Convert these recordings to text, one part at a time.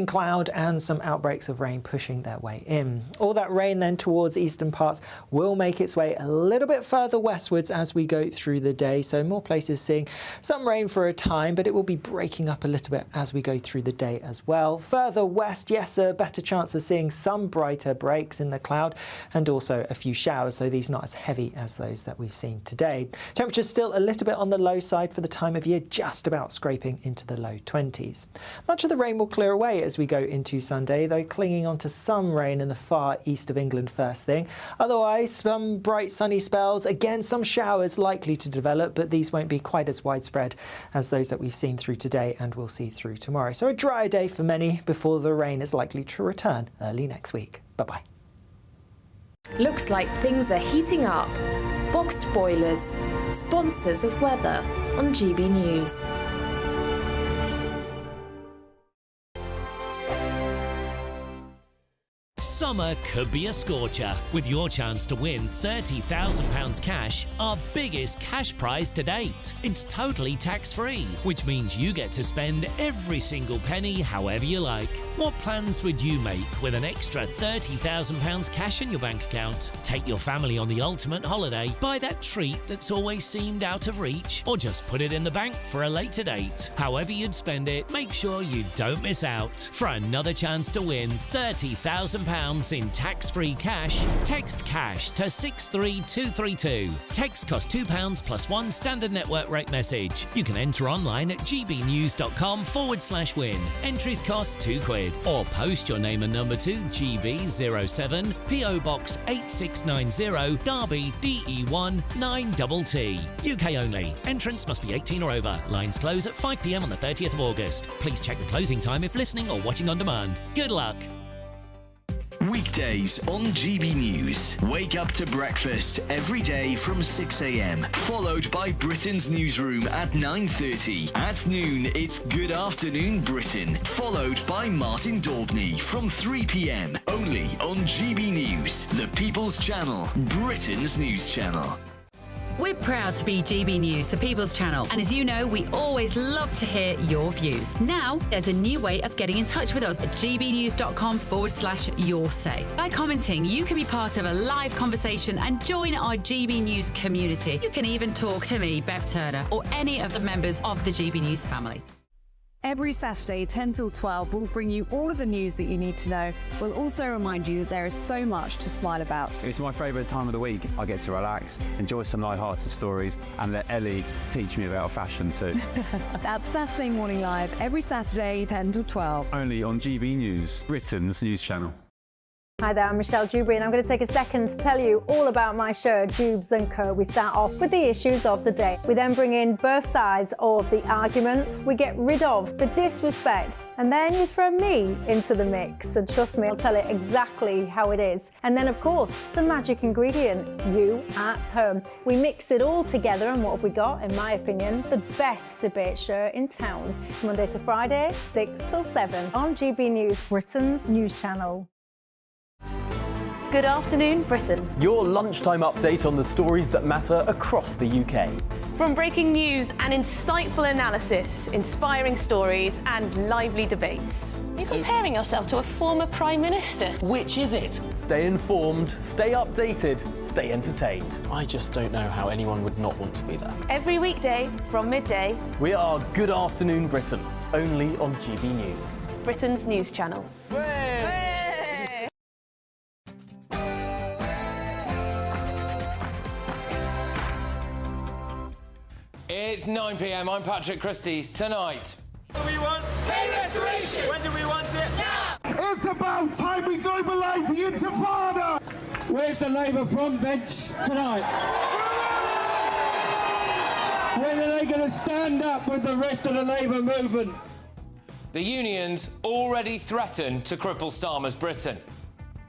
Cloud and some outbreaks of rain pushing their way in. All that rain then towards eastern parts will make its way a little bit further westwards as we go through the day. So more places seeing some rain for a time, but it will be breaking up a little bit as we go through the day as well. Further west, yes, a better chance of seeing some brighter breaks in the cloud and also a few showers, so these not as heavy as those that we've seen today. Temperatures still a little bit on the low side for the time of year, just about scraping into the low 20s. Much of the rain will clear away as we go into Sunday, though clinging on to some rain in the far east of England first thing. Otherwise, some bright sunny spells, again some showers likely to develop, but these won't be quite as widespread as those that we've seen through today and we'll see through tomorrow. So a drier day for many before the rain is likely to return early next week. Bye-bye. Looks like things are heating up. Boxed boilers, sponsors of weather on GB News. Summer could be a scorcher, with your chance to win £30,000 cash, our biggest cash prize to date. It's totally tax-free, which means you get to spend every single penny however you like. What plans would you make with an extra £30,000 cash in your bank account? Take your family on the ultimate holiday, buy that treat that's always seemed out of reach, or just put it in the bank for a later date. However you'd spend it, make sure you don't miss out. For another chance to win £30,000 in tax-free cash, text CASH to 63232. Text costs £2 plus one standard network rate message. You can enter online at gbnews.com/win. Entries cost £2. Or post your name and number to GB07 PO Box 8690 Derby DE1 9TT. UK only. Entrance must be 18 or over. Lines close at 5 p.m. on the 30th of August. Please check the closing time if listening or watching on demand. Good luck. Weekdays on GB News. Wake up to breakfast every day from 6 a.m. Followed by Britain's newsroom at 9:30. At noon, it's Good Afternoon Britain. Followed by Martin Daubney from 3 p.m. Only on GB News, the People's Channel, Britain's news channel. We're proud to be GB News, the People's Channel. And as you know, we always love to hear your views. Now, there's a new way of getting in touch with us at gbnews.com/yoursay. By commenting, you can be part of a live conversation and join our GB News community. You can even talk to me, Bev Turner, or any of the members of the GB News family. Every Saturday, 10 till 12, we'll bring you all of the news that you need to know. We'll also remind you that there is so much to smile about. It's my favourite time of the week. I get to relax, enjoy some light-hearted stories, and let Ellie teach me about fashion too. That's Saturday Morning Live, every Saturday, 10 till 12. Only on GB News, Britain's news channel. Hi there, I'm Michelle Dewberry and I'm going to take a second to tell you all about my show, Dubes & Co. We start off with the issues of the day. We then bring in both sides of the arguments. We get rid of the disrespect. And then you throw me into the mix. And trust me, I'll tell it exactly how it is. And then, of course, the magic ingredient, you at home. We mix it all together and what have we got, in my opinion, the best debate show in town. Monday to Friday, 6 till 7 on GB News, Britain's news channel. Good afternoon, Britain. Your lunchtime update on the stories that matter across the UK. From breaking news and insightful analysis, inspiring stories and lively debates. You're comparing yourself to a former Prime Minister. Which is it? Stay informed, stay updated, stay entertained. I just don't know how anyone would not want to be there. Every weekday from midday. We are Good Afternoon Britain, only on GB News. Britain's news channel. It's 9 p.m. I'm Patrick Christys. Tonight. What do we want? Pay restoration! When do we want it? Now! It's about time we globalise the Intifada! Where's the Labour front bench tonight? When are they going to stand up with the rest of the Labour movement? The unions already threaten to cripple Starmer's Britain.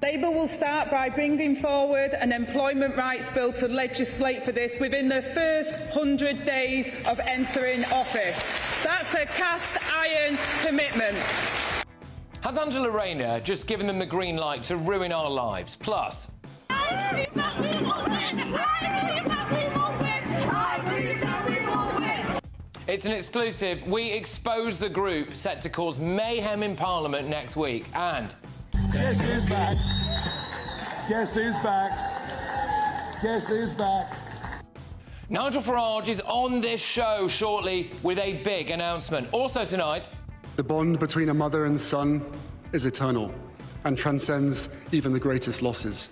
Labour will start by bringing forward an employment rights bill to legislate for this within the first 100 days of entering office. That's a cast-iron commitment. Has Angela Rayner just given them the green light to ruin our lives? Plus... It's an exclusive. We expose the group set to cause mayhem in Parliament next week. And... Guess who's back? Guess who's back? Guess who's back? Nigel Farage is on this show shortly with a big announcement. Also tonight... The bond between a mother and son is eternal and transcends even the greatest losses.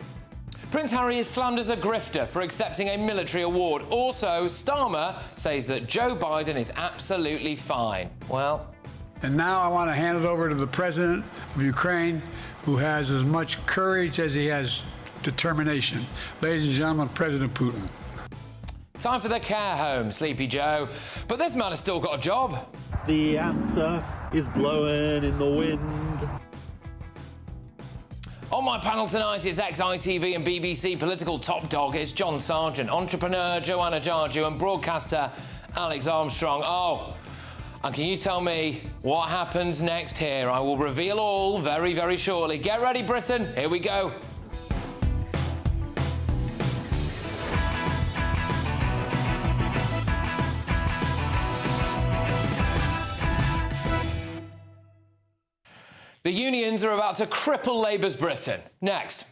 Prince Harry is slammed as a grifter for accepting a military award. Also, Starmer says that Joe Biden is absolutely fine. Well... And now I want to hand it over to the President of Ukraine, who has as much courage as he has determination. Ladies and gentlemen, President Putin. Time for the care home, Sleepy Joe. But this man has still got a job. The answer is blowing in the wind. On my panel tonight is ex-ITV and BBC political top dog. It's John Sargent, entrepreneur Joanna Jarju and broadcaster Alex Armstrong. Oh, and can you tell me what happens next here? I will reveal all very, very shortly. Get ready, Britain. Here we go. The unions are about to cripple Labour's Britain. Next.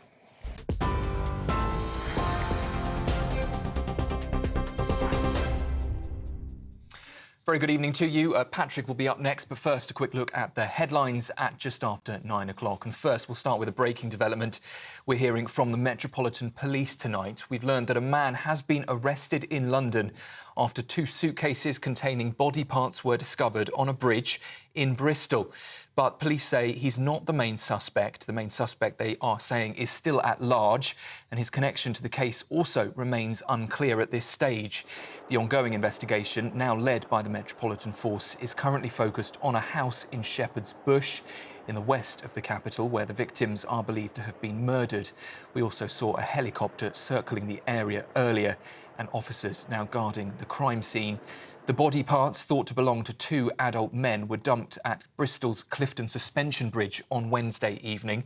Very good evening to you. Patrick will be up next, but first a quick look at the headlines at just after 9 o'clock. And first, we'll start with a breaking development. We're hearing from the Metropolitan Police tonight. We've learned that a man has been arrested in London after 2 suitcases containing body parts were discovered on a bridge in Bristol. But police say he's not the main suspect. The main suspect, they are saying, is still at large, and his connection to the case also remains unclear at this stage. The ongoing investigation, now led by the Metropolitan Force, is currently focused on a house in Shepherd's Bush in the west of the capital, where the victims are believed to have been murdered. We also saw a helicopter circling the area earlier, and officers now guarding the crime scene. The body parts, thought to belong to 2 adult men, were dumped at Bristol's Clifton Suspension Bridge on Wednesday evening.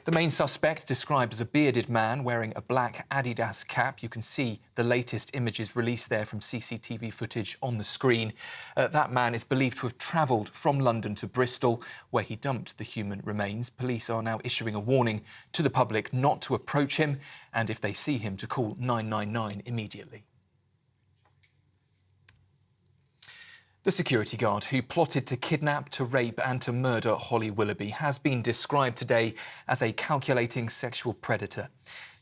The main suspect, described as a bearded man wearing a black Adidas cap. You can see the latest images released there from CCTV footage on the screen. That man is believed to have travelled from London to Bristol, where he dumped the human remains. Police are now issuing a warning to the public not to approach him, and if they see him, to call 999 immediately. The security guard who plotted to kidnap, to rape and to murder Holly Willoughby has been described today as a calculating sexual predator.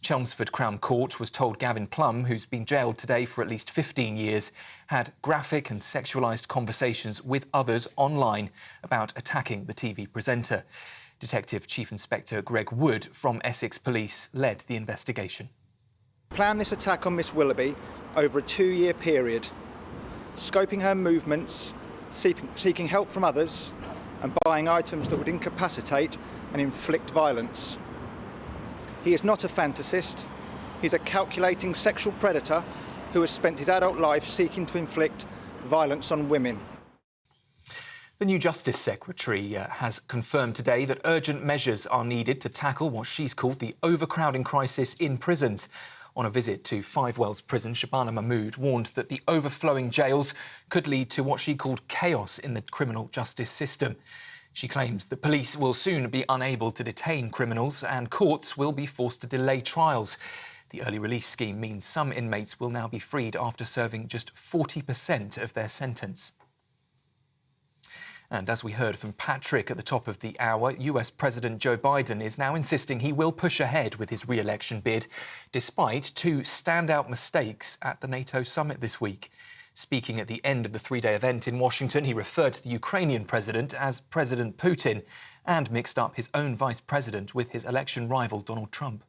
Chelmsford Crown Court was told Gavin Plum, who's been jailed today for at least 15 years, had graphic and sexualised conversations with others online about attacking the TV presenter. Detective Chief Inspector Greg Wood from Essex Police led the investigation. Planned this attack on Miss Willoughby over a 2-year period, scoping her movements, seeking help from others and buying items that would incapacitate and inflict violence. He is not a fantasist. He's a calculating sexual predator who has spent his adult life seeking to inflict violence on women. The new Justice Secretary has confirmed today that urgent measures are needed to tackle what she's called the overcrowding crisis in prisons. On a visit to Five Wells Prison, Shabana Mahmood warned that the overflowing jails could lead to what she called chaos in the criminal justice system. She claims that police will soon be unable to detain criminals and courts will be forced to delay trials. The early release scheme means some inmates will now be freed after serving just 40% of their sentence. And as we heard from Patrick at the top of the hour, US President Joe Biden is now insisting he will push ahead with his re-election bid, despite 2 standout mistakes at the NATO summit this week. Speaking at the end of the 3-day event in Washington, he referred to the Ukrainian president as President Putin and mixed up his own vice president with his election rival Donald Trump.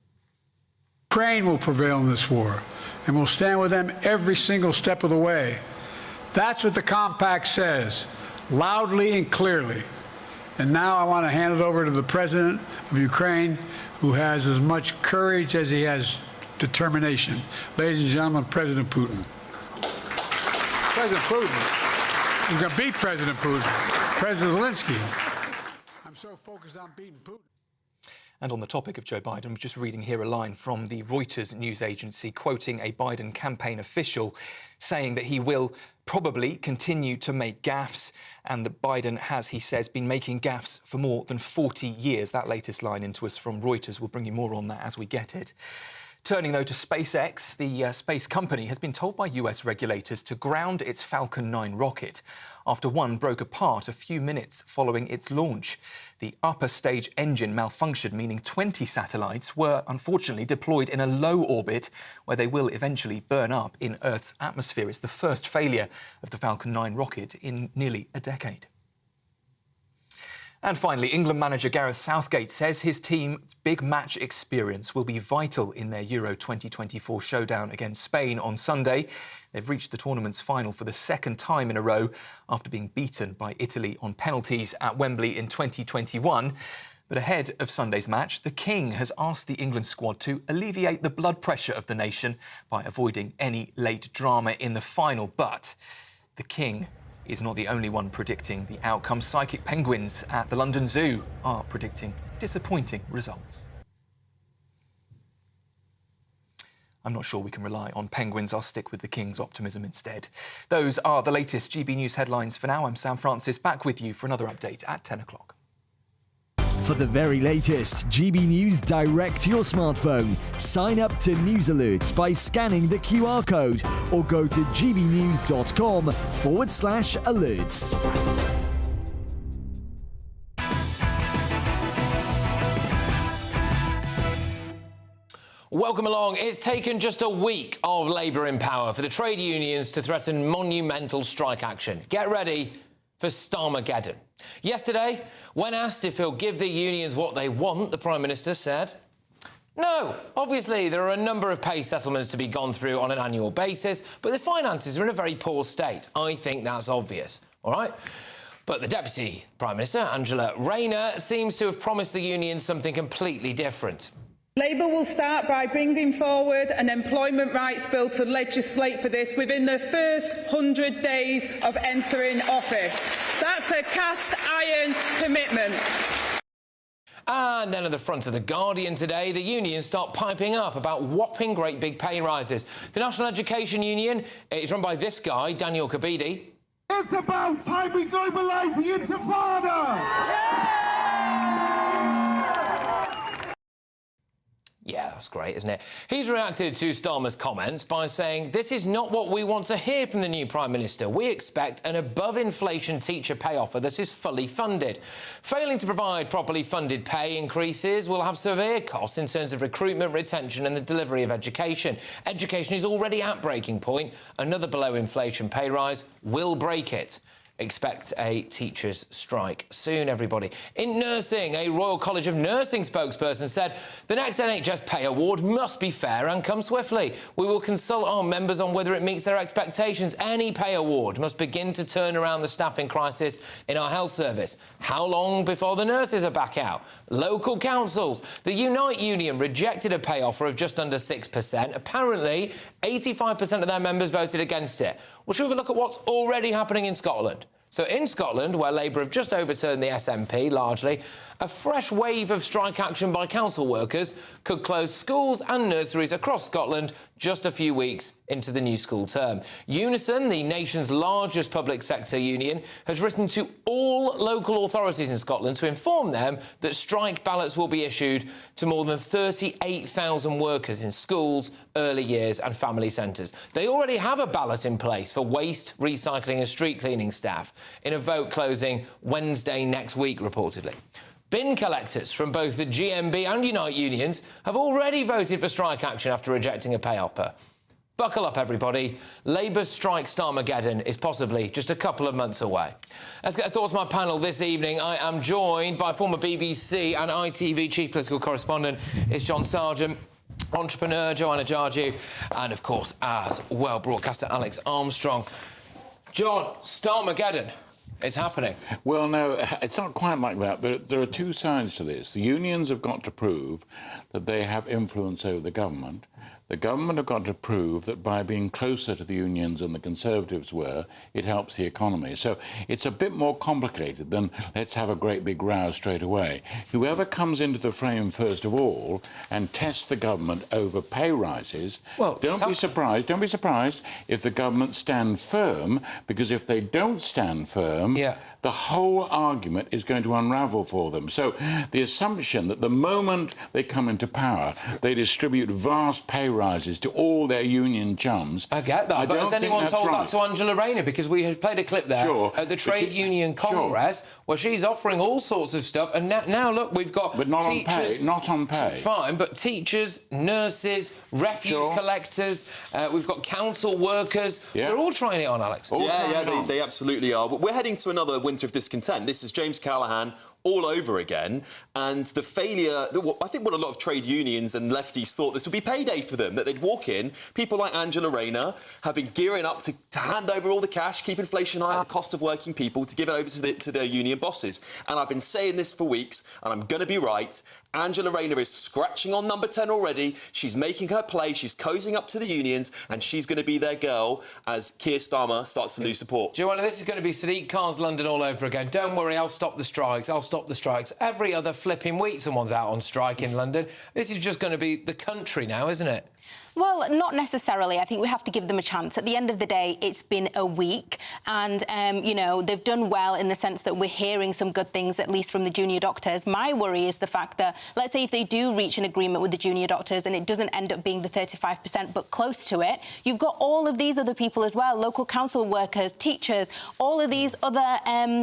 Ukraine will prevail in this war, and we'll stand with them every single step of the way. That's what the compact says, loudly and clearly. And now I want to hand it over to the President of Ukraine, who has as much courage as he has determination. Ladies and gentlemen, President Putin. President Putin. You're going to beat President Putin. President Zelensky. I'm so focused on beating Putin. And on the topic of Joe Biden, I'm just reading here a line from the Reuters news agency quoting a Biden campaign official saying that he will probably continue to make gaffes and that Biden has, he says, been making gaffes for more than 40 years. That latest line into us from Reuters. We'll bring you more on that as we get it. Turning, though, to SpaceX, the space company has been told by US regulators to ground its Falcon 9 rocket after one broke apart a few minutes following its launch. The upper stage engine malfunctioned, meaning 20 satellites were unfortunately deployed in a low orbit where they will eventually burn up in Earth's atmosphere. It's the first failure of the Falcon 9 rocket in nearly a decade. And finally, England manager Gareth Southgate says his team's big match experience will be vital in their Euro 2024 showdown against Spain on Sunday. They've reached the tournament's final for the second time in a row after being beaten by Italy on penalties at Wembley in 2021. But ahead of Sunday's match, the King has asked the England squad to alleviate the blood pressure of the nation by avoiding any late drama in the final. But the King is not the only one predicting the outcome. Psychic penguins at the London Zoo are predicting disappointing results. I'm not sure we can rely on penguins. I'll stick with the King's optimism instead. Those are the latest GB News headlines for now. I'm Sam Francis, back with you for another update at 10 o'clock. For the very latest GB News direct to your smartphone, sign up to News Alerts by scanning the QR code or go to gbnews.com/alerts. Welcome along. It's taken just a week of Labour in power for the trade unions to threaten monumental strike action. Get ready for Starmageddon. Yesterday, when asked if he'll give the unions what they want, the Prime Minister said, no. Obviously, there are a number of pay settlements to be gone through on an annual basis, but the finances are in a very poor state. I think that's obvious, all right? But the Deputy Prime Minister, Angela Rayner, seems to have promised the unions something completely different. Labour will start by bringing forward an employment rights bill to legislate for this within the first 100 days of entering office. That's a cast-iron commitment. And then at the front of The Guardian today, the unions start piping up about whopping great big pay rises. The National Education Union is run by this guy, Daniel Kabidi. It's about time we globalise the Intifada! Yeah, that's great, isn't it? He's reacted to Starmer's comments by saying, this is not what we want to hear from the new Prime Minister. We expect an above-inflation teacher pay offer that is fully funded. Failing to provide properly funded pay increases will have severe costs in terms of recruitment, retention and the delivery of education. Education is already at breaking point. Another below-inflation pay rise will break it. Expect a teachers' strike soon, everybody. In nursing, a Royal College of Nursing spokesperson said the next NHS pay award must be fair and come swiftly. We will consult our members on whether it meets their expectations. Any pay award must begin to turn around the staffing crisis in our health service. How long before the nurses are back out? Local councils. The Unite Union rejected a pay offer of just under 6%. Apparently, 85% of their members voted against it. Well, shall we have a look at what's already happening in Scotland? So in Scotland, where Labour have just overturned the SNP largely, a fresh wave of strike action by council workers could close schools and nurseries across Scotland just a few weeks into the new school term. Unison, the nation's largest public sector union, has written to all local authorities in Scotland to inform them that strike ballots will be issued to more than 38,000 workers in schools, early years and family centres. They already have a ballot in place for waste, recycling and street cleaning staff in a vote closing Wednesday next week, reportedly. Bin collectors from both the GMB and Unite unions have already voted for strike action after rejecting a pay offer. Buckle up, everybody. Labour's strike Starmageddon is possibly just a couple of months away. Let's get thoughts from my panel this evening. I am joined by former BBC and ITV chief political correspondent, it's John Sargent, entrepreneur Joanna Jarju, and, of course, as well, broadcaster Alex Armstrong. John, Starmageddon. It's happening. Well, no, it's not quite like that. There are two sides to this. The unions have got to prove that they have influence over the government. The government have got to prove that by being closer to the unions than the Conservatives were, it helps the economy. So it's a bit more complicated than let's have a great big row straight away. Whoever comes into the frame first of all and tests the government over pay rises, don't be surprised if the government stand firm, because if they don't stand firm, the whole argument is going to unravel for them. So the assumption that the moment they come into power, they distribute vast pay rises to all their union chums. I get that, but has anyone told that to Angela Rayner? Because we had played a clip there at the Trade Union Congress where she's offering all sorts of stuff, and now look, we've got but not teachers... not on pay. Fine, but teachers, nurses, refuse collectors, we've got council workers, they're all trying it on, Alex. They absolutely are. But we're heading to another winter of discontent. This is James Callaghan all over again, and the failure... I think what a lot of trade unions and lefties thought this would be payday for them, that they'd walk in, people like Angela Rayner have been gearing up to hand over all the cash, keep inflation high, the cost of working people, to give it over to their union bosses. And I've been saying this for weeks, and I'm going to be right. Angela Rayner is scratching on number 10 already. She's making her play. She's cozying up to the unions, and she's going to be their girl as Keir Starmer starts to lose support. Joanna, this is going to be Sadiq Khan's London all over again. Don't worry, I'll stop the strikes. I'll stop the strikes. Every other flipping week someone's out on strike in London. This is just going to be the country now, isn't it? Well, not necessarily. I think we have to give them a chance. At the end of the day, it's been a week and, you know, they've done well in the sense that we're hearing some good things, at least from the junior doctors. My worry is the fact that, let's say if they do reach an agreement with the junior doctors and it doesn't end up being the 35%, but close to it, you've got all of these other people as well, local council workers, teachers, all of these other,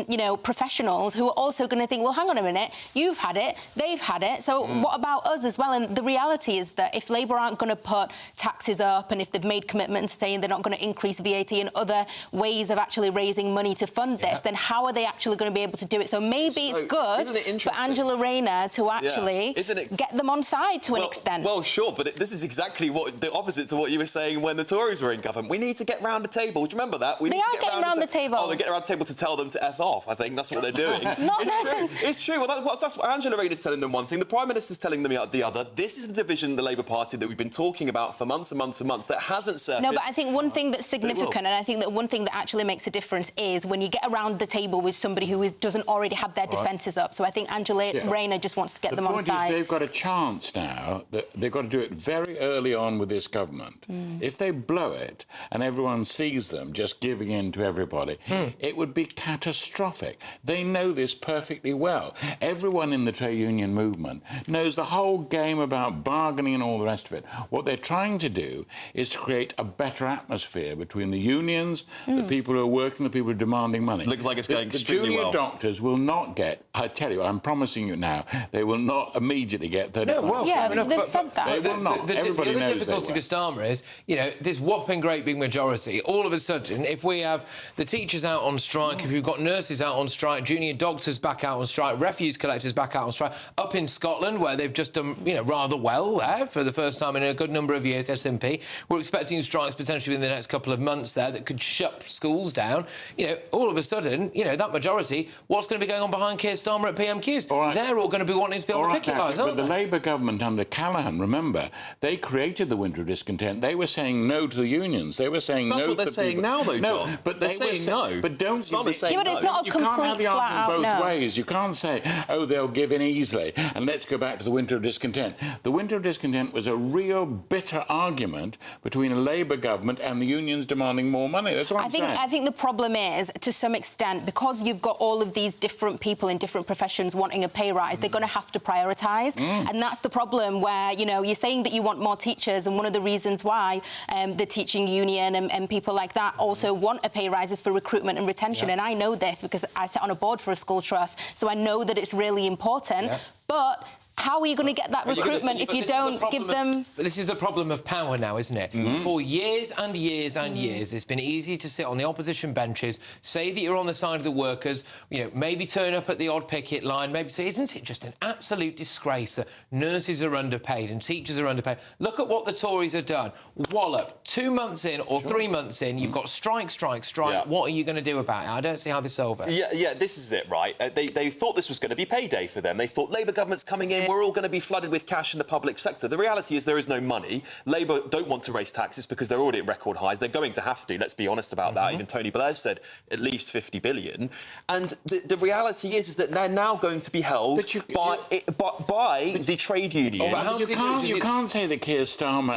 you know, professionals who are also going to think, well, hang on a minute, you've had it, they've had it, so what about us as well? And the reality is that if Labour aren't going to put taxes up, and if they've made commitments saying they're not going to increase VAT and other ways of actually raising money to fund this, then how are they actually going to be able to do it? So maybe it's good for Angela Rayner to actually get them on side to an extent. Well, sure, but this is exactly the opposite to what you were saying when the Tories were in government. We need to get round the table. Do you remember that? They are getting round the table. Oh, they're getting round the table to tell them to F off. I think that's what they're doing. It's true. Well, that's what Angela Rayner's telling them one thing. The Prime Minister's telling them the other. This is the division in the Labour Party that we've been talking about for months and months and months that hasn't surfaced. No, but I think one thing that's significant, and I think that one thing that actually makes a difference is when you get around the table with somebody who doesn't already have their defences up. So I think Angela Rayner just wants to get them on side. The point is they've got a chance now. That they've got to do it very early on with this government. If they blow it and everyone sees them just giving in to everybody, it would be catastrophic. They know this perfectly well. Everyone in the trade union movement knows the whole game about bargaining and all the rest of it. What they're trying to do is to create a better atmosphere between the unions, the people who are working, the people who are demanding money. Looks like it's going extremely well. The junior doctors will not get, I tell you, I'm promising you now, they will not immediately get 35%. No, well, they've said that. They will not. Everybody knows they will. The difficulty for Starmer is, you know, this whopping great big majority, all of a sudden, if we have the teachers out on strike, if you've got nurses out on strike, junior doctors back out on strike, refuse collectors back out on strike, up in Scotland, where they've just done, you know, rather well there for the first time in a good number of years, SNP. We're expecting strikes potentially in the next couple of months there that could shut schools down. You know, all of a sudden, you know, that majority, what's going to be going on behind Keir Starmer at PMQs? They're all going to be wanting to be on the picket lines, aren't they? But the Labour government under Callaghan, remember, they created the winter of discontent. They were saying no to the unions. They were saying no to the people. That's what they're saying now, though, John. No, but they're saying no. But don't... Starmer's saying no. But it's not a complete You can't have the argument both no. ways. You can't say, oh, they'll give in easily, and let's go back to the winter of discontent. The winter of discontent was a real bitter argument between a Labour government and the unions demanding more money. That's what I'm saying. I think the problem is, to some extent, because you've got all of these different people in different professions wanting a pay rise, they're going to have to prioritise. And that's the problem where, you know, you're saying that you want more teachers, and one of the reasons why the teaching union and people like that also want a pay rise is for recruitment and retention. And I know this because I sit on a board for a school trust, so I know that it's really important. But how are you going to get that recruitment if you don't give them... But this is the problem of power now, isn't it? For years and years and years, it's been easy to sit on the opposition benches, say that you're on the side of the workers, you know, maybe turn up at the odd picket line, maybe say, isn't it just an absolute disgrace that nurses are underpaid and teachers are underpaid? Look at what the Tories have done. Wallop, 2 months in or 3 months in, you've got strike. Yeah. What are you going to do about it? I don't see how they solve it. Yeah, this is it, right? They thought this was going to be payday for them. They thought Labour government's coming in, we're all going to be flooded with cash in the public sector. The reality is there is no money. Labour don't want to raise taxes because they're already at record highs. They're going to have to, let's be honest about that. Even Tony Blair said at least 50 billion. And the reality is that they're now going to be held by the trade unions. You can't say that Keir Starmer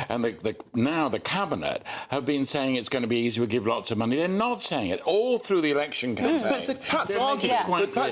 and now the cabinet have been saying it's going to be easy to give lots of money. They're not saying it all through the election campaign. But Pat's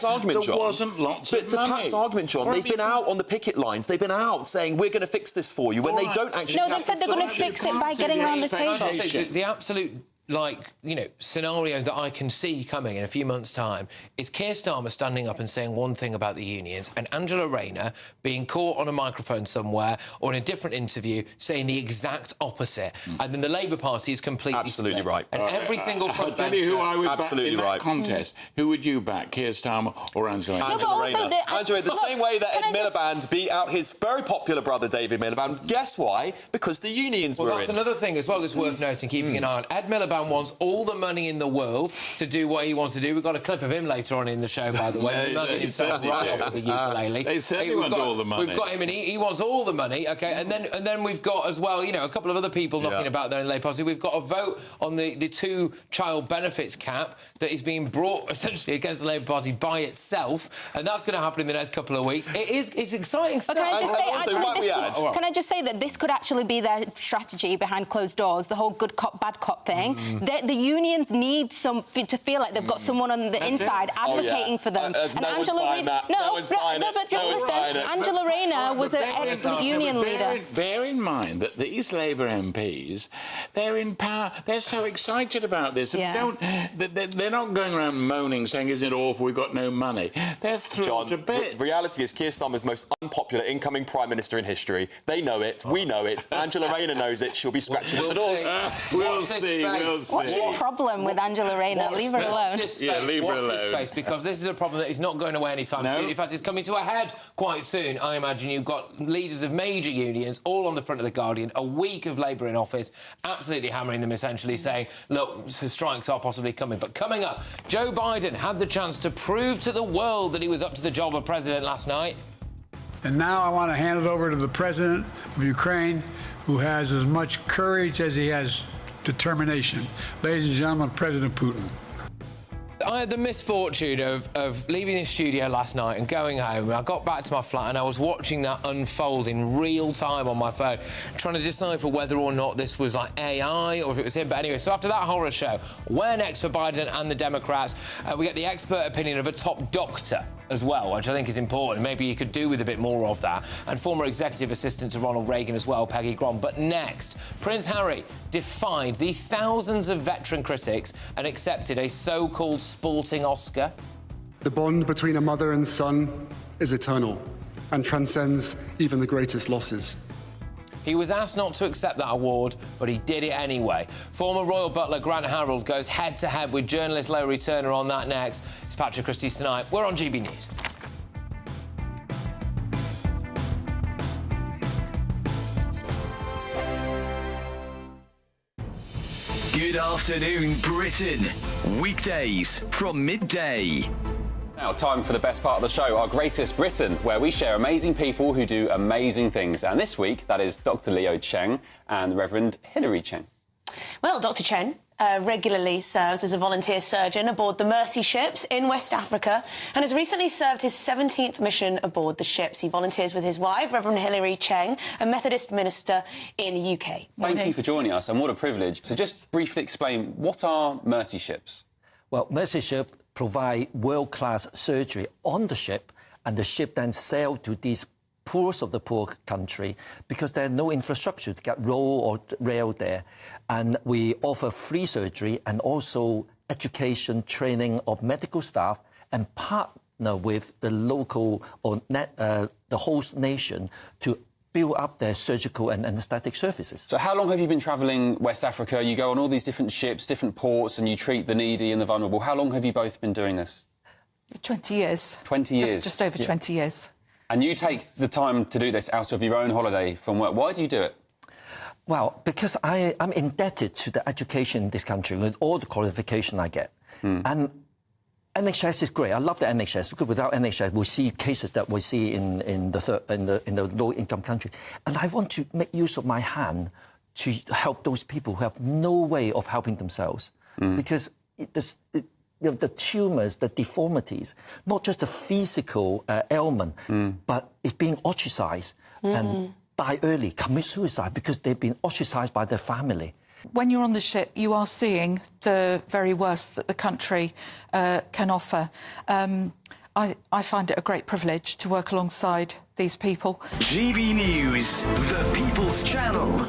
argument, John, there wasn't lots of money. Pat's argument, John, they've been out on the picket lines. They've been out saying we're going to fix this for you when they don't actually. No, they've said they're going to fix it by getting around the table. The absolute, like, you know, scenario that I can see coming in a few months' time is Keir Starmer standing up and saying one thing about the unions and Angela Rayner being caught on a microphone somewhere or in a different interview saying the exact opposite. And then the Labour Party is completely absolutely split. Right. And every single front I'll tell you who I would back in that right. contest. Who would you back, Keir Starmer or Angela Rayner? Angela Rayner. Angela, the same way that Ed Miliband beat out his very popular brother David Miliband. Guess why? Because the unions were in. That's another thing as well that's worth noting, keeping an eye on. Ed Miliband wants all the money in the world to do what he wants to do. We've got a clip of him later on in the show, by the way. Mugging himself right off with the ukulele. They said he wants all the money. We've got him, and he wants all the money. OK, and then we've got as well, you know, a couple of other people knocking about there in the Labour Party. We've got a vote on the 2-child benefits cap that is being brought essentially against the Labour Party by itself, and that's going to happen in the next couple of weeks. It's exciting stuff. Can I just say that this could actually be their strategy behind closed doors, the whole good cop, bad cop thing. The unions need to feel like they've got someone on the inside advocating for them. And Angela Rayner... Angela Rayner was an excellent union leader. Bear in mind that these Labour MPs, they're in power. They're so excited about this. They're not going around moaning, saying, isn't it awful, we've got no money. They're thrilled to bits. Reality is Keir Starmer's most unpopular incoming Prime Minister in history. They know it. We know it. Angela Rayner knows it. She'll be scratching at the doors. We'll see. What's your problem with Angela Rayner? Leave her alone. Leave her alone. This space, because this is a problem that is not going away anytime soon. In fact, it's coming to a head quite soon. I imagine you've got leaders of major unions all on the front of The Guardian, a week of Labour in office, absolutely hammering them, essentially saying, look, strikes are possibly coming. But coming up, Joe Biden had the chance to prove to the world that he was up to the job of president last night. And now I want to hand it over to the president of Ukraine, who has as much courage as he has determination. Ladies and gentlemen, President Putin. I had the misfortune of leaving the studio last night and going home. I got back to my flat and I was watching that unfold in real time on my phone, trying to decipher whether or not this was like AI or if it was him. But anyway, so after that horror show, where next for Biden and the Democrats? We get the expert opinion of a top doctor as well, which I think is important. Maybe you could do with a bit more of that. And former executive assistant to Ronald Reagan as well, Peggy Grom. But next, Prince Harry defied the thousands of veteran critics and accepted a so-called sporting Oscar. The bond between a mother and son is eternal and transcends even the greatest losses. He was asked not to accept that award, but he did it anyway. Former royal butler Grant Harold goes head-to-head with journalist Laurie Turner on that next. It's Patrick Christys tonight. We're on GB News. Good afternoon, Britain. Weekdays from midday. Now, time for the best part of the show, Our Greatest Britain, where we share amazing people who do amazing things. And this week, that is Dr. Leo Cheng and Reverend Hilary Cheng. Well, Dr. Chen regularly serves as a volunteer surgeon aboard the Mercy ships in West Africa and has recently served his 17th mission aboard the ships. He volunteers with his wife, Reverend Hilary Cheng, a Methodist minister in the UK. Thank you for joining us, and what a privilege. So just briefly explain, what are Mercy ships? Well, Mercy ship provide world-class surgery on the ship, and the ship then sail to these poorest of the poor country because there's no infrastructure to get road or rail there. And we offer free surgery and also education, training of medical staff, and part with the local or the host nation to build up their surgical and anaesthetic services. So how long have you been travelling West Africa? You go on all these different ships, different ports, and you treat the needy and the vulnerable. How long have you both been doing this? 20 years. 20 years? Just over 20 years. And you take the time to do this out of your own holiday from work. Why do you do it? Well, because I'm indebted to the education in this country with all the qualification I get. And NHS is great. I love the NHS because without NHS, we see cases that we see in the low-income country. And I want to make use of my hand to help those people who have no way of helping themselves, because the tumours, the deformities, not just a physical ailment, but it's being ostracised and die early, commit suicide because they've been ostracised by their family. When you're on the ship, you are seeing the very worst that the country can offer. I find it a great privilege to work alongside these people. GB News, the People's Channel.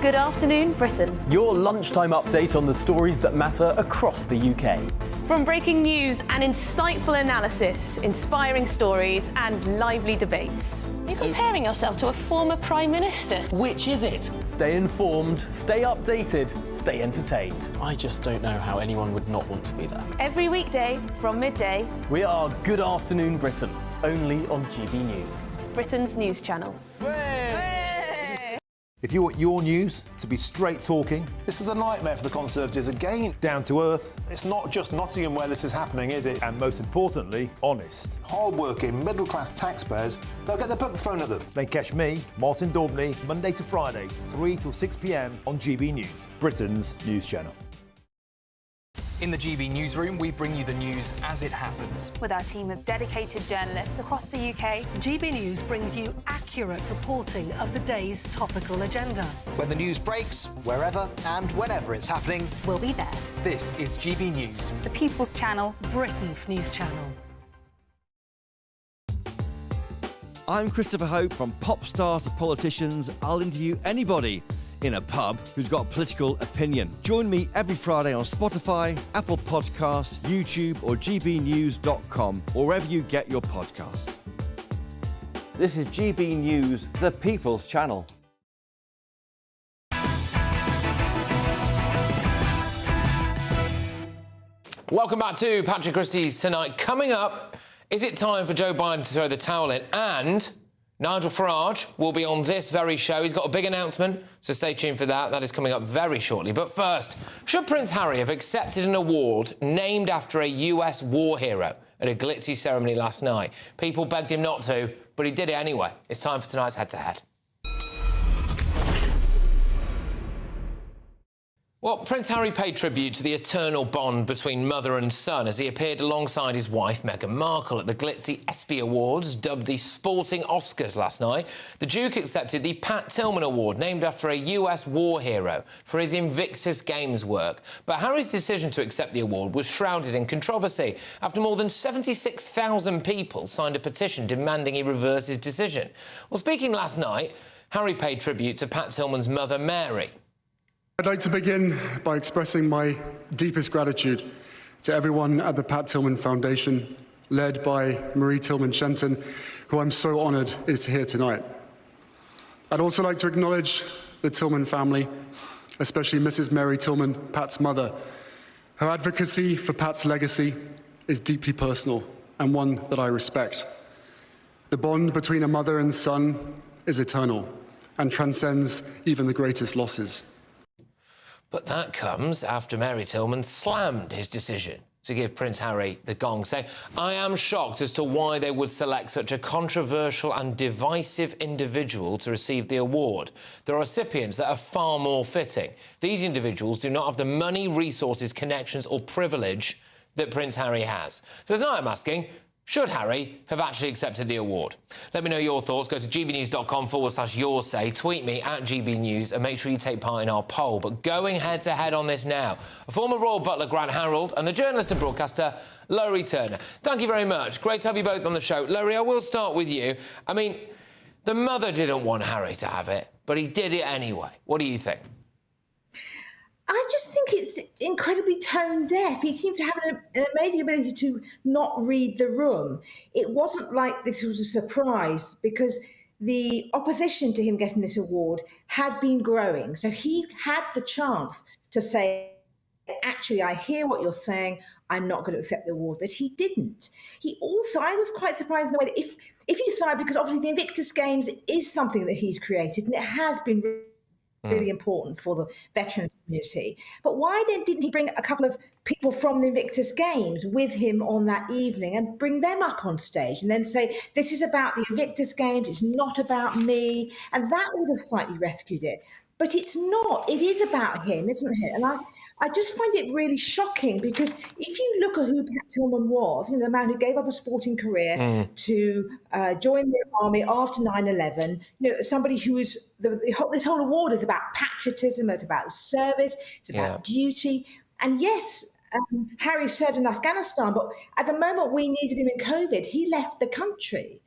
Good afternoon, Britain. Your lunchtime update on the stories that matter across the UK. From breaking news and insightful analysis, inspiring stories and lively debates. You're comparing yourself to a former Prime Minister. Which is it? Stay informed, stay updated, stay entertained. I just don't know how anyone would not want to be there. Every weekday from midday. We are Good Afternoon Britain, only on GB News. Britain's news channel. If you want your news to be straight talking, this is a nightmare for the Conservatives again. Down to earth. It's not just Nottingham where this is happening, is it? And most importantly, honest. Hard-working, middle-class taxpayers, they'll get their book thrown at them. They catch me, Martin Daubney, Monday to Friday, 3 till 6 p.m. on GB News, Britain's news channel. In the GB newsroom, we bring you the news as it happens. With our team of dedicated journalists across the UK, GB News brings you accurate reporting of the day's topical agenda. When the news breaks, wherever and whenever it's happening, we'll be there. This is GB News, the People's Channel, Britain's news channel. I'm Christopher Hope. From pop stars to politicians, I'll interview anybody in a pub who's got a political opinion. Join me every Friday on Spotify, Apple Podcasts, YouTube or gbnews.com, or wherever you get your podcasts. This is GB News, the People's Channel. Welcome back to Patrick Christys Tonight. Coming up, is it time for Joe Biden to throw the towel in? And Nigel Farage will be on this very show. He's got a big announcement, so stay tuned for that. That is coming up very shortly. But first, should Prince Harry have accepted an award named after a US war hero at a glitzy ceremony last night? People begged him not to, but he did it anyway. It's time for tonight's head-to-head. Well, Prince Harry paid tribute to the eternal bond between mother and son as he appeared alongside his wife, Meghan Markle, at the glitzy ESPY Awards, dubbed the Sporting Oscars last night. The Duke accepted the Pat Tillman Award, named after a US war hero, for his Invictus Games work. But Harry's decision to accept the award was shrouded in controversy after more than 76,000 people signed a petition demanding he reverse his decision. Well, speaking last night, Harry paid tribute to Pat Tillman's mother, Mary. I'd like to begin by expressing my deepest gratitude to everyone at the Pat Tillman Foundation, led by Marie Tillman-Shenton, who I'm so honoured is here tonight. I'd also like to acknowledge the Tillman family, especially Mrs. Mary Tillman, Pat's mother. Her advocacy for Pat's legacy is deeply personal and one that I respect. The bond between a mother and son is eternal and transcends even the greatest losses. But that comes after Mary Tillman slammed his decision to give Prince Harry the gong, saying, "I am shocked as to why they would select such a controversial and divisive individual to receive the award. There are recipients that are far more fitting. These individuals do not have the money, resources, connections or privilege that Prince Harry has." So tonight I'm asking, should Harry have actually accepted the award? Let me know your thoughts. Go to gbnews.com/your say. Tweet me at GBNews and make sure you take part in our poll. But going head-to-head on this now, a former royal butler, Grant Harold, and the journalist and broadcaster, Laurie Turner. Thank you very much. Great to have you both on the show. Laurie, I will start with you. I mean, the mother didn't want Harry to have it, but he did it anyway. What do you think? I just think it's incredibly tone deaf. He seems to have an amazing ability to not read the room. It wasn't like this was a surprise because the opposition to him getting this award had been growing. So he had the chance to say, actually, I hear what you're saying. I'm not going to accept the award, but he didn't. He also, I was quite surprised in the way that if you decide, because obviously the Invictus Games is something that he's created and it has been really important for the veterans community. But why then didn't he bring a couple of people from the Invictus Games with him on that evening and bring them up on stage and then say, this is about the Invictus Games, it's not about me. And that would have slightly rescued it. But it's not. It is about him, isn't it? And I just find it really shocking because if you look at who Pat Tillman was, the man who gave up a sporting career to join the army after 9/11, somebody who is this whole award is about patriotism, it's about service, it's about duty. And yes, Harry served in Afghanistan, but at the moment we needed him in COVID, he left the country.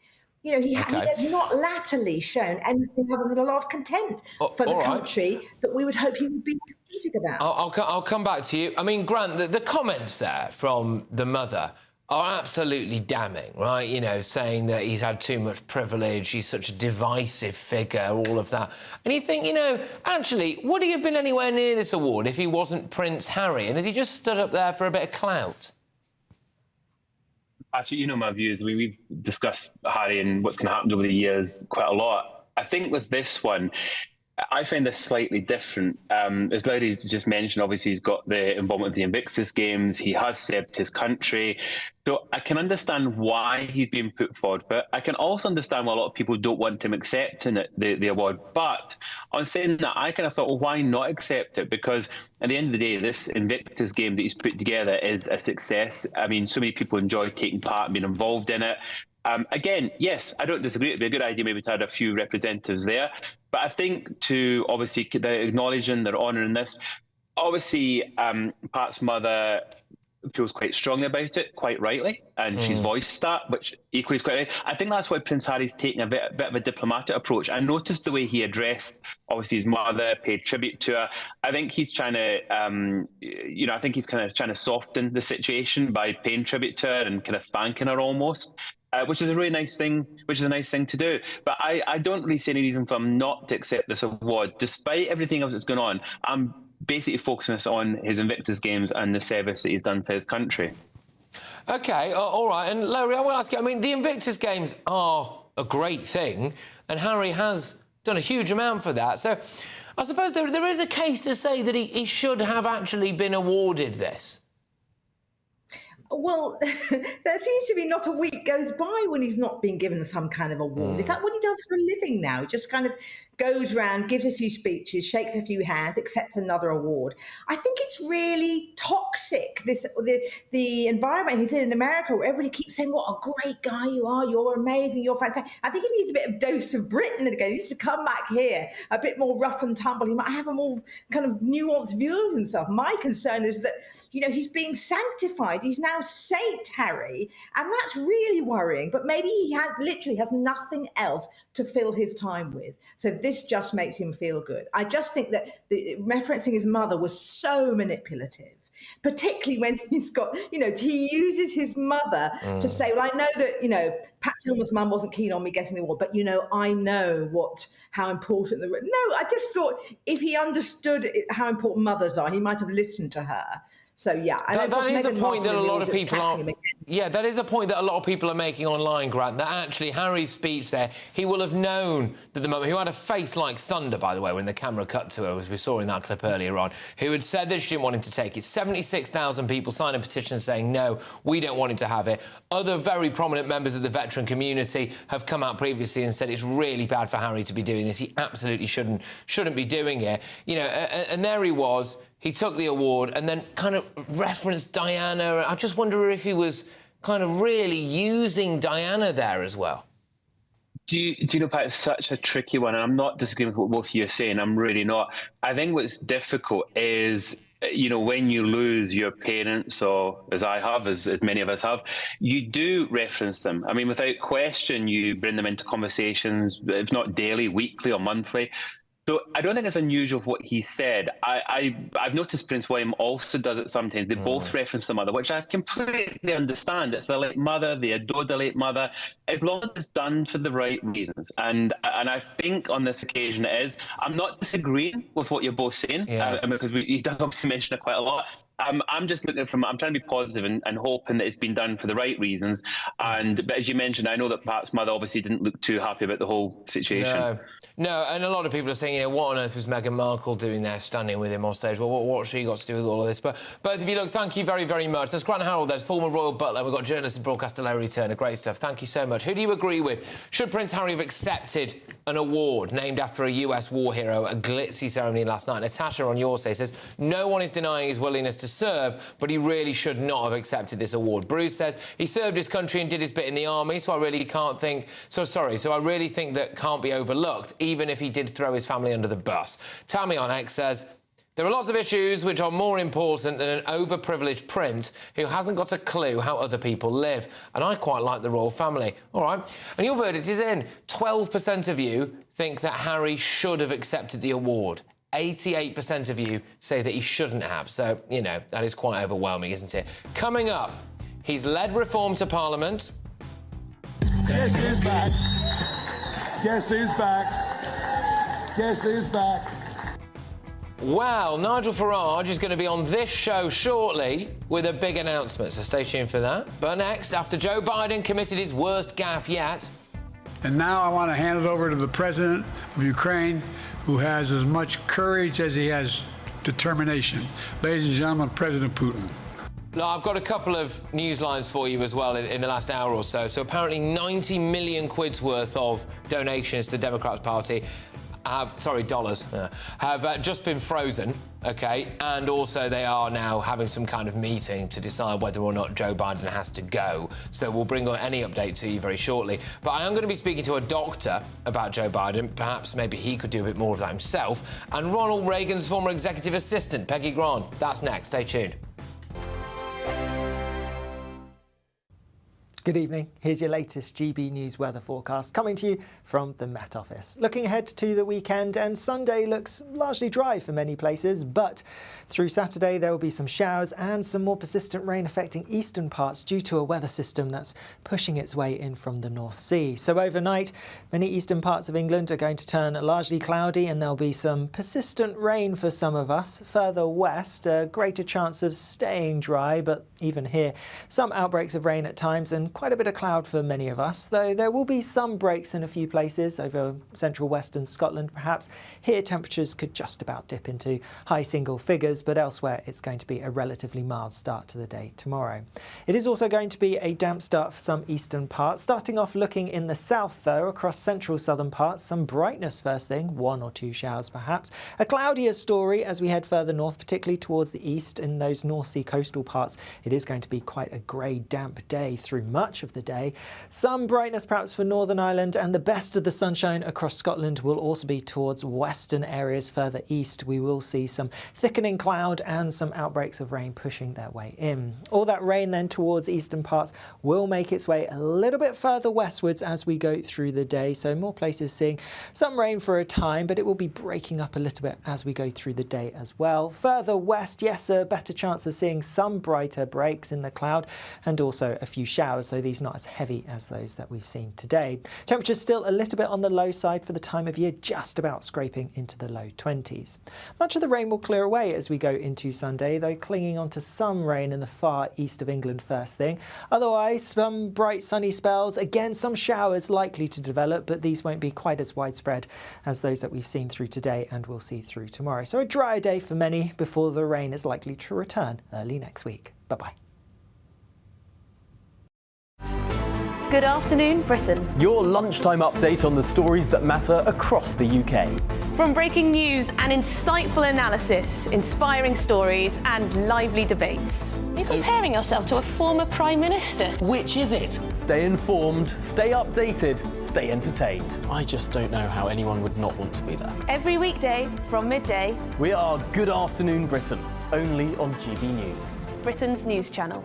He has not latterly shown anything other than a lot of contempt for the country that we would hope he would be critic about. I'll come back to you. I mean, Grant, the comments there from the mother are absolutely damning, right? Saying that he's had too much privilege, he's such a divisive figure, all of that. And you think, actually, would he have been anywhere near this award if he wasn't Prince Harry? And has he just stood up there for a bit of clout? Actually, my views. We've discussed Harry and what's going to happen over the years quite a lot. I think with this one, I find this slightly different. As Larry's just mentioned, obviously he's got the involvement with the Invictus Games. He has served his country. So I can understand why he's being put forward, but I can also understand why a lot of people don't want him accepting the award. But on saying that, I kind of thought, well, why not accept it? Because at the end of the day, this Invictus Game that he's put together is a success. I mean, so many people enjoy taking part and being involved in it. Again, yes, I don't disagree. It'd be a good idea maybe to have a few representatives there. But I think to obviously they're acknowledging, they're honouring this. Obviously, Pat's mother feels quite strongly about it, quite rightly, and she's voiced that, which equally is quite right. I think that's why Prince Harry's taking a bit of a diplomatic approach. I noticed the way he addressed, obviously, his mother, paid tribute to her. I think he's trying to, I think he's kind of trying to soften the situation by paying tribute to her and kind of thanking her almost. Which is a really nice thing. Which is a nice thing to do. But I don't really see any reason for him not to accept this award, despite everything else that's going on. I'm basically focusing this on his Invictus Games and the service that he's done for his country. OK, all right. And Larry, I want to ask you, I mean, the Invictus Games are a great thing, and Harry has done a huge amount for that. So I suppose there is a case to say that he should have actually been awarded this. Well, there seems to be not a week goes by when he's not been given some kind of award. Is that what he does for a living now? He just kind of goes around, gives a few speeches, shakes a few hands, accepts another award. I think it's really toxic, the environment he's in America, where everybody keeps saying, what a great guy you are, you're amazing, you're fantastic. I think he needs a bit of dose of Britain again. He needs to come back here, a bit more rough and tumble. He might have a more kind of nuanced view of himself. My concern is that, he's being sanctified. He's now Saint Harry, and that's really worrying. But maybe he literally has nothing else to fill his time with. So this just makes him feel good. I just think that referencing his mother was so manipulative, particularly when he's got, he uses his mother to say, well, I know that, Pat Tillman's mum wasn't keen on me getting the award, but, I know how important No, I just thought if he understood how important mothers are, he might have listened to her. So, yeah. That is a point that a lot of people are... Yeah, that is a point that a lot of people are making online, Grant, that actually Harry's speech there, he will have known that the moment... Who had a face like thunder, by the way, when the camera cut to her, as we saw in that clip earlier on, who had said that she didn't want him to take it. 76,000 people signed a petition saying, no, we don't want him to have it. Other very prominent members of the veteran community have come out previously and said it's really bad for Harry to be doing this. He absolutely shouldn't be doing it. And there he was... He took the award and then kind of referenced Diana. I just wonder if he was kind of really using Diana there as well. Do you know, Pat, it's such a tricky one, and I'm not disagreeing with what both of you are saying. I'm really not. I think what's difficult is, when you lose your parents, or as I have, as many of us have, you do reference them. I mean, without question, you bring them into conversations, if not daily, weekly or monthly. So I don't think it's unusual for what he said. I've noticed Prince William also does it sometimes. They both reference the mother, which I completely understand. It's the late mother, they adore the late mother, as long as it's done for the right reasons. And I think on this occasion it is. I'm not disagreeing with what you're both saying, because he does obviously mention it quite a lot. I'm just looking I'm trying to be positive and hoping that it's been done for the right reasons. But as you mentioned, I know that Pat's mother obviously didn't look too happy about the whole situation. No, and a lot of people are saying, what on earth was Meghan Markle doing there, standing with him on stage? Well, what's she got to do with all of this? But both of you, look, thank you very, very much. There's Grant Harold, there's former Royal Butler, we've got journalist and broadcaster Larry Turner. Great stuff. Thank you so much. Who do you agree with? Should Prince Harry have accepted an award named after a US war hero at a glitzy ceremony last night? Natasha on your side says, no one is denying his willingness to serve, but he really should not have accepted this award. Bruce says, he served his country and did his bit in the army, so I really think that can't be overlooked, even if he did throw his family under the bus. Tammy on X says, there are lots of issues which are more important than an overprivileged prince who hasn't got a clue how other people live. And I quite like the royal family. All right. And your verdict is in. 12% of you think that Harry should have accepted the award. 88% of you say that he shouldn't have. So, you know, that is quite overwhelming, isn't it? Coming up, he's led reform to Parliament. Guess who's back? Guess who's back? Guess who's back? Well, Nigel Farage is going to be on this show shortly with a big announcement, so stay tuned for that. But next, after Joe Biden committed his worst gaffe yet... And now I want to hand it over to the president of Ukraine, who has as much courage as he has determination. Ladies and gentlemen, President Putin. Now, I've got a couple of news lines for you as well in the last hour or so. So apparently 90 million quid's worth of donations to the Democrats Party dollars, have just been frozen, OK? And also they are now having some kind of meeting to decide whether or not Joe Biden has to go. So we'll bring on any update to you very shortly. But I am going to be speaking to a doctor about Joe Biden. Perhaps maybe he could do a bit more of that himself. And Ronald Reagan's former executive assistant, Peggy Grant. That's next. Stay tuned. Good evening. Here's your latest GB News weather forecast coming to you from the Met Office. Looking ahead to the weekend, and Sunday looks largely dry for many places, but through Saturday there will be some showers and some more persistent rain affecting eastern parts due to a weather system that's pushing its way in from the North Sea. So overnight, many eastern parts of England are going to turn largely cloudy, and there'll be some persistent rain for some of us. Further west, a greater chance of staying dry, but even here, some outbreaks of rain at times and quite a bit of cloud for many of us, though there will be some breaks in a few places over central western Scotland perhaps. Here temperatures could just about dip into high single figures, but elsewhere it's going to be a relatively mild start to the day tomorrow. It is also going to be a damp start for some eastern parts. Starting off looking in the south though, across central southern parts, some brightness first thing, 1 or 2 showers perhaps. A cloudier story as we head further north, particularly towards the east in those North Sea coastal parts. It is going to be quite a grey, damp day through much of the day. Some brightness perhaps for Northern Ireland, and the best of the sunshine across Scotland will also be towards western areas further east. We will see some thickening cloud and some outbreaks of rain pushing their way in. All that rain then towards eastern parts will make its way a little bit further westwards as we go through the day. So more places seeing some rain for a time, but it will be breaking up a little bit as we go through the day as well. Further west, yes, a better chance of seeing some brighter breaks in the cloud and also a few showers, so these not as heavy as those that we've seen today. Temperatures still a little bit on the low side for the time of year, just about scraping into the low 20s. Much of the rain will clear away as we go into Sunday, though clinging on to some rain in the far east of England first thing. Otherwise, some bright sunny spells, again some showers likely to develop, but these won't be quite as widespread as those that we've seen through today and we'll see through tomorrow. So a drier day for many before the rain is likely to return early next week. Bye-bye. Good afternoon, Britain. Your lunchtime update on the stories that matter across the UK. From breaking news and insightful analysis, inspiring stories and lively debates. You're comparing yourself to a former Prime Minister. Which is it? Stay informed, stay updated, stay entertained. I just don't know how anyone would not want to be there. Every weekday from midday. We are Good Afternoon Britain, only on GB News. Britain's news channel.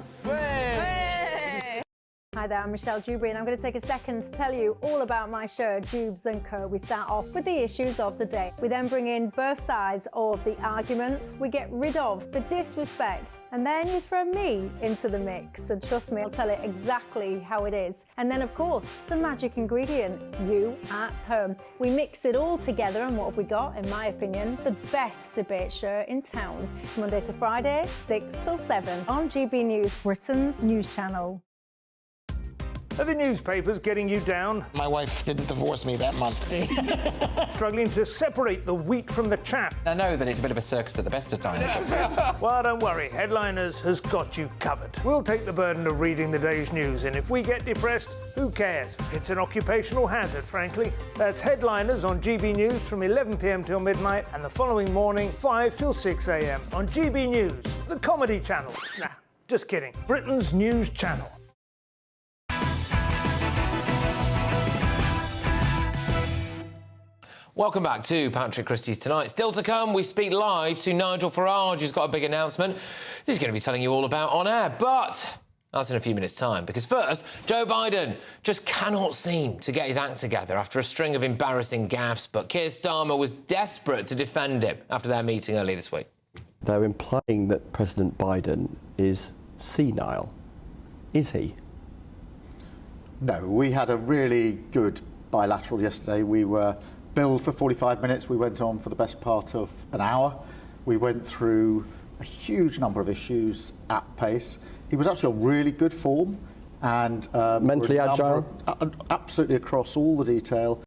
Hi Hi there, I'm Michelle Dewberry, and I'm going to take a second to tell you all about my show, Jubes & Co. We start off with the issues of the day. We then bring in both sides of the arguments. We get rid of the disrespect. And then you throw me into the mix. And trust me, I'll tell it exactly how it is. And then, of course, the magic ingredient, you at home. We mix it all together, and what have we got? In my opinion, the best debate show in town. Monday to Friday, 6 till 7 on GB News, Britain's news channel. Are the newspapers getting you down? My wife didn't divorce me that month. Struggling to separate the wheat from the chaff? I know that it's a bit of a circus at the best of times. Well, don't worry. Headliners has got you covered. We'll take the burden of reading the day's news, and if we get depressed, who cares? It's an occupational hazard, frankly. That's Headliners on GB News from 11 p.m. till midnight, and the following morning, 5 till 6 a.m. on GB News, the comedy channel. Nah, just kidding. Britain's news channel. Welcome back to Patrick Christys Tonight. Still to come, we speak live to Nigel Farage, who's got a big announcement he's going to be telling you all about on air. But that's in a few minutes' time, because first, Joe Biden just cannot seem to get his act together after a string of embarrassing gaffes, but Keir Starmer was desperate to defend him after their meeting early this week. They're implying that President Biden is senile. Is he? No, we had a really good bilateral yesterday. We were billed for 45 minutes. We went on for the best part of an hour. We went through a huge number of issues at pace. He was actually on really good form and mentally agile, absolutely across all the detail.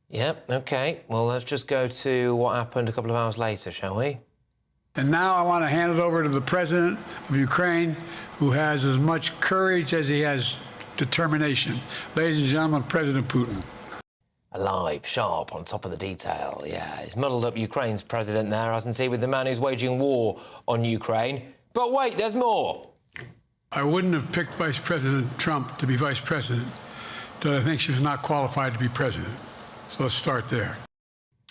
Yep, OK. Well, let's just go to what happened a couple of hours later, shall we? And now I want to hand it over to the president of Ukraine, who has as much courage as he has determination. Ladies and gentlemen, President Putin. Alive, sharp, on top of the detail. Yeah, he's muddled up Ukraine's president there, hasn't he, with the man who's waging war on Ukraine. But wait, there's more. I wouldn't have picked Vice President Trump to be vice president, but I think she was not qualified to be president. So let's start there.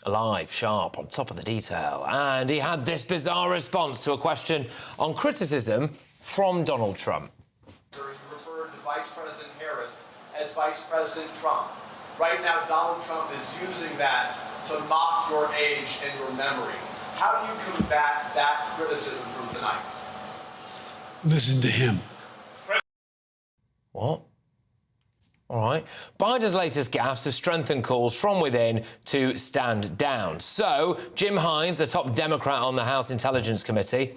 Alive, sharp, on top of the detail. And he had this bizarre response to a question on criticism from Donald Trump. You referred to Vice President Harris as Vice President Trump. Right now, Donald Trump is using that to mock your age and your memory. How do you combat that criticism from tonight? Listen to him. What? All right. Biden's latest gaffes have strengthened calls from within to stand down. So, Jim Hines, the top Democrat on the House Intelligence Committee,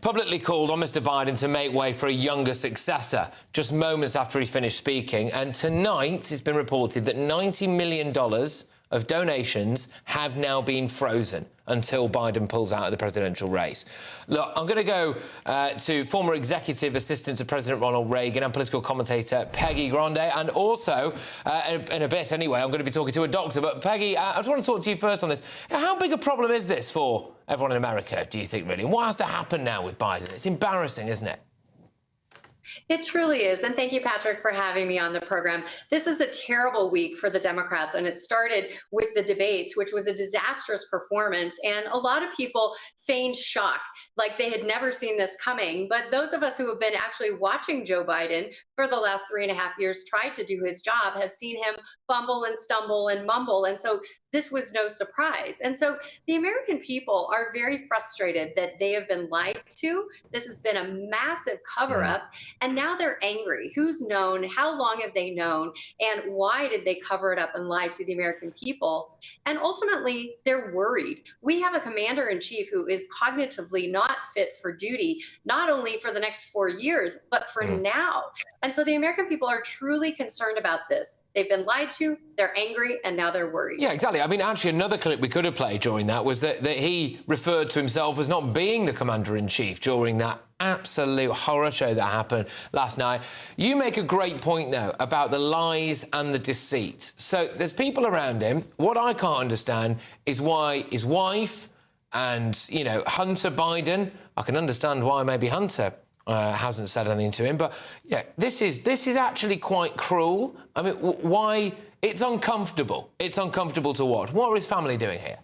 publicly called on Mr. Biden to make way for a younger successor just moments after he finished speaking. And tonight, it's been reported that $90 million of donations have now been frozen until Biden pulls out of the presidential race. Look, I'm going to go to former executive assistant to President Ronald Reagan and political commentator Peggy Grande, and also, in a bit anyway, I'm going to be talking to a doctor. But Peggy, I just want to talk to you first on this. How big a problem is this for everyone in America, do you think, really? And what has to happen now with Biden? It's embarrassing, isn't it? It truly is. And thank you, Patrick, for having me on the program. This is a terrible week for the Democrats, and it started with the debates, which was a disastrous performance. And a lot of people feigned shock, like they had never seen this coming. But those of us who have been actually watching Joe Biden for the last 3.5 years try to do his job have seen him fumble and stumble and mumble. And so this was no surprise. And so the American people are very frustrated that they have been lied to. This has been a massive cover-up, and now they're angry. Who's known? How long have they known? And why did they cover it up and lie to the American people? And ultimately, they're worried. We have a commander-in-chief who is cognitively not fit for duty, not only for the next 4 years, but for now. And so the American people are truly concerned about this. They've been lied to, they're angry, and now they're worried. Yeah, exactly. I mean, actually, another clip we could have played during that was that he referred to himself as not being the commander-in-chief during that absolute horror show that happened last night. You make a great point, though, about the lies and the deceit. So there's people around him. What I can't understand is why his wife and, you know, Hunter Biden, I can understand why maybe Hunter hasn't said anything to him, but yeah, this is actually quite cruel. I mean, why? It's uncomfortable. It's uncomfortable to watch. What are his family doing here?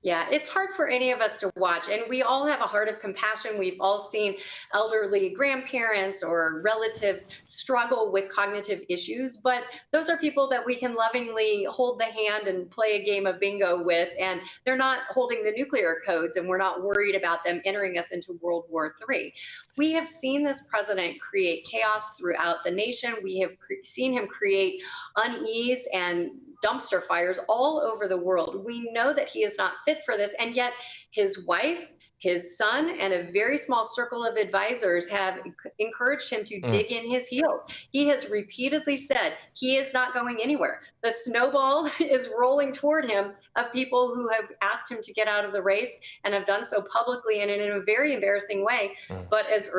Yeah, it's hard for any of us to watch, and we all have a heart of compassion. We've all seen elderly grandparents or relatives struggle with cognitive issues, but those are people that we can lovingly hold the hand and play a game of bingo with, and they're not holding the nuclear codes, and we're not worried about them entering us into World War III. We have seen this president create chaos throughout the nation. We have seen him create unease and dumpster fires all over the world. We know that he is not fit for this, and yet his wife, his son, and a very small circle of advisors have encouraged him to dig in his heels. He has repeatedly said he is not going anywhere. The snowball is rolling toward him of people who have asked him to get out of the race and have done so publicly and in a very embarrassing way. But as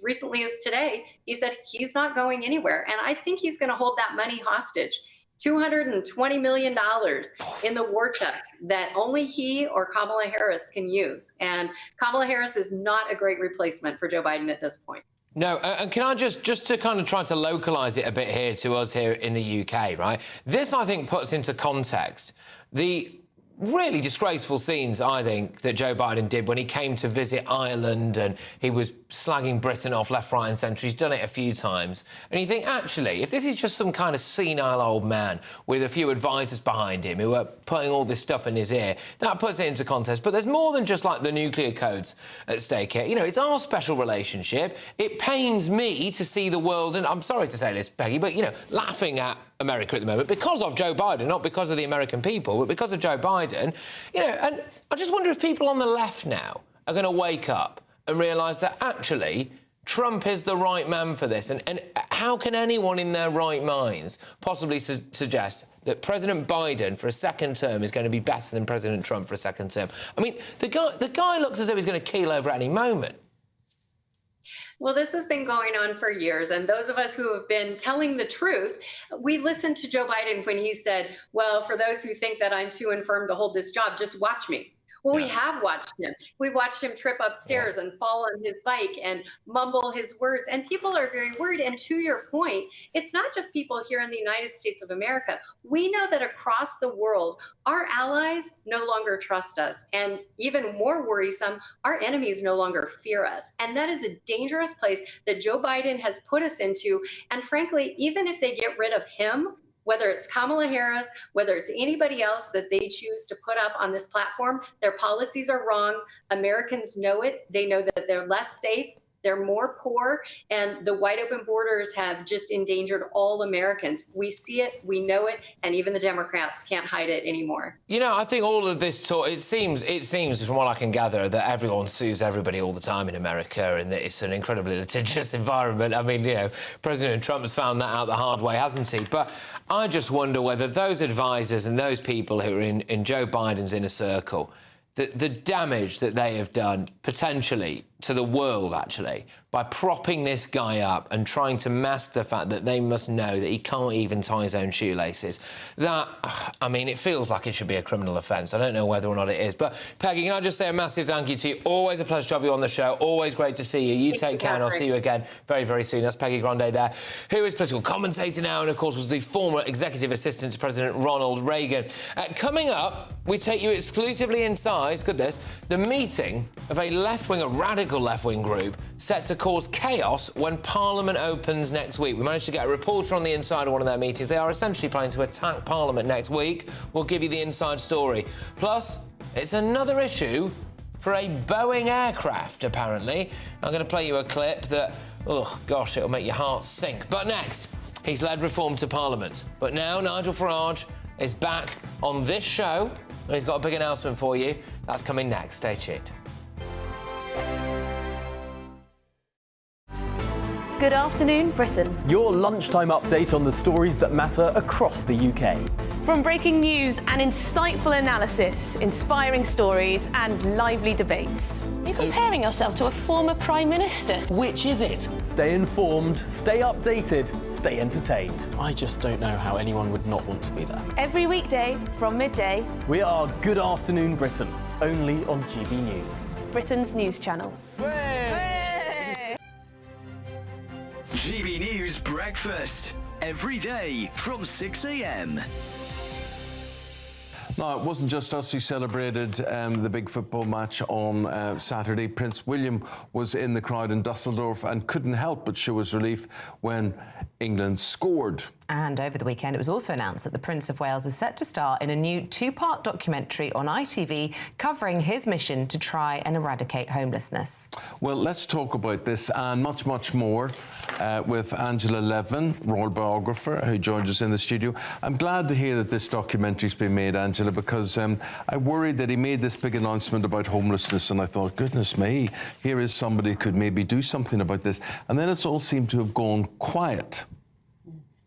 recently as today, he said he's not going anywhere. And I think he's going to hold that money hostage. $220 million in the war chest that only he or Kamala Harris can use. And Kamala Harris is not a great replacement for Joe Biden at this point. No, and can I just to kind of try to localise it a bit here to us here in the UK, right? This, I think, puts into context the really disgraceful scenes, I think, that Joe Biden did when he came to visit Ireland and he was slagging Britain off left, right and centre. He's done it a few times. And you think, actually, if this is just some kind of senile old man with a few advisors behind him who are putting all this stuff in his ear, that puts it into context. But there's more than just, like, the nuclear codes at stake here. You know, it's our special relationship. It pains me to see the world, and I'm sorry to say this, Peggy, but, you know, laughing at America at the moment because of Joe Biden, not because of the American people, but because of Joe Biden. You know, and I just wonder if people on the left now are going to wake up and realise that actually Trump is the right man for this. And how can anyone in their right minds possibly suggest that President Biden for a second term is going to be better than President Trump for a second term? I mean, the guy looks as though he's going to keel over at any moment. Well, this has been going on for years, and those of us who have been telling the truth, we listened to Joe Biden when he said, well, for those who think that I'm too infirm to hold this job, just watch me. Well, we have watched him. We've watched him trip upstairs and fall on his bike and mumble his words, and people are very worried. And to your point, it's not just people here in the United States of America. We know that across the world, our allies no longer trust us. And even more worrisome, our enemies no longer fear us. And that is a dangerous place that Joe Biden has put us into. And frankly, even if they get rid of him, whether it's Kamala Harris, whether it's anybody else that they choose to put up on this platform, their policies are wrong. Americans know it. They know that they're less safe. They're more poor, and the wide open borders have just endangered all Americans. We see it, we know it, and even the Democrats can't hide it anymore. You know, I think all of this talk, it seems from what I can gather that everyone sues everybody all the time in America and that it's an incredibly litigious environment. I mean, you know, President Trump's found that out the hard way, hasn't he? But I just wonder whether those advisors and those people who are in Joe Biden's inner circle, the damage that they have done potentially to the world, actually, by propping this guy up and trying to mask the fact that they must know that he can't even tie his own shoelaces. That, I mean, it feels like it should be a criminal offence. I don't know whether or not it is. But, Peggy, can I just say a massive thank you to you? Always a pleasure to have you on the show. Always great to see you. You take care, and I'll see you again very, very soon. That's Peggy Grande there, who is political commentator now and, of course, was the former executive assistant to President Ronald Reagan. Coming up, we take you exclusively inside, good this, the meeting of a left-wing, a radical left-wing group set to cause chaos when Parliament opens next week. We managed to get a reporter on the inside of one of their meetings. They are essentially planning to attack Parliament next week. We'll give you the inside story. Plus, it's another issue for a Boeing aircraft, apparently. I'm going to play you a clip that, oh, gosh, it'll make your heart sink. But next, he's led reform to Parliament. But now Nigel Farage is back on this show, and he's got a big announcement for you. That's coming next. Stay tuned. Good afternoon, Britain. Your lunchtime update on the stories that matter across the UK. From breaking news and insightful analysis, inspiring stories and lively debates. You're comparing yourself to a former Prime Minister. Which is it? Stay informed, stay updated, stay entertained. I just don't know how anyone would not want to be there. Every weekday from midday. We are Good Afternoon Britain, only on GB News. Britain's news channel. GB News Breakfast, every day from 6 a.m. No, it wasn't just us who celebrated the big football match on Saturday. Prince William was in the crowd in Dusseldorf and couldn't help but show his relief when England scored. And over the weekend, it was also announced that the Prince of Wales is set to star in a new two-part documentary on ITV covering his mission to try and eradicate homelessness. Well, let's talk about this and much, much more with Angela Levin, royal biographer, who joins us in the studio. I'm glad to hear that this documentary's been made, Angela, because I worried that he made this big announcement about homelessness and I thought, goodness me, here is somebody who could maybe do something about this. And then it's all seemed to have gone quiet.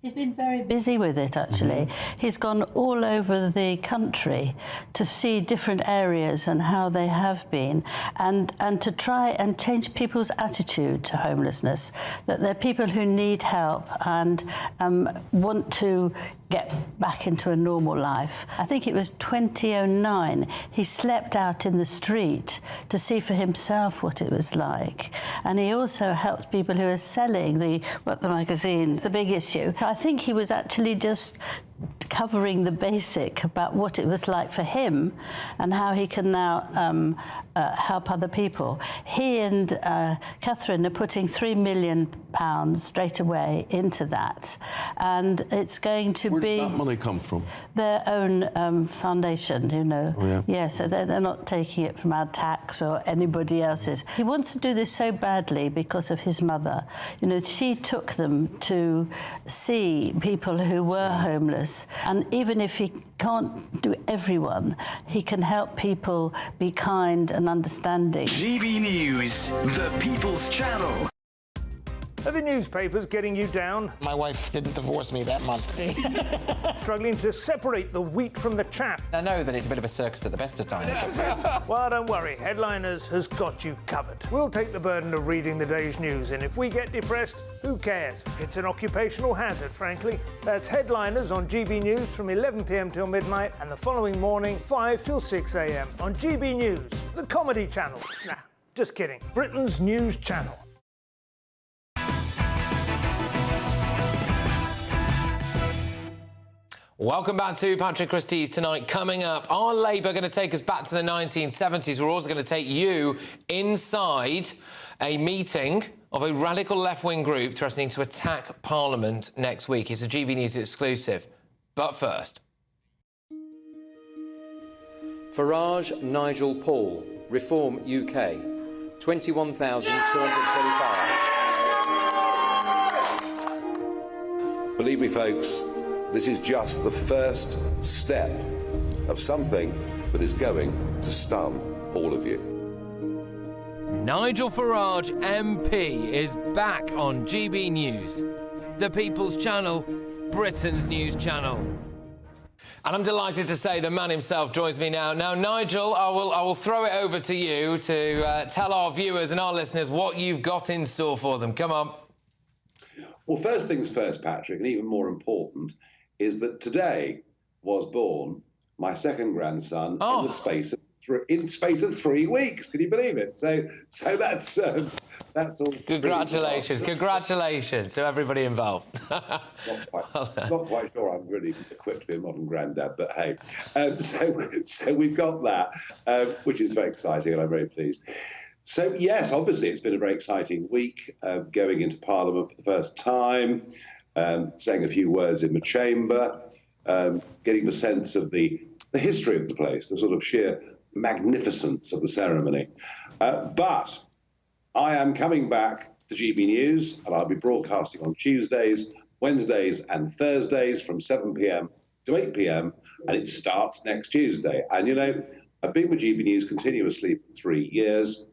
He's been very busy with it, actually. He's gone all over the country to see different areas and how they have been, and to try and change people's attitude to homelessness, that they're people who need help and want to get back into a normal life. I think it was 2009, he slept out in the street to see for himself what it was like. And he also helped people who are selling the magazines, the big issue. So I think he was actually just covering the basic about what it was like for him and how he can now help other people. He and Catherine are putting £3 million straight away into that, and it's going to be... Where does that money come from? Their own foundation, you know. Oh, yeah. Yeah, so they're not taking it from our tax or anybody else's. He wants to do this so badly because of his mother. You know, she took them to see people who were homeless, and even if he can't do everyone, he can help people be kind and understanding. GB News, the People's Channel. Are the newspapers getting you down? My wife didn't divorce me that month. Struggling to separate the wheat from the chaff? I know that it's a bit of a circus at the best of times. Well, don't worry, Headliners has got you covered. We'll take the burden of reading the day's news, and if we get depressed, who cares? It's an occupational hazard, frankly. That's Headliners on GB News from 11 p.m. till midnight, and the following morning, 5 till 6 a.m. on GB News, the comedy channel. Nah, just kidding. Britain's news channel. Welcome back to Patrick Christys tonight. Coming up, are Labour going to take us back to the 1970s? We're also going to take you inside a meeting of a radical left-wing group threatening to attack Parliament next week. It's a GB News exclusive. But first... Farage, Nigel, Paul, Reform UK, 21,225. Believe me, folks, this is just the first step of something that is going to stun all of you. Nigel Farage, MP, is back on GB News, the People's Channel, Britain's news channel. And I'm delighted to say the man himself joins me now. Now, Nigel, I will throw it over to you to tell our viewers and our listeners what you've got in store for them. Come on. Well, first things first, Patrick, and even more important, is that today was born my second grandson in the space of 3 weeks. Can you believe it? So that's all. Congratulations, congratulations to everybody involved. Not quite sure I'm really equipped to be a modern granddad, but hey. So we've got that, which is very exciting, and I'm very pleased. So yes, obviously it's been a very exciting week, going into Parliament for the first time. Saying a few words in the chamber, getting the sense of the history of the place, the sort of sheer magnificence of the ceremony. But I am coming back to GB News, and I'll be broadcasting on Tuesdays, Wednesdays and Thursdays from 7 p.m. to 8 p.m, and it starts next Tuesday. And, you know, I've been with GB News continuously for 3 years.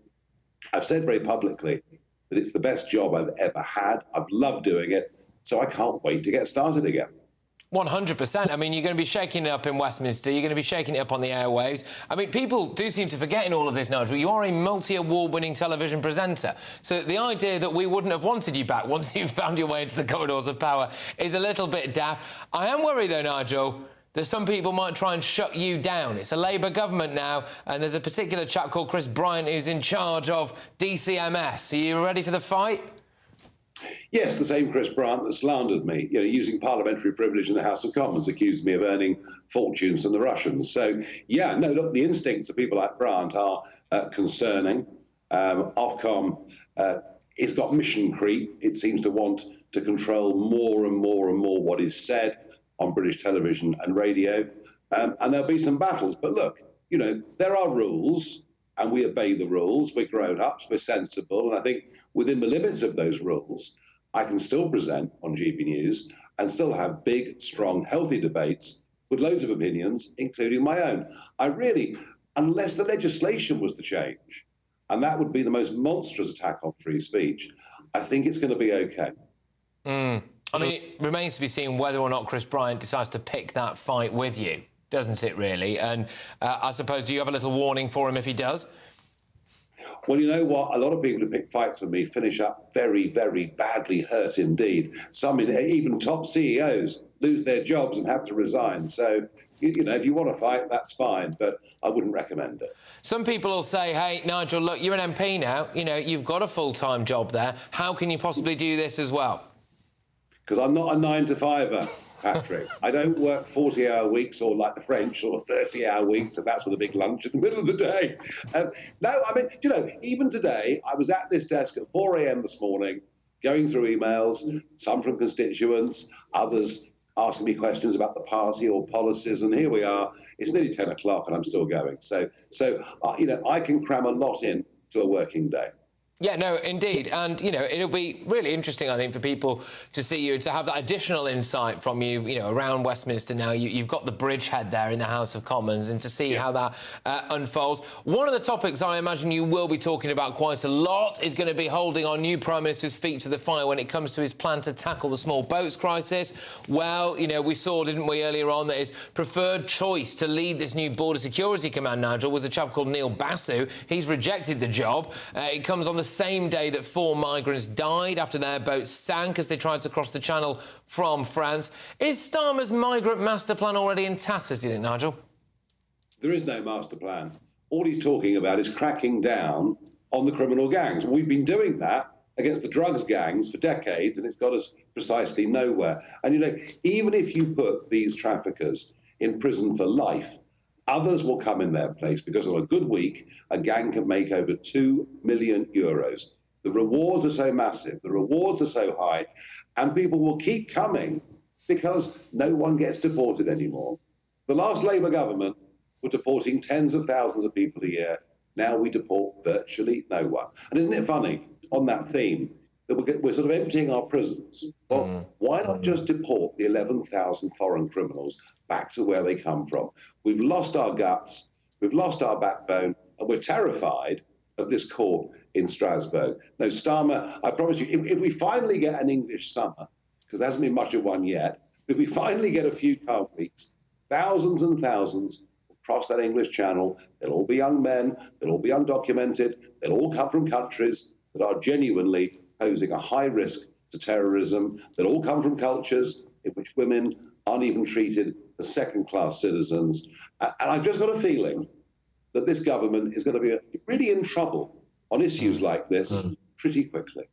I've said very publicly that it's the best job I've ever had. I've loved doing it. So I can't wait to get started again. 100%. I mean, you're going to be shaking it up in Westminster. You're going to be shaking it up on the airwaves. I mean, people do seem to forget in all of this, Nigel, you are a multi-award-winning television presenter. So the idea that we wouldn't have wanted you back once you've found your way into the corridors of power is a little bit daft. I am worried, though, Nigel, that some people might try and shut you down. It's a Labour government now, and there's a particular chap called Chris Bryant who's in charge of DCMS. Are you ready for the fight? Yes, the same Chris Brandt that slandered me, using parliamentary privilege in the House of Commons, accused me of earning fortunes from the Russians. So, yeah, no, look, the instincts of people like Brandt are concerning. Ofcom it's got mission creep. It seems to want to control more and more and more what is said on British television and radio. And there'll be some battles. But look, there are rules, and we obey the rules. We're grown-ups, we're sensible. And I think within the limits of those rules, I can still present on GB News and still have big, strong, healthy debates with loads of opinions, including my own. I really, unless the legislation was to change, and that would be the most monstrous attack on free speech, I think it's going to be okay. I mean, it remains to be seen whether or not Chris Bryant decides to pick that fight with you, doesn't it, really? And I suppose, do you have a little warning for him if he does? Well, you know what? A lot of people who pick fights with me finish up very, very badly hurt indeed. Some, even top CEOs, lose their jobs and have to resign. So, if you want to fight, that's fine, but I wouldn't recommend it. Some people will say, hey, Nigel, look, you're an MP now. You've got a full-time job there. How can you possibly do this as well? Because I'm not a 9-to-5er, Patrick. I don't work 40-hour weeks or like the French or 30-hour weeks, and that's with a big lunch in the middle of the day. No, I mean, even today, I was at this desk at 4 a.m. this morning, going through emails, some from constituents, others asking me questions about the party or policies, and here we are. It's nearly 10 o'clock and I'm still going. So I can cram a lot in to a working day. Yeah, no, indeed. And, it'll be really interesting, I think, for people to see you, to have that additional insight from you, around Westminster now. You've got the bridgehead there in the House of Commons, and to see how that unfolds. One of the topics I imagine you will be talking about quite a lot is going to be holding our new Prime Minister's feet to the fire when it comes to his plan to tackle the small boats crisis. Well, we saw, didn't we, earlier on, that his preferred choice to lead this new Border Security Command, Nigel, was a chap called Neil Basu. He's rejected the job. It comes on the same day that 4 migrants died after their boats sank as they tried to cross the Channel from France. Is Starmer's migrant master plan already in tatters, do you think, Nigel? There is no master plan. All he's talking about is cracking down on the criminal gangs. We've been doing that against the drugs gangs for decades, and it's got us precisely nowhere. And, even if you put these traffickers in prison for life, others will come in their place because on a good week, a gang can make over €2 million. The rewards are so massive, the rewards are so high, and people will keep coming because no one gets deported anymore. The last Labour government were deporting tens of thousands of people a year. Now we deport virtually no one. And isn't it funny, on that theme, that we're sort of emptying our prisons? Well, why not just deport the 11,000 foreign criminals back to where they come from? We've lost our guts, we've lost our backbone, and we're terrified of this court in Strasbourg. No, Starmer, I promise you, if we finally get an English summer, because there hasn't been much of one yet, if we finally get a few calm weeks, thousands and thousands will cross that English Channel. They'll all be young men, they'll all be undocumented, they'll all come from countries that are genuinely posing a high risk to terrorism, that all come from cultures in which women aren't even treated as second-class citizens. And I've just got a feeling that this government is going to be really in trouble on issues like this pretty quickly.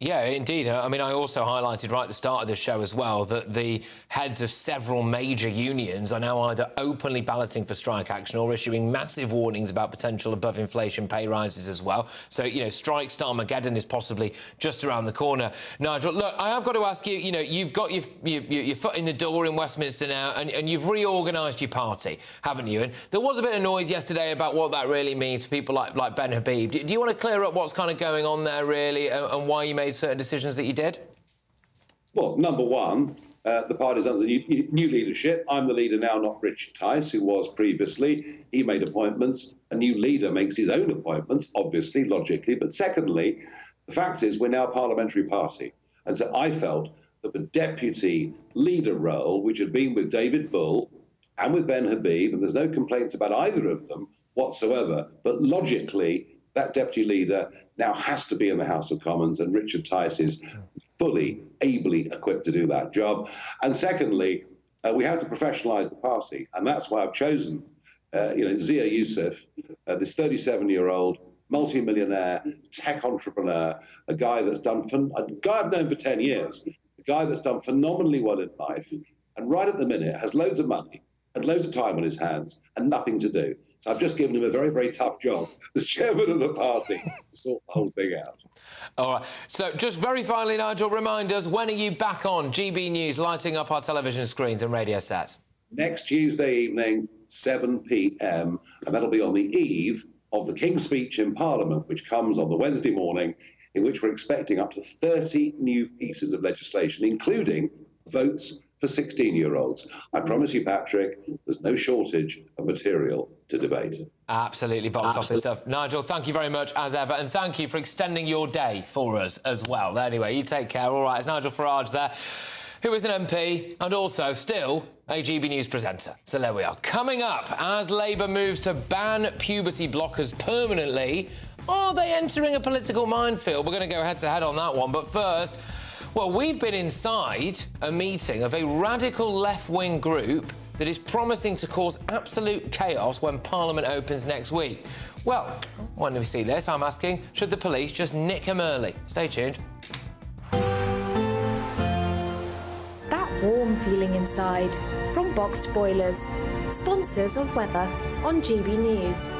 Yeah, indeed. I mean, I also highlighted right at the start of the show as well that the heads of several major unions are now either openly balloting for strike action or issuing massive warnings about potential above-inflation pay rises as well. So, strike Starmageddon is possibly just around the corner. Nigel, look, I have got to ask you, you've got your foot in the door in Westminster now and you've reorganised your party, haven't you? And there was a bit of noise yesterday about what that really means for people like Ben Habib. Do you want to clear up what's kind of going on there, really, and why you made certain decisions that you did? Well, number one, the party's under new leadership. I'm the leader now, not Richard Tice, who was previously. He made appointments. A new leader makes his own appointments, obviously, logically. But secondly, the fact is we're now a parliamentary party. And so I felt that the deputy leader role, which had been with David Bull and with Ben Habib, and there's no complaints about either of them whatsoever, but logically, that deputy leader now has to be in the House of Commons, and Richard Tice is fully, ably equipped to do that job. And secondly, we have to professionalise the party, and that's why I've chosen, Zia Youssef, this 37-year-old multi-millionaire, tech entrepreneur, a guy I've known for 10 years, a guy that's done phenomenally well in life, and right at the minute has loads of money and loads of time on his hands and nothing to do. So I've just given him a very, very tough job as chairman of the party to sort the whole thing out. All right. So just very finally, Nigel, remind us, when are you back on GB News, lighting up our television screens and radio sets? Next Tuesday evening, 7 p.m, and that'll be on the eve of the King's Speech in Parliament, which comes on the Wednesday morning, in which we're expecting up to 30 new pieces of legislation, including votes for 16-year-olds. I promise you, Patrick, there's no shortage of material to debate. Absolutely box office stuff. Nigel, thank you very much, as ever, and thank you for extending your day for us as well. Anyway, you take care. All right, it's Nigel Farage there, who is an MP and also still a GB News presenter. So there we are. Coming up, as Labour moves to ban puberty blockers permanently, are they entering a political minefield? We're going to go head-to-head on that one. But first, well, we've been inside a meeting of a radical left-wing group that is promising to cause absolute chaos when Parliament opens next week. Well, when we see this, I'm asking, should the police just nick him early? Stay tuned. That warm feeling inside from Boxed Boilers, sponsors of weather on GB News.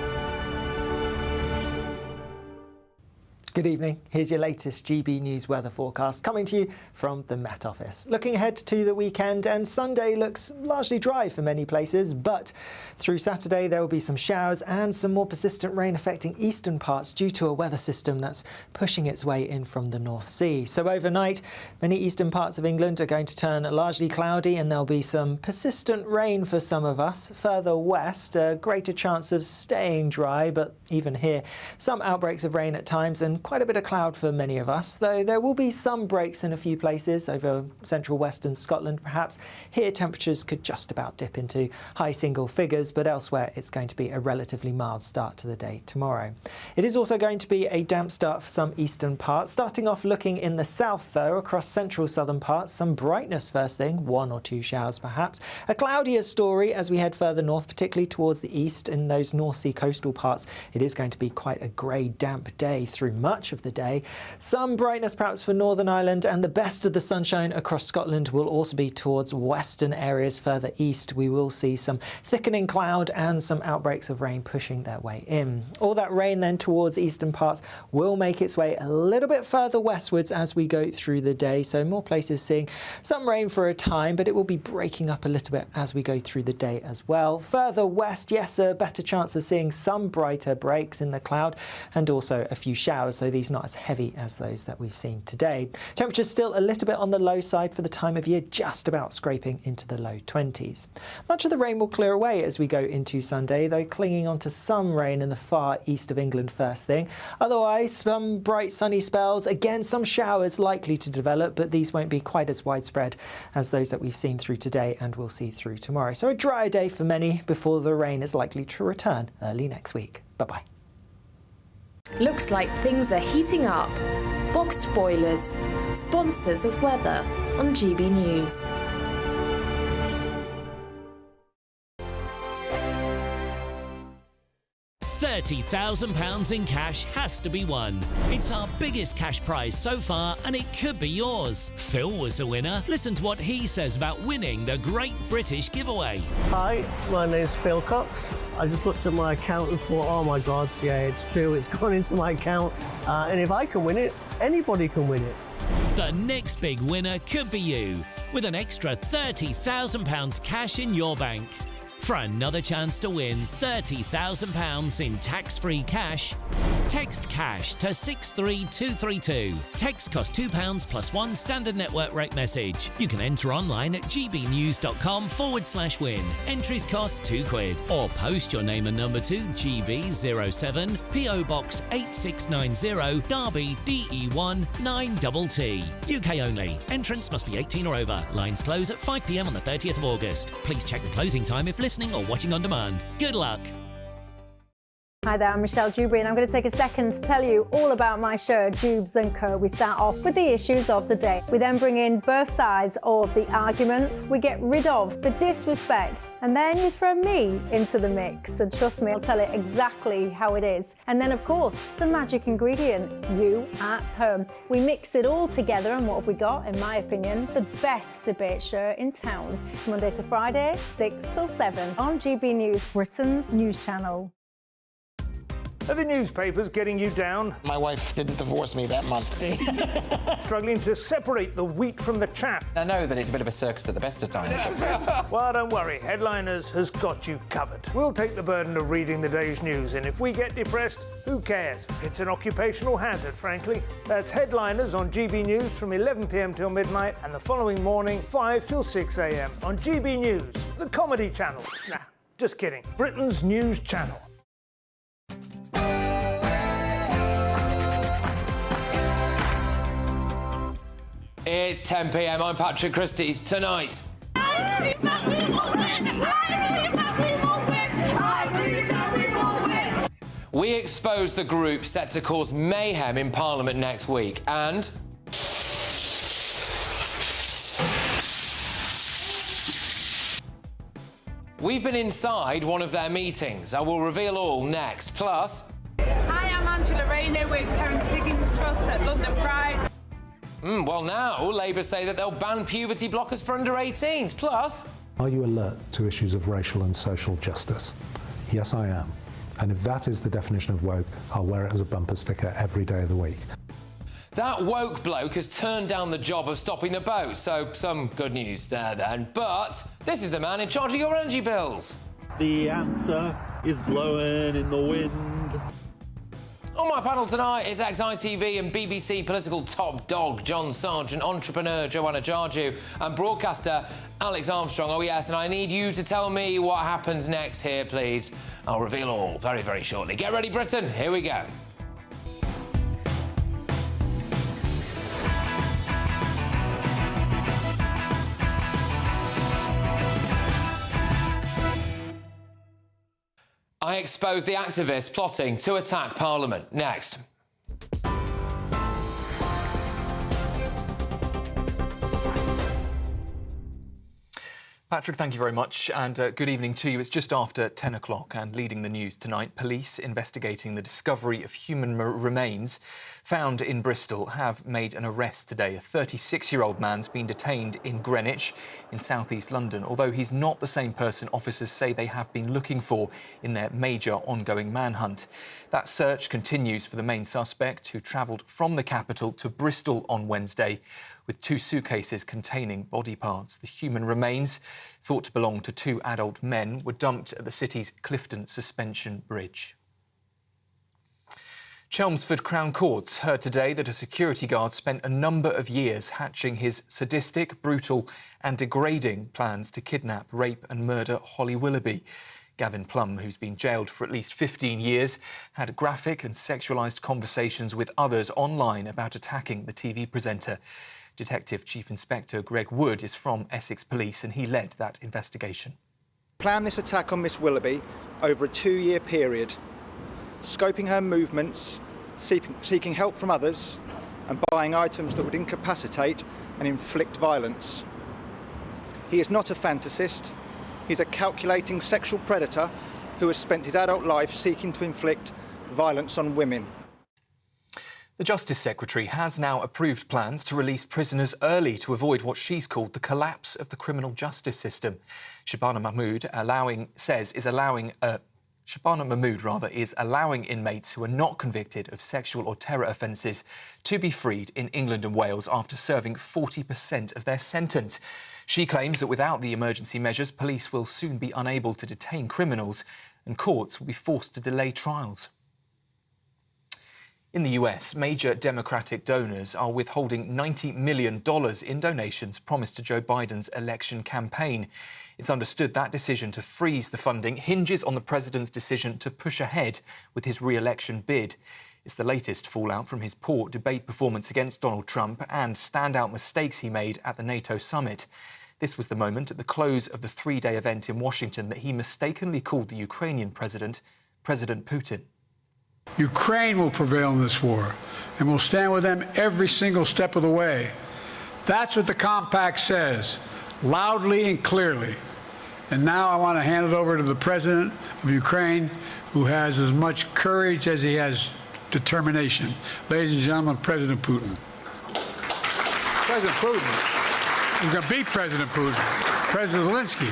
Good evening. Here's your latest GB News weather forecast coming to you from the Met Office. Looking ahead to the weekend, and Sunday looks largely dry for many places, but through Saturday there will be some showers and some more persistent rain affecting eastern parts due to a weather system that's pushing its way in from the North Sea. So overnight, many eastern parts of England are going to turn largely cloudy, and there'll be some persistent rain for some of us. Further west, a greater chance of staying dry, but even here, some outbreaks of rain at times and quite a bit of cloud for many of us, though there will be some breaks in a few places over central western Scotland perhaps. Here temperatures could just about dip into high single figures, but elsewhere it's going to be a relatively mild start to the day tomorrow. It is also going to be a damp start for some eastern parts. Starting off looking in the south though, across central southern parts, some brightness first thing, 1 or 2 showers perhaps. A cloudier story as we head further north, particularly towards the east in those North Sea coastal parts. It is going to be quite a grey, damp day through much of the day. Some brightness perhaps for Northern Ireland, and the best of the sunshine across Scotland will also be towards western areas further east. We will see some thickening cloud and some outbreaks of rain pushing their way in. All that rain then towards eastern parts will make its way a little bit further westwards as we go through the day, so more places seeing some rain for a time, but it will be breaking up a little bit as we go through the day as well. Further west, yes, a better chance of seeing some brighter breaks in the cloud and also a few showers, so these not as heavy as those that we've seen today. Temperatures still a little bit on the low side for the time of year, just about scraping into the low 20s. Much of the rain will clear away as we go into Sunday, though clinging on to some rain in the far east of England first thing. Otherwise, some bright sunny spells, again some showers likely to develop, but these won't be quite as widespread as those that we've seen through today and we'll see through tomorrow. So a drier day for many before the rain is likely to return early next week. Bye-bye. Looks like things are heating up. Boxed Boilers, sponsors of weather on GB News. £30,000 in cash has to be won. It's our biggest cash prize so far, and it could be yours. Phil was a winner. Listen to what he says about winning the Great British Giveaway. Hi, my name's Phil Cox. I just looked at my account and thought, oh my God, yeah, it's true, it's gone into my account. And if I can win it, anybody can win it. The next big winner could be you, with an extra £30,000 cash in your bank. For another chance to win £30,000 in tax-free cash, text CASH to 63232. Text costs £2 plus 1 standard network rate message. You can enter online at gbnews.com/win. Entries cost £2. Or post your name and number to GB07 PO Box 8690 Derby DE1 9TT. UK only. Entrance must be 18 or over. Lines close at 5 p.m. on the 30th of August. Please check the closing time if listening or watching on demand. Good luck. Hi there, I'm Michelle Dewberry and I'm going to take a second to tell you all about my show, Jubes & Co. We start off with the issues of the day. We then bring in both sides of the argument. We get rid of the disrespect. And then you throw me into the mix. And trust me, I'll tell it exactly how it is. And then, of course, the magic ingredient, you at home. We mix it all together and what have we got, in my opinion, the best debate show in town. Monday to Friday, 6 till 7 on GB News, Britain's news channel. Are the newspapers getting you down? My wife didn't divorce me that month. Struggling to separate the wheat from the chaff? I know that it's a bit of a circus at the best of times. Well, don't worry, Headliners has got you covered. We'll take the burden of reading the day's news, and if we get depressed, who cares? It's an occupational hazard, frankly. That's Headliners on GB News from 11 p.m. till midnight, and the following morning, 5 till 6 a.m. on GB News, the comedy channel. Nah, just kidding. Britain's news channel. It's 10 p.m. I'm Patrick Christys. Tonight. We expose the group set to cause mayhem in Parliament next week, and we've been inside one of their meetings. I will reveal all next. Plus, hi, I'm Angela Rayner with Terence Higgins Trust at London Pride. Well, now Labour say that they'll ban puberty blockers for under 18s. Plus, are you alert to issues of racial and social justice? Yes, I am. And if that is the definition of woke, I'll wear it as a bumper sticker every day of the week. that woke bloke has turned down the job of stopping the boat, so some good news there then. But this is the man in charge of your energy bills. The answer is blowing in the wind. On my panel tonight is ex-ITV and BBC political top dog John Sargent, entrepreneur Joanna Jarju and broadcaster Alex Armstrong. Oh yes, and I need you to tell me what happens next here, please. I'll reveal all very, very shortly. Get ready, Britain. Here we go. I expose the activists plotting to attack Parliament. Next. Patrick, thank you very much, and good evening to you. It's just after 10 o'clock, and leading the news tonight, police investigating the discovery of human remains found in Bristol have made an arrest today. A 36-year-old man's been detained in Greenwich in south-east London, although he's not the same person officers say they have been looking for in their major ongoing manhunt. That search continues for the main suspect, who travelled from the capital to Bristol on Wednesday with 2 suitcases containing body parts. The human remains, thought to belong to 2 adult men, were dumped at the city's Clifton Suspension Bridge. Chelmsford Crown Courts heard today that a security guard spent a number of years hatching his sadistic, brutal and degrading plans to kidnap, rape and murder Holly Willoughby. Gavin Plum, who's been jailed for at least 15 years, had graphic and sexualised conversations with others online about attacking the TV presenter. Detective Chief Inspector Greg Wood is from Essex Police and he led that investigation. Planned this attack on Miss Willoughby over a 2-year period, scoping her movements, seeking help from others and buying items that would incapacitate and inflict violence. He is not a fantasist. He's a calculating sexual predator who has spent his adult life seeking to inflict violence on women. The Justice Secretary has now approved plans to release prisoners early to avoid what she's called the collapse of the criminal justice system. Shabana Mahmood is allowing inmates who are not convicted of sexual or terror offences to be freed in England and Wales after serving 40% of their sentence. She claims that without the emergency measures, police will soon be unable to detain criminals and courts will be forced to delay trials. In the US, major Democratic donors are withholding $90 million in donations promised to Joe Biden's election campaign. It's understood that decision to freeze the funding hinges on the president's decision to push ahead with his re-election bid. It's the latest fallout from his poor debate performance against Donald Trump and standout mistakes he made at the NATO summit. This was the moment at the close of the 3-day event in Washington that he mistakenly called the Ukrainian president President Putin. Ukraine will prevail in this war, and we'll stand with them every single step of the way. That's what the compact says, loudly and clearly. And now I want to hand it over to the President of Ukraine, who has as much courage as he has determination. Ladies and gentlemen, President Putin. President Putin. He's going to beat President Putin. President Zelensky.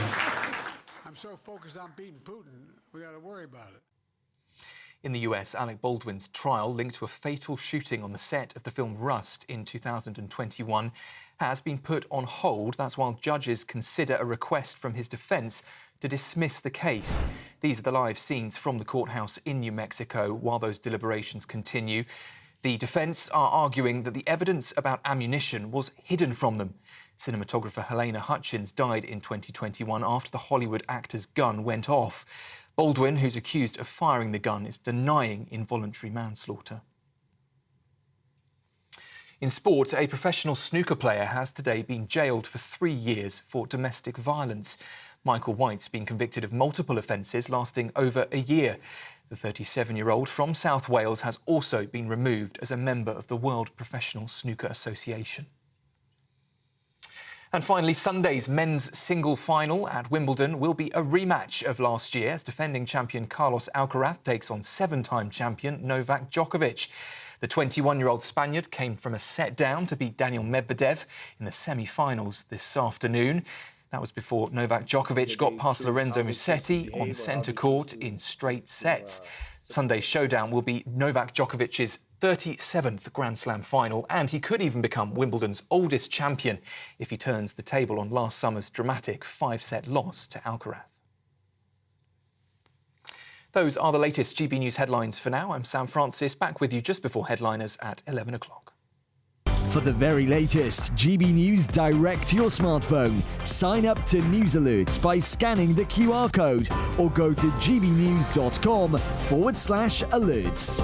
I'm so focused on beating Putin, we got to worry about it. In the US, Alec Baldwin's trial linked to a fatal shooting on the set of the film Rust in 2021 has been put on hold. That's while judges consider a request from his defence to dismiss the case. These are the live scenes from the courthouse in New Mexico while those deliberations continue. The defence are arguing that the evidence about ammunition was hidden from them. Cinematographer Helena Hutchins died in 2021 after the Hollywood actor's gun went off. Baldwin, who's accused of firing the gun, is denying involuntary manslaughter. In sport, a professional snooker player has today been jailed for 3 years for domestic violence. Michael White's been convicted of multiple offences lasting over a year. The 37-year-old from South Wales has also been removed as a member of the World Professional Snooker Association. And finally, Sunday's men's single final at Wimbledon will be a rematch of last year as defending champion Carlos Alcaraz takes on seven-time champion Novak Djokovic. The 21-year-old Spaniard came from a set down to beat Daniel Medvedev in the semi-finals this afternoon. That was before Novak Djokovic got past Lorenzo Musetti on centre court in straight sets. Sunday's showdown will be Novak Djokovic's 37th Grand Slam final, and he could even become Wimbledon's oldest champion if he turns the table on last summer's dramatic 5-set loss to Alcaraz. Those are the latest GB News headlines for now. I'm Sam Francis, back with you just before headliners at 11 o'clock. For the very latest GB News direct to your smartphone, sign up to News Alerts by scanning the QR code or go to gbnews.com/alerts.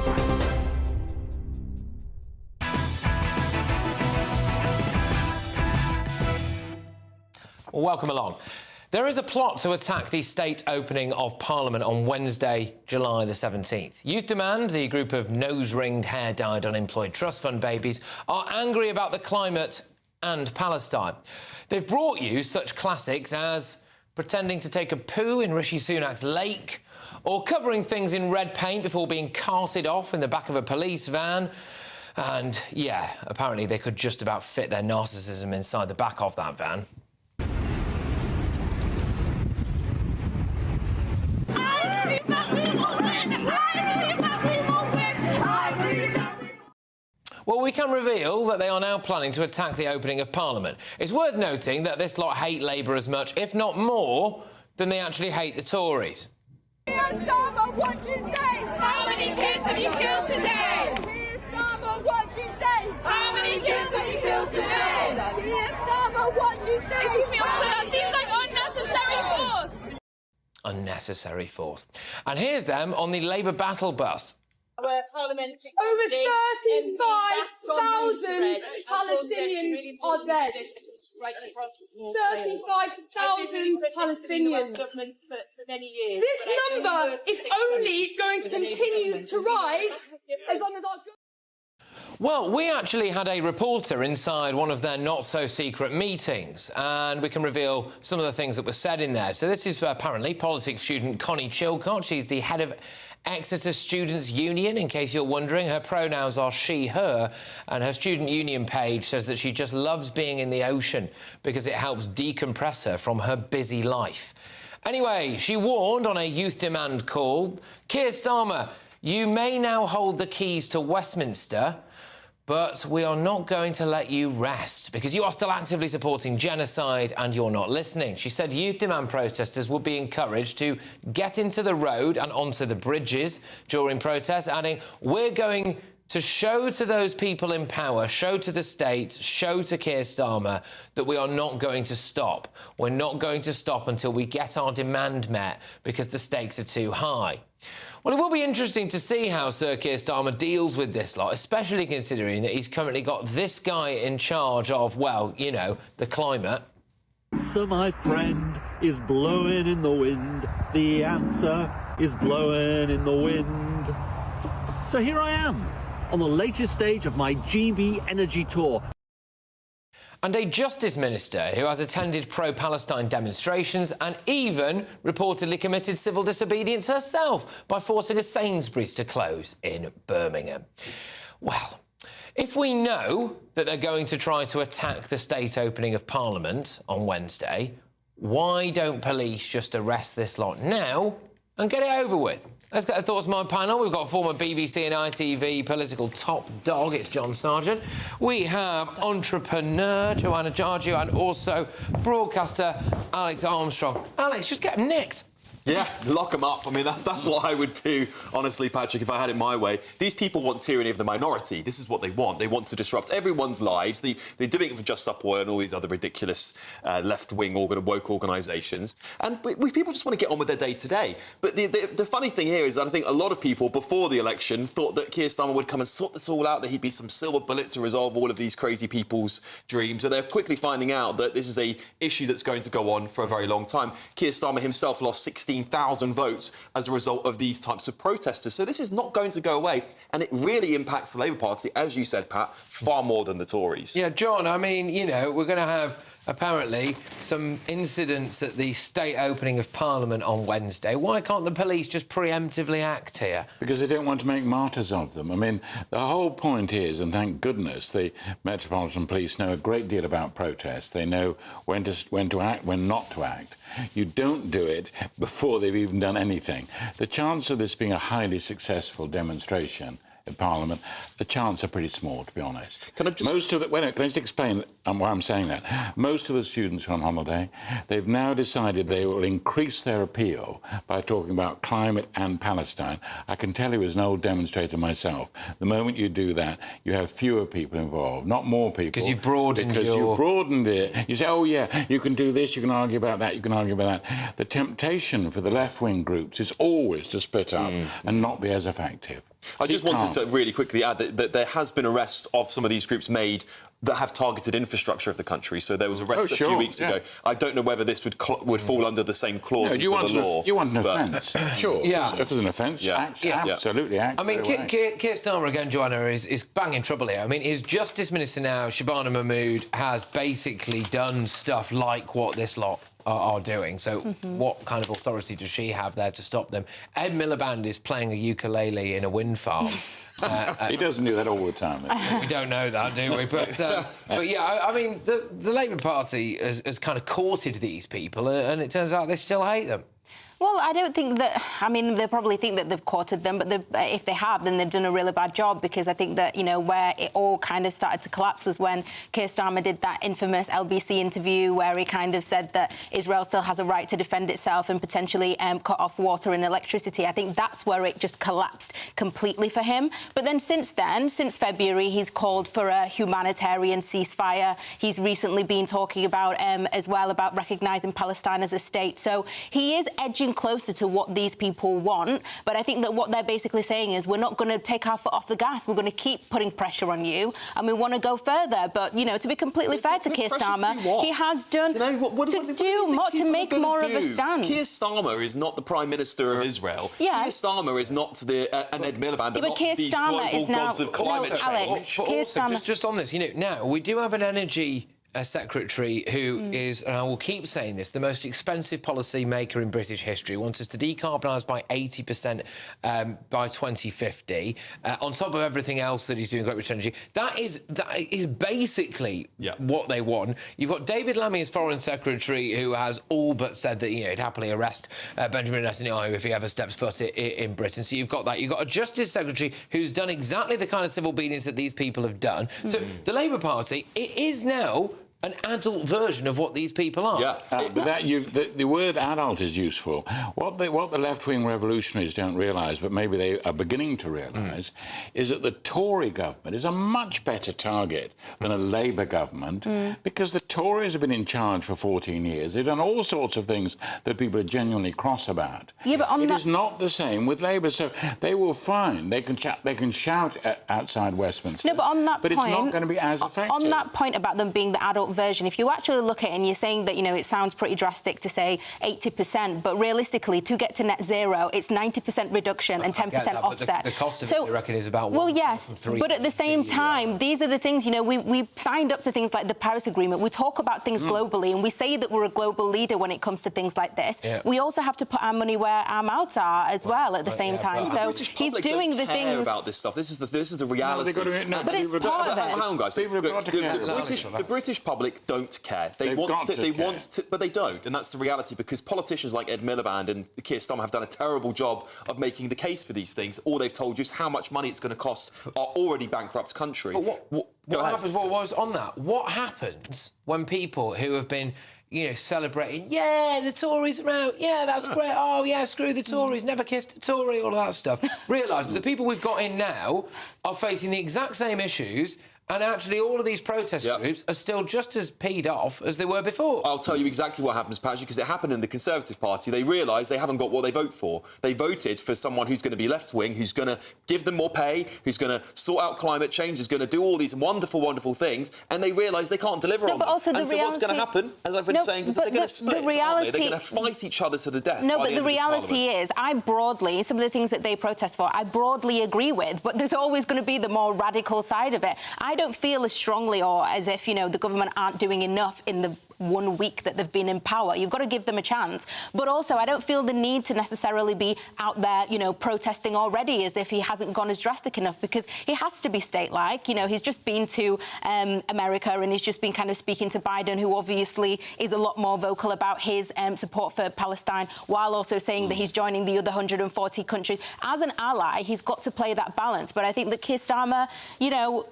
Well, welcome along. There is a plot to attack the state opening of Parliament on Wednesday, July the 17th. Youth Demand, the group of nose-ringed, hair-dyed, unemployed trust fund babies, are angry about the climate and Palestine. They've brought you such classics as pretending to take a poo in Rishi Sunak's lake, or covering things in red paint before being carted off in the back of a police van. And, yeah, apparently they could just about fit their narcissism inside the back of that van. Well, we can reveal that they are now planning to attack the opening of Parliament. It's worth noting that this lot hate Labour as much, if not more, than they actually hate the Tories. Keir Starmer, what you say? How many kids have you killed today? Keir Starmer, what you say? How many kids have you killed today? Keir Starmer, what you say? Excuse me, that seems like unnecessary force. Unnecessary force. And here's them on the Labour battle bus. Over 35,000 Palestinians are dead. 35,000 Palestinians. This number is only going to continue to rise as long as our... Well, we actually had a reporter inside one of their not-so-secret meetings, and we can reveal some of the things that were said in there. So this is apparently politics student Connie Chilcott. She's the head of Exeter Students' Union, in case you're wondering. Her pronouns are she, her, and her student union page says that she just loves being in the ocean because it helps decompress her from her busy life. Anyway, she warned on a Youth Demand call, Keir Starmer, you may now hold the keys to Westminster, but we are not going to let you rest because you are still actively supporting genocide and you're not listening. She said Youth Demand protesters would be encouraged to get into the road and onto the bridges during protests, adding, we're going to show to those people in power, show to the state, show to Keir Starmer that we are not going to stop. We're not going to stop until we get our demand met because the stakes are too high. Well, it will be interesting to see how Sir Keir Starmer deals with this lot, especially considering that he's currently got this guy in charge of, well, you know, the climate. So, my friend, is blowing in the wind. The answer is blowing in the wind. So here I am, on the latest stage of my GB Energy tour. And a Justice Minister who has attended pro-Palestine demonstrations and even reportedly committed civil disobedience herself by forcing a Sainsbury's to close in Birmingham. Well, if we know that they're going to try to attack the state opening of Parliament on Wednesday, why don't police just arrest this lot now and get it over with? Let's get the thoughts of my panel. We've got former BBC and ITV political top dog, it's John Sargent. We have entrepreneur Joanna Jarju and also broadcaster Alex Armstrong. Alex, just get them nicked. Yeah, lock them up. I mean, that's what I would do, honestly, Patrick, if I had it my way. These people want tyranny of the minority. This is what they want. They want to disrupt everyone's lives. They're doing it for Just Up Oil and all these other ridiculous left-wing woke organisations. And people just want to get on with their day-to-day. But the funny thing here is that I think a lot of people, before the election, thought that Keir Starmer would come and sort this all out, that he'd be some silver bullet to resolve all of these crazy people's dreams. But they're quickly finding out that this is an issue that's going to go on for a very long time. Keir Starmer himself lost 16,000 votes as a result of these types of protesters. So this is not going to go away, and it really impacts the Labour Party, as you said, Pat, far more than the Tories. Yeah, John, I mean, you know, we're going to have, apparently, some incidents at the state opening of Parliament on Wednesday. Why can't the police just preemptively act here? Because they don't want to make martyrs of them. I mean, the whole point is, and thank goodness, the Metropolitan Police know a great deal about protests. They know when to act, when not to act. You don't do it before they've even done anything. The chance of this being a highly successful demonstration in Parliament, the chances are pretty small, to be honest. Can I just explain why I'm saying that? Most of the students are on holiday. They've now decided they will increase their appeal by talking about climate and Palestine. I can tell you as an old demonstrator myself, the moment you do that, you have fewer people involved, not more people. Because you've broadened you've broadened it. You say, oh, yeah, you can do this, you can argue about that, you can argue about that. The temptation for the left-wing groups is always to split up and not be as effective. I just wanted to really quickly add that there has been arrests of some of these groups made that have targeted infrastructure of the country. So there was arrests a few weeks ago. I don't know whether this would fall under the same clause of the law. You want an offence? Sure. Yeah. If there's an offence, absolutely act. I mean, Keir Starmer, again, Joanna, is banging trouble here. I mean, his Justice Minister now, Shabana Mahmood, has basically done stuff like what this lot are doing. So what kind of authority does she have there to stop them? Ed Miliband is playing a ukulele in a wind farm. He doesn't do that all the time. We don't know that, do we? But yeah, I mean, the Labour Party has kind of courted these people, and it turns out they still hate them. Well, I don't think that... I mean, they probably think that they've courted them, but if they have, then they've done a really bad job, because I think that, you know, where it all kind of started to collapse was when Keir Starmer did that infamous LBC interview where he kind of said that Israel still has a right to defend itself and potentially cut off water and electricity. I think that's where it just collapsed completely for him. But then, since February, he's called for a humanitarian ceasefire. He's recently been talking about, as well, about recognising Palestine as a state. So he is edging closer to what these people want, but I think that what they're basically saying is we're not going to take our foot off the gas, we're going to keep putting pressure on you, and we want to go further. But, you know, to be completely fair to Keir Starmer, he has done to make more of a stand. Keir Starmer is not the Prime Minister of Israel. Yeah. Keir Starmer is not an Ed Miliband, not these global gods of climate change. But also, just on this, you know, now we do have an energy secretary who is, and I will keep saying this, the most expensive policy maker in British history, wants us to decarbonise by 80% by 2050, on top of everything else that he's doing, Great British Energy. That is basically what they want. You've got David Lammy as Foreign Secretary, who has all but said that, you know, he'd happily arrest Benjamin Netanyahu if he ever steps foot in Britain. So you've got that. You've got a Justice Secretary who's done exactly the kind of civil obedience that these people have done. So the Labour Party, it is now an adult version of what these people are. Yeah, but the word adult is useful. What the left-wing revolutionaries don't realise, but maybe they are beginning to realise, is that the Tory government is a much better target than a Labour government, because the Tories have been in charge for 14 years. They've done all sorts of things that people are genuinely cross about. Yeah, but it is not the same with Labour. So they will find they can shout outside Westminster. No, but on that point, it's not going to be as effective. On that point about them being the adult version. If you actually look at it and you're saying that, you know, it sounds pretty drastic to say 80%, but realistically, to get to net zero, it's 90% reduction and 10% offset. The cost of it, I reckon, is about well, yes, but at the same time, these are the things, you know, we signed up to things like the Paris Agreement. We talk about things globally, and we say that we're a global leader when it comes to things like this. Yeah. We also have to put our money where our mouths are as well at the same time. So he's doing the things about this stuff. This is the reality. But it's part of it. Hang on, guys. The British public don't care. They want to, but they don't, and that's the reality, because politicians like Ed Miliband and Keir Starmer have done a terrible job of making the case for these things. All they've told you is how much money it's going to cost our already bankrupt country. But what happens? What was on that? What happens when people who have been, you know, celebrating, yeah, the Tories are out, yeah, that's great, oh, yeah, screw the Tories, never kissed a Tory, all of that stuff, realise that the people we've got in now are facing the exact same issues, and actually all of these protest groups are still just as peed off as they were before. I'll tell you exactly what happens, Patrick, because it happened in the Conservative Party. They realise they haven't got what they vote for. They voted for someone who's going to be left-wing, who's going to give them more pay, who's going to sort out climate change, who's going to do all these wonderful, wonderful things, and they realise they can't deliver on them. Also and so what's going to happen, as I've been saying, they're going to split, aren't they? They're going to fight each other to the death. No, but the reality is, I broadly, some of the things that they protest for, I broadly agree with, but there's always going to be the more radical side of it. I don't feel as strongly or as if, you know, the government aren't doing enough in the 1 week that they've been in power. You've got to give them a chance. But also, I don't feel the need to necessarily be out there, you know, protesting already as if he hasn't gone as drastic enough, because he has to be state-like. You know, he's just been to America, and he's just been kind of speaking to Biden, who obviously is a lot more vocal about his support for Palestine, while also saying that he's joining the other 140 countries. As an ally, he's got to play that balance. But I think that Keir Starmer, you know,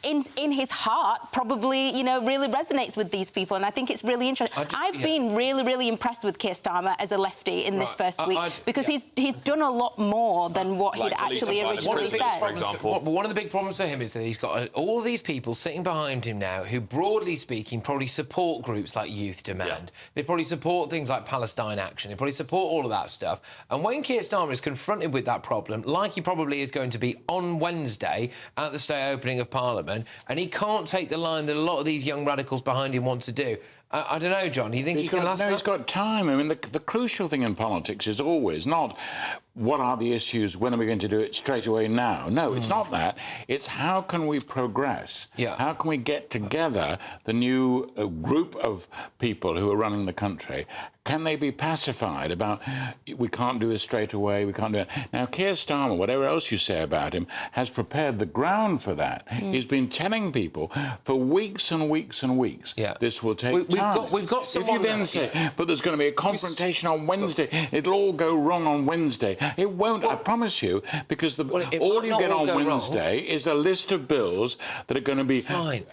in his heart, probably, you know, really resonates with these people, and I think it's really interesting. I've been really impressed with Keir Starmer as a lefty in this first week, because he's done a lot more than what he'd actually originally said. For example. But one of the big problems for him is that he's got all of these people sitting behind him now who, broadly speaking, probably support groups like Youth Demand. They probably support things like Palestine Action. They probably support all of that stuff. And when Keir Starmer is confronted with that problem, like he probably is going to be on Wednesday at the state opening of Parliament, and he can't take the line that a lot of these young radicals behind him want to do. I don't know, John. Do you think he can last that? No, he's got time. I mean, the crucial thing in politics is always not what are the issues, when are we going to do it straight away now? No, it's not that. It's how can we progress? Yeah. How can we get together the new group of people who are running the country? Can they be pacified about, we can't do this straight away, we can't do it? Now, Keir Starmer, whatever else you say about him, has prepared the ground for that. He's been telling people for weeks and weeks and weeks, this will take time. We've got someone. If you then say, but there's going to be a confrontation on Wednesday, it'll all go wrong on Wednesday. It won't, I promise you, because all you get on Wednesday is a list of bills that are going to be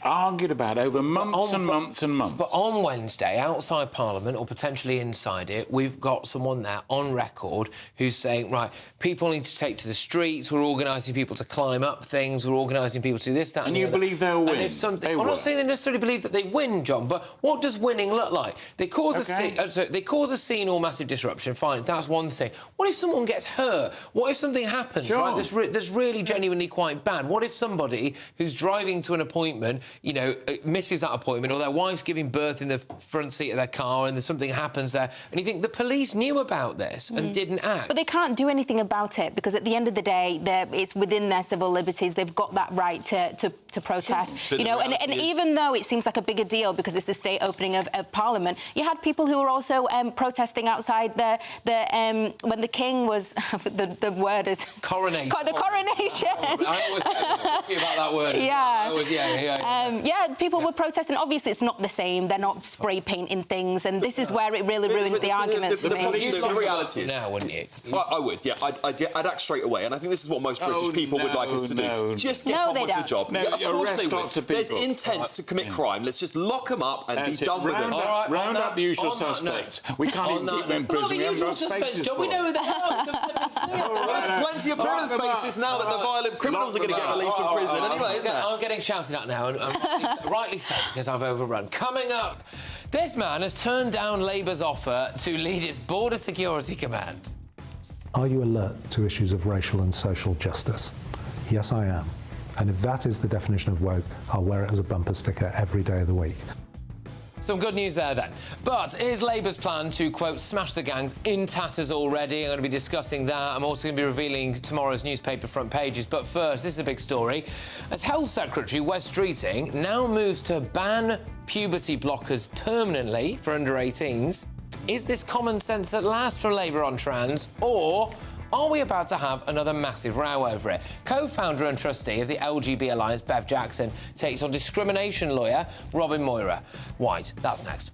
argued about over months and months and months. But on Wednesday, outside Parliament, or potentially inside it, we've got someone there on record who's saying, right, people need to take to the streets, we're organising people to climb up things, we're organising people to do this, that and you the other. Believe they'll win? And if something, I'm not saying they necessarily believe that they win, John, but what does winning look like? They cause a scene or massive disruption, fine, that's one thing. What if someone gets hurt? What if something happens, right, that's really genuinely quite bad? What if somebody who's driving to an appointment, you know, misses that appointment, or their wife's giving birth in the front seat of their car and something happens there, and you think the police knew about this and didn't act? But they can't do anything about it, because at the end of the day, it's within their civil liberties. They've got that right to protest. You know, and even though it seems like a bigger deal because it's the state opening of Parliament, you had people who were also protesting outside when the King was the word is coronation. The coronation. I always talking about that word. Yeah. People were protesting. Obviously, it's not the same. They're not spray painting things, and this is where it really ruins the argument for me. The reality is now, wouldn't you? I would. Yeah, I'd act straight away, and I think this is what most British people would like us to do. Just get on with the job. No, of course they lots of would. people. There's intent to commit crime. Let's just lock them up and be done with them. Round up the usual suspects. We can't even keep them in prison. The usual suspects, John. We know who they are. There's plenty of prison spaces now that the violent criminals are going to get released from prison anyway, isn't there? I'm getting shouted at now, and rightly so, because I've overrun. Coming up, this man has turned down Labour's offer to lead its Border Security Command. Are you alert to issues of racial and social justice? Yes, I am. And if that is the definition of woke, I'll wear it as a bumper sticker every day of the week. Some good news there, then. But is Labour's plan to, quote, smash the gangs in tatters already? I'm going to be discussing that. I'm also going to be revealing tomorrow's newspaper front pages. But first, this is a big story. As Health Secretary Wes Streeting now moves to ban puberty blockers permanently for under-18s, is this common sense at last from Labour on trans, or are we about to have another massive row over it? Co-founder and trustee of the LGB Alliance, Bev Jackson, takes on discrimination lawyer Robin Moira White. That's next.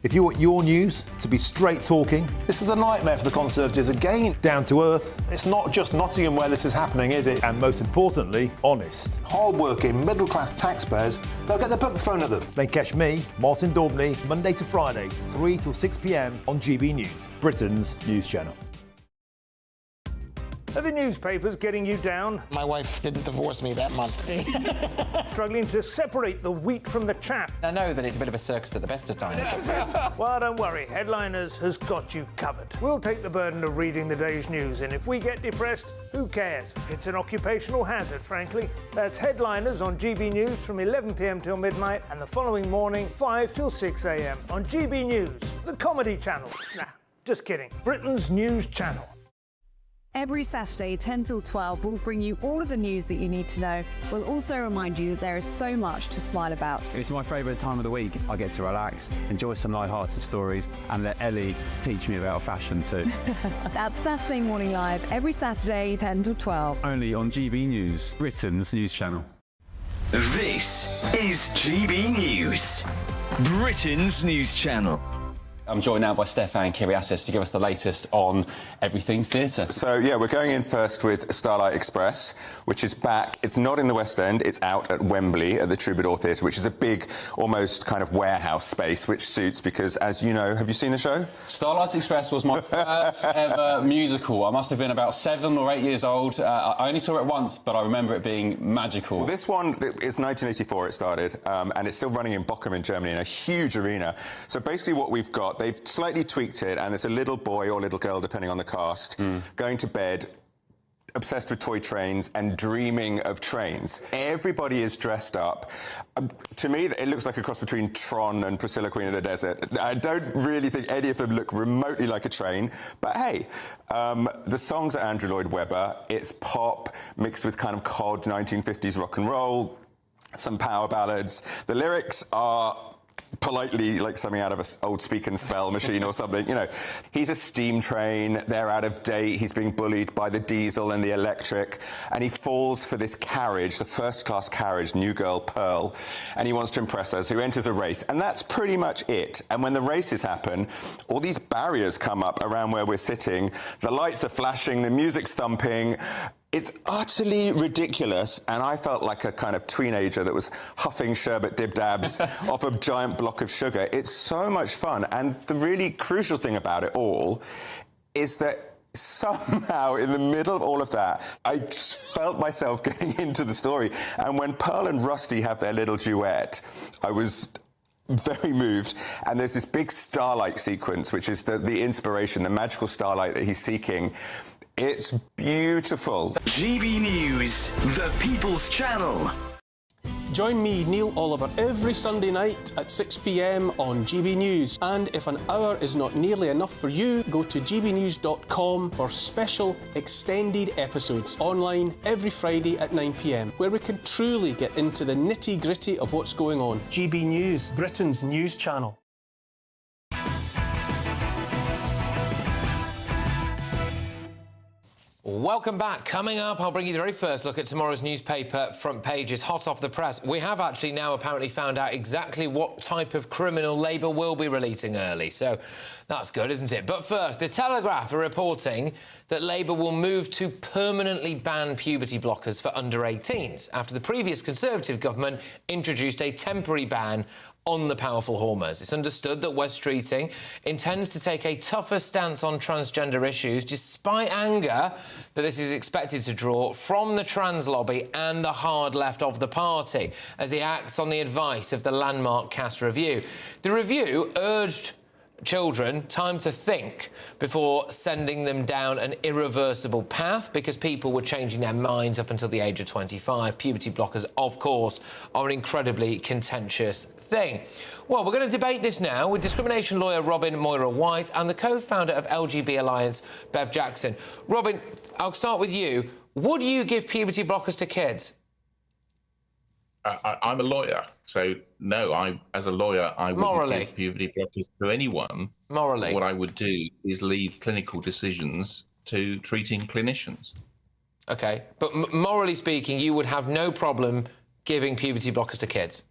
If you want your news to be straight talking, this is a nightmare for the Conservatives again. Down to earth. It's not just Nottingham where this is happening, is it? And most importantly, honest. Hard-working, middle-class taxpayers, they'll get their book thrown at them. Then catch me, Martin Daubney, Monday to Friday, 3 till 6 p.m. on GB News, Britain's news channel. Are the newspapers getting you down? My wife didn't divorce me that month. Struggling to separate the wheat from the chaff? I know that it's a bit of a circus at the best of times. Well, don't worry, Headliners has got you covered. We'll take the burden of reading the day's news, and if we get depressed, who cares? It's an occupational hazard, frankly. That's Headliners on GB News from 11 p.m. till midnight, and the following morning, 5 till 6 a.m. on GB News, the comedy channel. Nah, just kidding. Britain's news channel. Every Saturday, 10 till 12, we'll bring you all of the news that you need to know. We'll also remind you that there is so much to smile about. It's my favourite time of the week. I get to relax, enjoy some light-hearted stories, and let Ellie teach me about fashion too. That's Saturday Morning Live, every Saturday, 10 till 12. Only on GB News, Britain's news channel. This is GB News, Britain's news channel. I'm joined now by Stefan Kyriasis to give us the latest on everything theatre. So, yeah, we're going in first with Starlight Express, which is back. It's not in the West End. It's out at Wembley at the Troubadour Theatre, which is a big, almost kind of warehouse space, which suits because, as you know, have you seen the show? Starlight Express was my first ever musical. I must have been about 7 or 8 years old. I only saw it once, but I remember it being magical. Well, this one, it's 1984 it started, and it's still running in Bochum in Germany in a huge arena. So basically what we've got, they've slightly tweaked it, and there's a little boy or little girl, depending on the cast, going to bed, obsessed with toy trains and dreaming of trains. Everybody is dressed up. To me, it looks like a cross between Tron and Priscilla, Queen of the Desert. I don't really think any of them look remotely like a train, but hey, the songs are Andrew Lloyd Webber. It's pop mixed with kind of cod 1950s rock and roll, some power ballads. The lyrics are politely like something out of an old speak and spell machine or something, you know. He's a steam train, they're out of date, he's being bullied by the diesel and the electric, and he falls for this carriage, the first-class carriage, new girl Pearl, and he wants to impress her, so he enters a race, and that's pretty much it. And when the races happen, all these barriers come up around where we're sitting, the lights are flashing, the music's thumping. It's utterly ridiculous, and I felt like a kind of teenager that was huffing sherbet dib-dabs off a giant block of sugar. It's so much fun, and the really crucial thing about it all is that somehow, in the middle of all of that, I felt myself getting into the story. And when Pearl and Rusty have their little duet, I was very moved, and there's this big starlight sequence, which is the inspiration, the magical starlight that he's seeking. It's beautiful. GB News, the People's Channel. Join me, Neil Oliver, every Sunday night at 6 p.m. on GB News. And if an hour is not nearly enough for you, go to gbnews.com for special extended episodes online every Friday at 9 p.m, where we can truly get into the nitty-gritty of what's going on. GB News, Britain's news channel. Welcome back. Coming up, I'll bring you the very first look at tomorrow's newspaper front pages, hot off the press. We have actually now apparently found out exactly what type of criminal Labour will be releasing early, so that's good, isn't it? But first, The Telegraph are reporting that Labour will move to permanently ban puberty blockers for under-18s after the previous Conservative government introduced a temporary ban on the powerful hormones. It's understood that Wes Streeting intends to take a tougher stance on transgender issues, despite anger that this is expected to draw from the trans lobby and the hard left of the party, as he acts on the advice of the landmark Cass Review. The Review urged children time to think before sending them down an irreversible path, because people were changing their minds up until the age of 25. Puberty blockers, of course, are an incredibly contentious thing. Well, we're going to debate this now with discrimination lawyer Robin Moira-White and the co-founder of LGB Alliance, Bev Jackson. Robin, I'll start with you. Would you give puberty blockers to kids? I'm a lawyer, so no, as a lawyer, I wouldn't give puberty blockers to anyone. Morally. What I would do is leave clinical decisions to treating clinicians. OK, but morally speaking, you would have no problem giving puberty blockers to kids?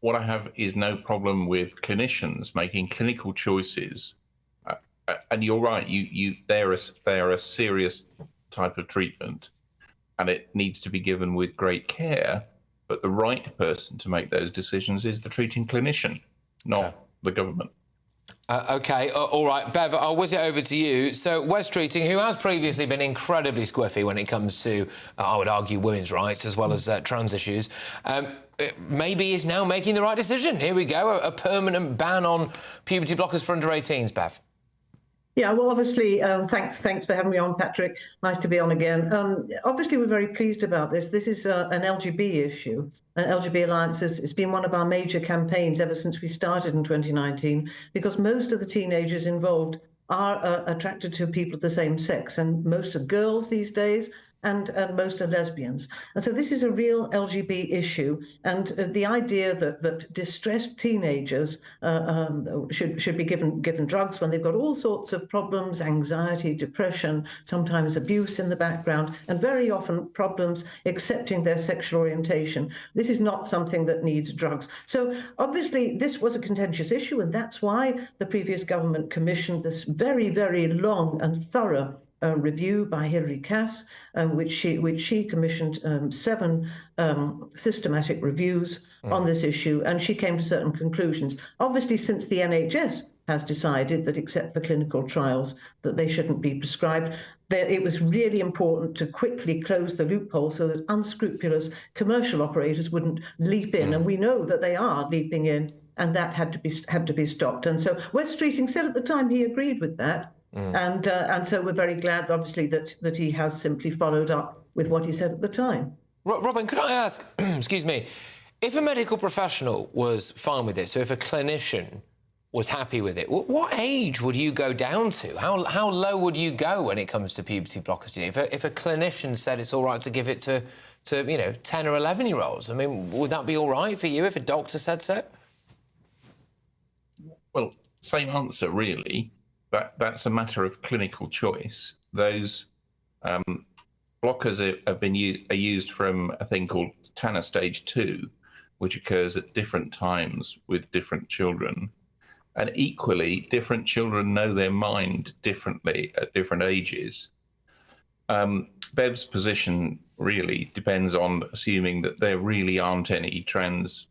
What I have is no problem with clinicians making clinical choices. And you're right, they're a serious type of treatment, and it needs to be given with great care. But the right person to make those decisions is the treating clinician, not the government. OK, all right. Bev, I'll whiz it over to you. So Wes Streeting, who has previously been incredibly squiffy when it comes to, I would argue, women's rights as well as trans issues, maybe is now making the right decision. Here we go, a permanent ban on puberty blockers for under 18s, Bev. Yeah, well, obviously, thanks for having me on, Patrick. Nice to be on again. Obviously, we're very pleased about this. This is an LGB issue. LGB Alliance has been one of our major campaigns ever since we started in 2019, because most of the teenagers involved are attracted to people of the same sex, and most are girls these days, and most are lesbians. And so this is a real LGB issue, and the idea that distressed teenagers should be given drugs when they've got all sorts of problems, anxiety, depression, sometimes abuse in the background, and very often problems accepting their sexual orientation. This is not something that needs drugs. So obviously this was a contentious issue, and that's why the previous government commissioned this very, very long and thorough review by Hilary Cass, which she commissioned 7 systematic reviews on this issue, and she came to certain conclusions. Obviously, since the NHS has decided that, except for clinical trials, that they shouldn't be prescribed, it was really important to quickly close the loophole so that unscrupulous commercial operators wouldn't leap in, and we know that they are leaping in, and that had to be stopped. And so Wes Streeting said at the time he agreed with that. And so we're very glad, obviously, that he has simply followed up with what he said at the time. Robin, could I ask, excuse me, if a medical professional was fine with it, so if a clinician was happy with it, what age would you go down to? How low would you go when it comes to puberty blockers? Do you think? If a clinician said it's all right to give it to 10 or 11-year-olds, I mean, would that be all right for you if a doctor said so? Well, same answer, really. That's a matter of clinical choice. Those blockers are used from a thing called Tanner stage 2, which occurs at different times with different children. And equally, different children know their mind differently at different ages. Bev's position really depends on assuming that there really aren't any trans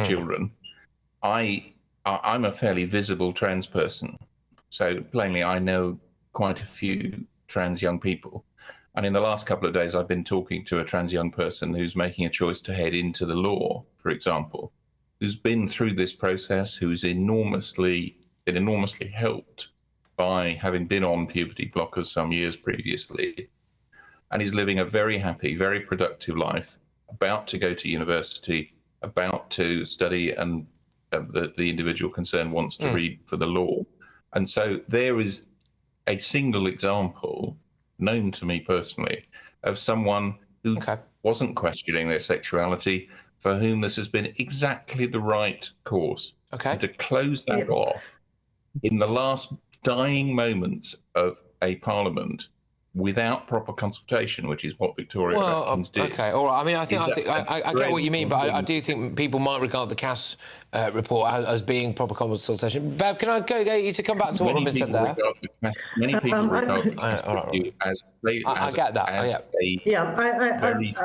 children. I'm a fairly visible trans person. So plainly, I know quite a few trans young people. And in the last couple of days, I've been talking to a trans young person who's making a choice to head into the law, for example, who's been through this process, who's been enormously helped by having been on puberty blockers some years previously, and is living a very happy, very productive life, about to go to university, about to study, and the individual concerned wants to read for the law. And so there is a single example, known to me personally, of someone who wasn't questioning their sexuality, for whom this has been exactly the right course. And to close that off in the last dying moments of a parliament without proper consultation, which is what Victoria Atkins did. OK, all right. I mean, I get what you mean, but I do think people might regard the Cass report as being proper consultation. Bev, can I get you to come back to what Robin said there? Many people regard the Cass review as very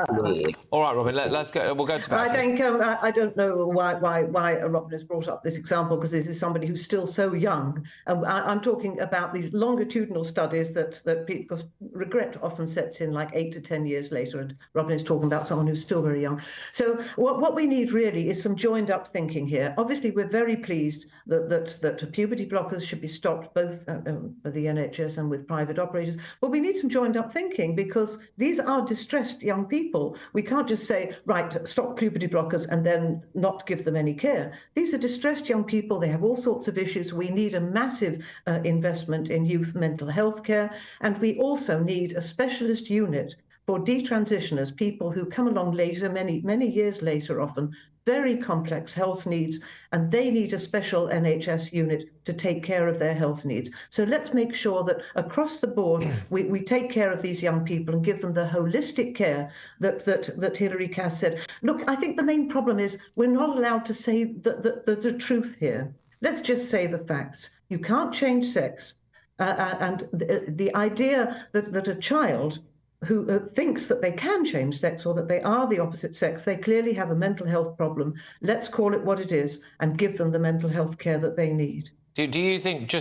flawed. All right, Robin, let's go. We'll go to Bev. I think I don't know why Robin has brought up this example, because this is somebody who's still so young. I'm talking about these longitudinal studies that because regret often sets in like 8 to 10 years later, and Robin is talking about someone who's still very young. So what we need really is some joined up thinking here. Obviously, we're very pleased that puberty blockers should be stopped, both with the NHS and with private operators. But we need some joined up thinking, because these are distressed young people. We can't just say, right, stop puberty blockers and then not give them any care. These are distressed young people. They have all sorts of issues. We need a massive investment in youth mental health care. And we also need a specialist unit for detransitioners, people who come along later, many years later often, very complex health needs, and they need a special NHS unit to take care of their health needs. So let's make sure that across the board, we take care of these young people and give them the holistic care that Hilary Cass said. Look, I think the main problem is we're not allowed to say the truth here. Let's just say the facts. You can't change sex. And the idea that a child who thinks that they can change sex or that they are the opposite sex, they clearly have a mental health problem. Let's call it what it is and give them the mental health care that they need. Do you think,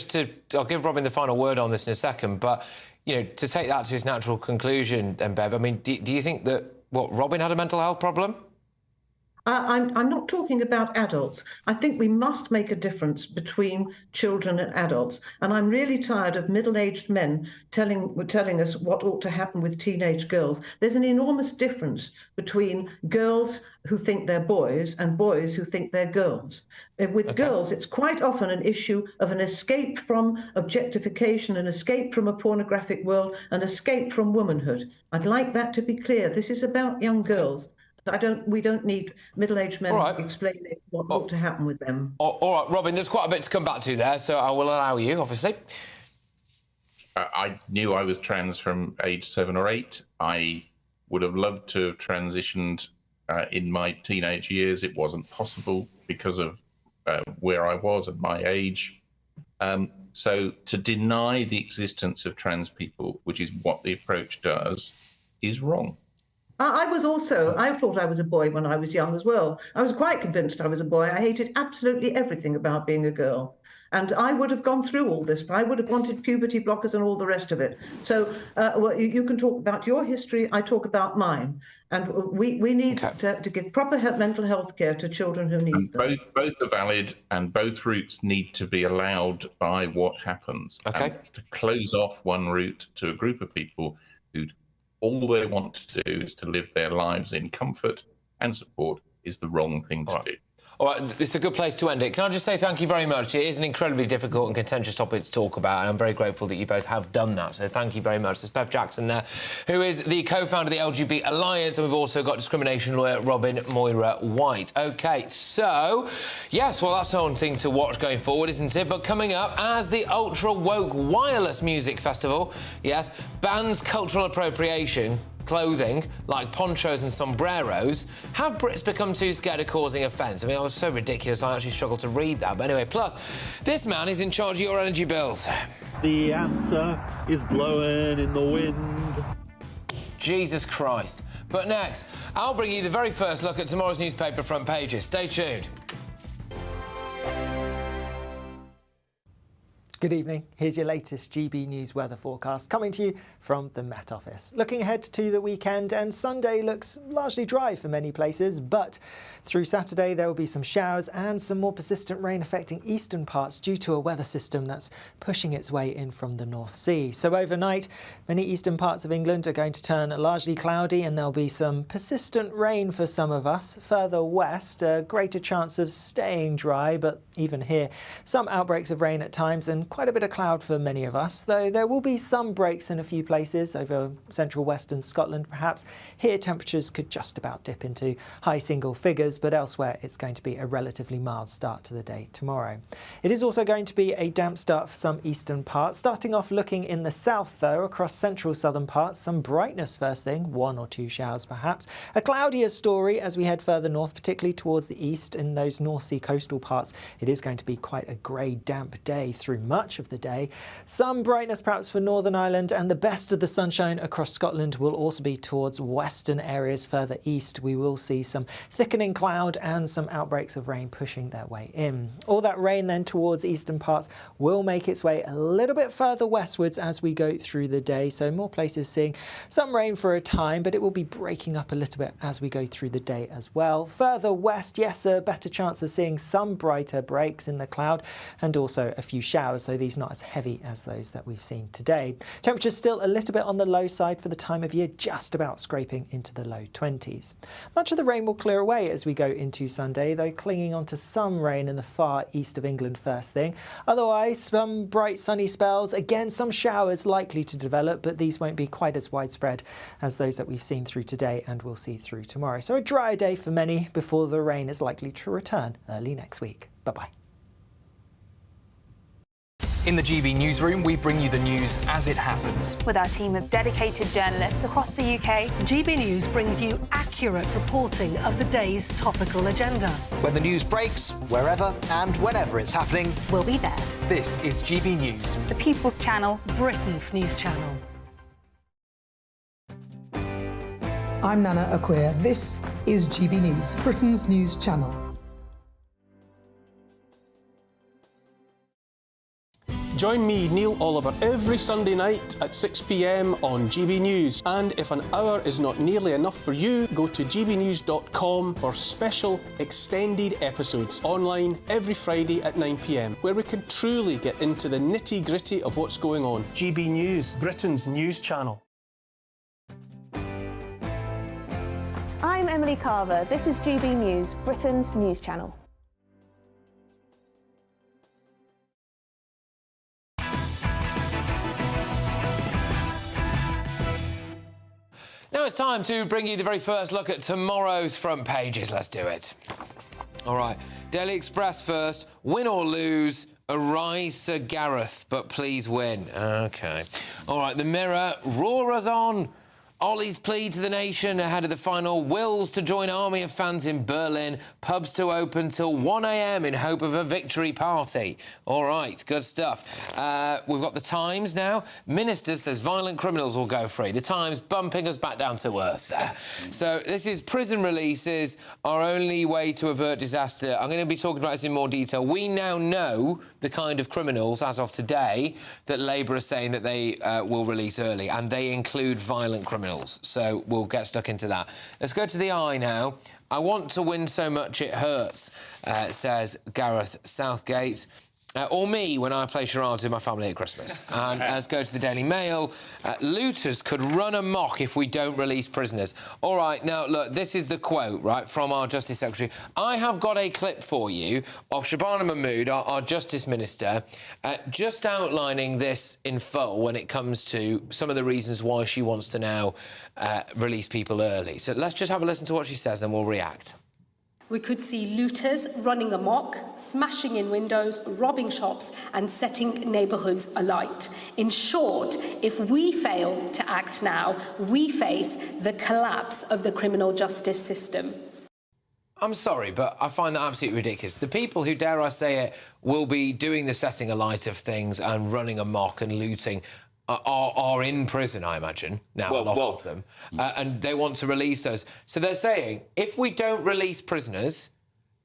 I'll give Robin the final word on this in a second, but, you know, to take that to its natural conclusion, then, Bev, I mean, do you think that, Robin had a mental health problem? I'm not talking about adults. I think we must make a difference between children and adults. And I'm really tired of middle-aged men telling us what ought to happen with teenage girls. There's an enormous difference between girls who think they're boys and boys who think they're girls. With girls, it's quite often an issue of an escape from objectification, an escape from a pornographic world, an escape from womanhood. I'd like that to be clear. This is about young girls. We don't need middle-aged men explaining what ought to happen with them. All right, Robin, there's quite a bit to come back to there, so I will allow you, obviously. I knew I was trans from age 7 or 8. I would have loved to have transitioned in my teenage years. It wasn't possible because of where I was at my age. So to deny the existence of trans people, which is what the approach does, is wrong. I thought I was a boy when I was young as well. I was quite convinced I was a boy. I hated absolutely everything about being a girl. And I would have gone through all this. I would have wanted puberty blockers and all the rest of it. So you can talk about your history, I talk about mine. And we need to give proper mental health care to children who need them. Both are valid, and both routes need to be allowed by what happens. And to close off one route to a group of people who all they want to do is to live their lives in comfort and support is the wrong thing to do. All right, it's a good place to end it. Can I just say thank you very much? It is an incredibly difficult and contentious topic to talk about, and I'm very grateful that you both have done that. So thank you very much. There's Bev Jackson there, who is the co-founder of the LGBT Alliance, and we've also got discrimination lawyer Robin Moira White. OK, so, yes, well, that's one thing to watch going forward, isn't it? But coming up, as the ultra-woke wireless music festival, yes, bans cultural appropriation, clothing like ponchos and sombreros, have Brits become too scared of causing offence? I mean, I was so ridiculous I actually struggled to read that. But anyway, plus, this man is in charge of your energy bills. The answer is blowing in the wind. Jesus Christ. But next, I'll bring you the very first look at tomorrow's newspaper front pages. Stay tuned. Good evening. Here's your latest GB News weather forecast coming to you from the Met Office. Looking ahead to the weekend, and Sunday looks largely dry for many places, but through Saturday there will be some showers and some more persistent rain affecting eastern parts due to a weather system that's pushing its way in from the North Sea. So overnight, many eastern parts of England are going to turn largely cloudy, and there'll be some persistent rain for some of us. Further west, a greater chance of staying dry, but even here, some outbreaks of rain at times and quite a bit of cloud for many of us, though there will be some breaks in a few places over central western Scotland perhaps. Here temperatures could just about dip into high single figures, but elsewhere it's going to be a relatively mild start to the day tomorrow. It is also going to be a damp start for some eastern parts. Starting off looking in the south though, across central southern parts, some brightness first thing, 1 or 2 showers perhaps. A cloudier story as we head further north, particularly towards the east in those North Sea coastal parts. It is going to be quite a grey, damp day through much much of the day. Some brightness perhaps for Northern Ireland, and the best of the sunshine across Scotland will also be towards western areas further east. We will see some thickening cloud and some outbreaks of rain pushing their way in. All that rain then towards eastern parts will make its way a little bit further westwards as we go through the day. So more places seeing some rain for a time, but it will be breaking up a little bit as we go through the day as well. Further west, yes, a better chance of seeing some brighter breaks in the cloud and also a few showers, so these not as heavy as those that we've seen today. Temperatures still a little bit on the low side for the time of year, just about scraping into the low 20s. Much of the rain will clear away as we go into Sunday, though clinging on to some rain in the far east of England first thing. Otherwise, some bright sunny spells, again some showers likely to develop, but these won't be quite as widespread as those that we've seen through today and we'll see through tomorrow. So a drier day for many before the rain is likely to return early next week. Bye-bye. In the GB newsroom, we bring you the news as it happens. With our team of dedicated journalists across the UK, GB News brings you accurate reporting of the day's topical agenda. When the news breaks, wherever and whenever it's happening, we'll be there. This is GB News, the People's Channel, Britain's news channel. I'm Nana Acquia. This is GB News, Britain's news channel. Join me, Neil Oliver, every Sunday night at 6 p.m. on GB News. And if an hour is not nearly enough for you, go to gbnews.com for special extended episodes online every Friday at 9 p.m, where we can truly get into the nitty-gritty of what's going on. GB News, Britain's news channel. I'm Emily Carver. This is GB News, Britain's news channel. Now it's time to bring you the very first look at tomorrow's front pages. Let's do it. All right, Daily Express first. Win or lose, arise Sir Gareth, but please win. OK. All right, The Mirror, roar us on. Ollie's plea to the nation ahead of the final. Wills to join army of fans in Berlin. Pubs to open till 1 a.m. in hope of a victory party. All right, good stuff. We've got The Times now. Minister says violent criminals will go free. The Times bumping us back down to earth there. So this is prison releases, our only way to avert disaster. I'm going to be talking about this in more detail. We now know the kind of criminals, as of today, that Labour are saying that they will release early, and they include violent criminals. So we'll get stuck into that. Let's go to the Eye now. I want to win so much it hurts, says Gareth Southgate. Or me when I play charades with my family at Christmas. And let's go to the Daily Mail. Looters could run amok if we don't release prisoners. All right, now, look, this is the quote, right, from our Justice Secretary. I have got a clip for you of Shabana Mahmood, our Justice Minister, just outlining this in full when it comes to some of the reasons why she wants to now release people early. So let's just have a listen to what she says, then we'll react. We could see looters running amok, smashing in windows, robbing shops and setting neighbourhoods alight. In short, if we fail to act now, we face the collapse of the criminal justice system. I'm sorry, but I find that absolutely ridiculous. The people who, dare I say it, will be doing the setting alight of things and running amok and looting are in prison, I imagine, now, a lot of them, and they want to release us. So they're saying, if we don't release prisoners,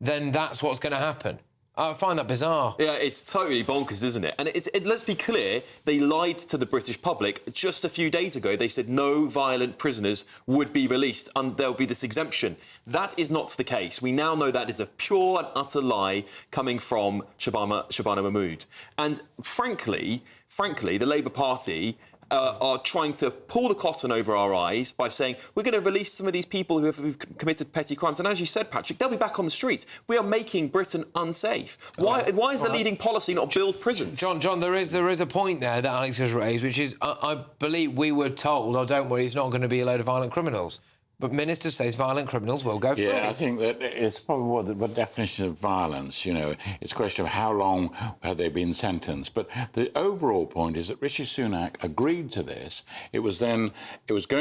then that's what's going to happen. I find that bizarre. Yeah, it's totally bonkers, isn't it? And let's be clear, they lied to the British public just a few days ago. They said no violent prisoners would be released and there'll be this exemption. That is not the case. We now know that is a pure and utter lie coming from Shabana Mahmood. And frankly, the Labour Party are trying to pull the cotton over our eyes by saying we're going to release some of these people who've committed petty crimes. And as you said, Patrick, they'll be back on the streets. We are making Britain unsafe. Why is the leading policy not build prisons? John, there is a point there that Alex has raised, which is I believe we were told, oh, don't worry, it's not going to be a load of violent criminals. But Minister says violent criminals will go free. Yeah, I think that it's probably what definition of violence, you know, it's a question of how long have they been sentenced. But the overall point is that Rishi Sunak agreed to this. It was going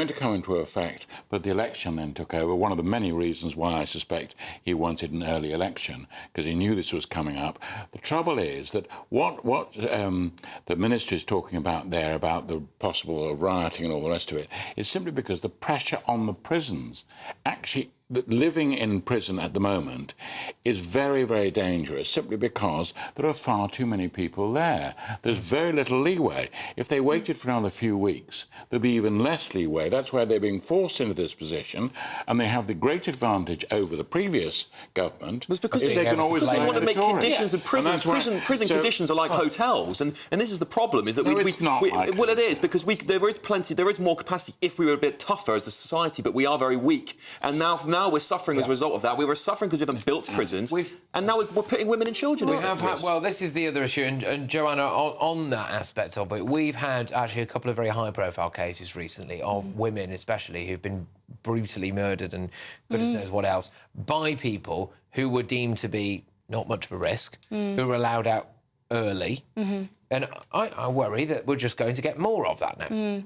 to come into effect, but the election then took over. One of the many reasons why I suspect he wanted an early election, because he knew this was coming up. The trouble is that what the minister is talking about there, about the possible rioting and all the rest of it, is simply because the pressure on the prisons, actually living in prison at the moment, is very, very dangerous, simply because there are far too many people there. There's very little leeway. If they waited for another few weeks, there'd be even less leeway. That's why they're being forced into this position, and they have the great advantage over the previous government. Because they can always they want to make mandatory. conditions of prison. Prison conditions are like hotels, and this is the problem. Is that well, it is, because there is more capacity if we were a bit tougher as a society, but we are very weak, and now we're suffering as a result of that. We were suffering because we haven't built prisons, and now we're putting women and children in risk. Well, this is the other issue, and Joanna, on that aspect of it, we've had actually a couple of very high-profile cases recently of women, especially, who've been brutally murdered and goodness knows what else by people who were deemed to be not much of a risk, who were allowed out early. And I worry that we're just going to get more of that now.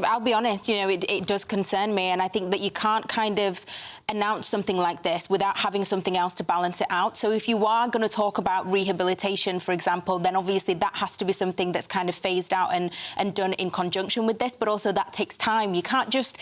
I'll be honest, you know, it does concern me, and I think that you can't kind of announce something like this without having something else to balance it out. So if you are going to talk about rehabilitation, for example, then obviously that has to be something that's kind of phased out and done in conjunction with this, but also that takes time. You can't just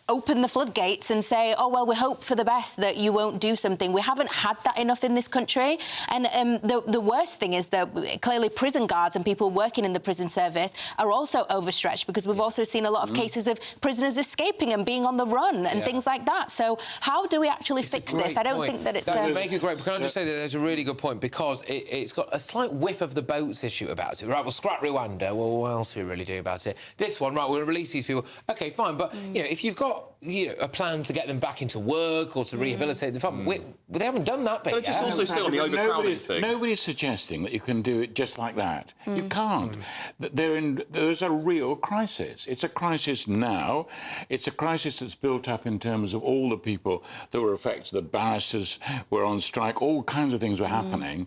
open the floodgates and say, oh, well, we hope for the best that you won't do something. We haven't had that enough in this country. And the worst thing is that clearly prison guards and people working in the prison service are also overstretched, because we've also seen a lot of cases of prisoners escaping and being on the run and things like that. So how do we actually fix this? I don't think that it's... That make it great. Can I just say that there's a really good point, because it's got a slight whiff of the boats issue about it. Right, we'll scrap Rwanda. Well, what else do we really do about it? This one, right, we'll release these people. OK, fine, but, you know, if you've got a plan to get them back into work or to rehabilitate them, they haven't done that bit yet. Just also still on the overcrowding thing. Nobody's suggesting that you can do it just like that. You can't. There's a real crisis. It's a crisis now. It's a crisis that's built up in terms of all the people that were affected. The barristers were on strike. All kinds of things were happening.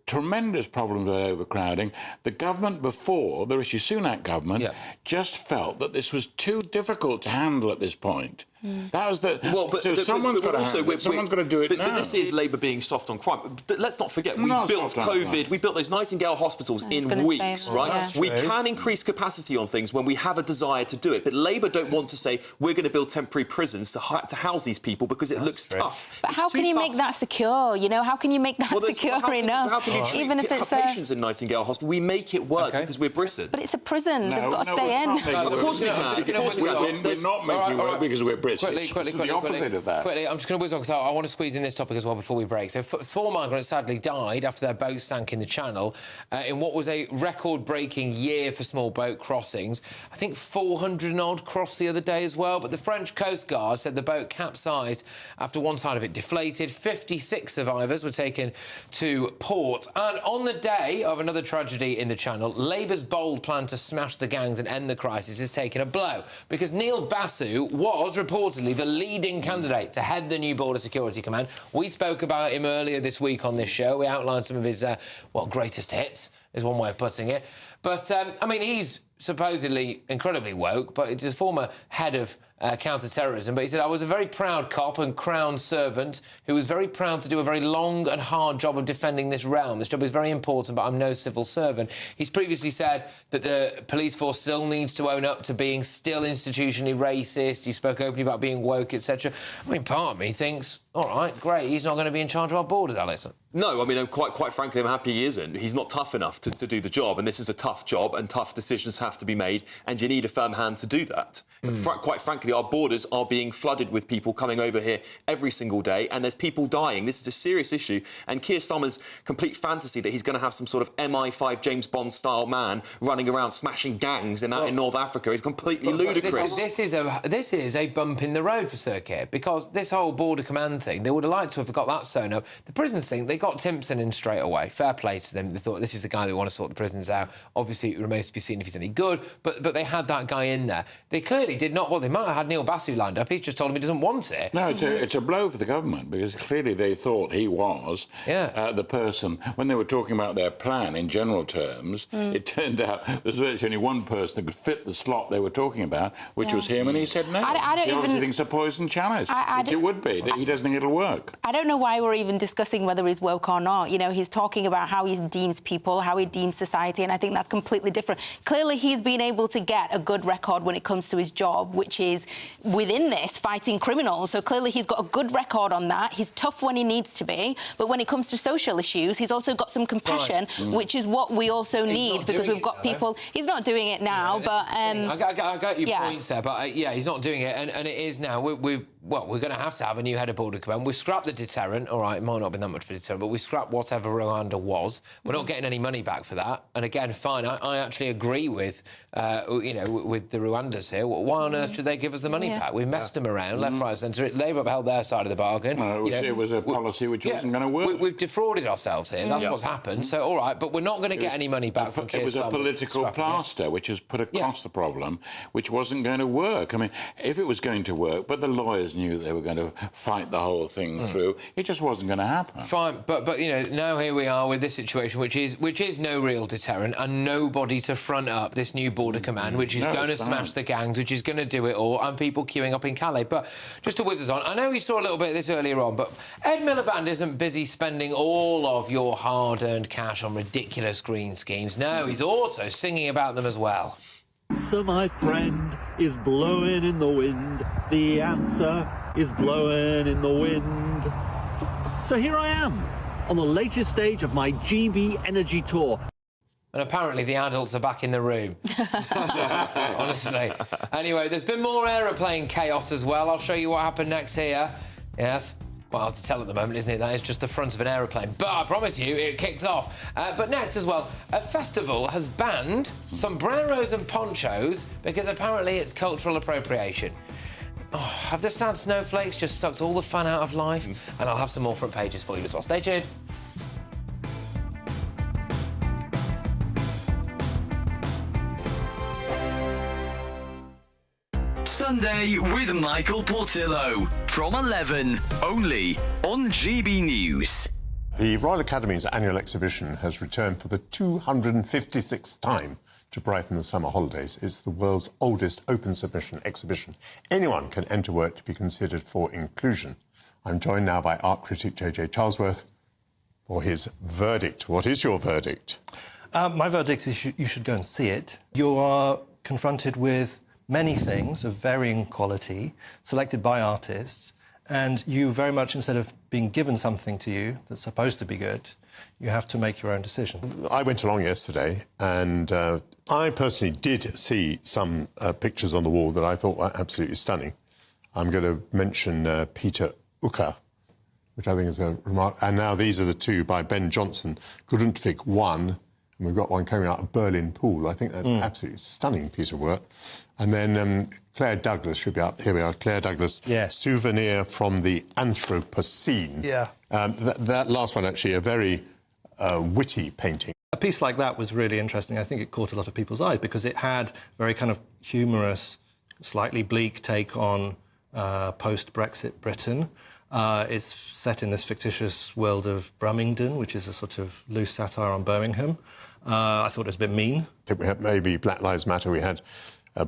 Tremendous problems with overcrowding. The government before, the Rishi Sunak government, just felt that this was too difficult to handle at this point. That was the... Well, but so someone's got to do it now. But this is Labour being soft on crime. But let's not forget, we built COVID, we built those Nightingale hospitals in weeks, right? We can increase capacity on things when we have a desire to do it. But Labour don't want to say, we're going to build temporary prisons to house these people because it looks tough. But how can you make that secure? You know, how can you make that secure enough? How can you treat even if it's patients in Nightingale Hospital? We make it work because we're Britain. But it's a prison. They've got to stay in. Of course we can. We're not making it work because we're British. Quickly, the opposite of that. Quickly, I'm just going to whiz on because I want to squeeze in this topic as well before we break. So 4 migrants sadly died after their boat sank in the Channel in what was a record-breaking year for small boat crossings. I think 400 and odd crossed the other day as well, but the French Coast Guard said the boat capsized after one side of it deflated. 56 survivors were taken to port. And on the day of another tragedy in the Channel, Labour's bold plan to smash the gangs and end the crisis is taking a blow, because Neil Basu was reportedly the leading candidate to head the new Border Security Command. We spoke about him earlier this week on this show. We outlined some of his, greatest hits, is one way of putting it. But, I mean, he's supposedly incredibly woke, but he's a former head of counter-terrorism. But he said, I was a very proud cop and crown servant who was very proud to do a very long and hard job of defending this realm. This job is very important, but I'm no civil servant. He's previously said that the police force still needs to own up to being still institutionally racist. He spoke openly about being woke, etc. I mean, part of me thinks, all right, great, he's not going to be in charge of our borders, Alison. No, I mean, quite frankly, I'm happy he isn't. He's not tough enough to do the job, and this is a tough job, and tough decisions have to be made, and you need a firm hand to do that. Quite frankly, our borders are being flooded with people coming over here every single day, and there's people dying. This is a serious issue, and Keir Starmer's complete fantasy that he's going to have some sort of MI5 James Bond-style man running around smashing gangs in North Africa is completely ludicrous. This is a bump in the road for Sir Keir, because this whole border command thing, they would have liked to have got that sewn up. The prisons thing, they got Timpson in straight away. Fair play to them. They thought, this is the guy that want to sort the prisons out. Obviously, it remains to be seen if he's any good, but they had that guy in there. They clearly did not... Well, they might have had Neil Basu lined up. He's just told him he doesn't want it. No, it's a blow for the government, because clearly they thought he was the person. When they were talking about their plan in general terms, it turned out there's virtually only one person that could fit the slot they were talking about, which was him, and he said no. I don't he obviously even... thinks it's a poison challenge, which it would be. He doesn't think it'll work. I don't know why we're even discussing whether he's woke or not. You know, he's talking about how he deems people, how he deems society, and I think that's completely different. Clearly, he's been able to get a good record when it comes to his job, which is within this, fighting criminals. So clearly, he's got a good record on that. He's tough when he needs to be, but when it comes to social issues, he's also got some compassion, which is what we also need, because we've got people... He's not doing it now, but... I got your points there, but yeah, he's not doing it, and it is now. We're going to have a new head of border command. We've scrapped the deterrent. All right, it might not have been that much of a deterrent, but we scrapped whatever Rwanda was. We're not getting any money back for that. And again, fine, I actually agree with, with the Rwandans here. Why on earth should they give us the money back? We messed them around, left, right, centre. They've upheld their side of the bargain. No, it was a policy which wasn't going to work. We've defrauded ourselves here. That's what's happened. So, all right, but we're not going to get any money back from Keir. It was a political plaster which has put across the problem, which wasn't going to work. I mean, if it was going to work, but the lawyers knew they were going to fight the whole thing through, it just wasn't going to happen. Fine, but you know, now here we are with this situation, which is no real deterrent, and nobody to front up this new border command, which is going to smash the gangs, which is going to do it all, and people queuing up in Calais. But just to whiz us on, I know we saw a little bit of this earlier on, but Ed Miliband isn't busy spending all of your hard-earned cash on ridiculous green schemes. No, he's also singing about them as well. So my friend is blowing in the wind. The answer is blowing in the wind. So here I am on the latest stage of my GB Energy tour. And apparently the adults are back in the room. Honestly. Anyway, there's been more aeroplane chaos as well. I'll show you what happened next here. Yes. Well, hard to tell at the moment, isn't it? That is just the front of an aeroplane. But I promise you, it kicked off. But next as well, a festival has banned sombreros and ponchos because apparently it's cultural appropriation. Oh, have the sad snowflakes just sucked all the fun out of life? And I'll have some more front pages for you as well. Stay tuned. Sunday with Michael Portillo from 11, only on GB News. The Royal Academy's annual exhibition has returned for the 256th time to brighten the summer holidays. It's the world's oldest open submission exhibition. Anyone can enter work to be considered for inclusion. I'm joined now by art critic J.J. Charlesworth for his verdict. What is your verdict? My verdict is you should go and see it. You are confronted with many things of varying quality, selected by artists, and you very much, instead of being given something to you that's supposed to be good, you have to make your own decision. I went along yesterday, and I personally did see some pictures on the wall that I thought were absolutely stunning. I'm going to mention Peter Ucker, which I think is a remark. And now these are the two by Ben Jonson, Grundtvig 1, and we've got one coming out of Berlin Pool. I think that's an absolutely stunning piece of work. And then Claire Douglas should be up. Here we are, Claire Douglas. Yes. Souvenir from the Anthropocene. Yeah. That last one, actually, a very witty painting. A piece like that was really interesting. I think it caught a lot of people's eyes because it had very kind of humorous, slightly bleak take on post-Brexit Britain. It's set in this fictitious world of Brummington, which is a sort of loose satire on Birmingham. I thought it was a bit mean. I think we had maybe Black Lives Matter. We had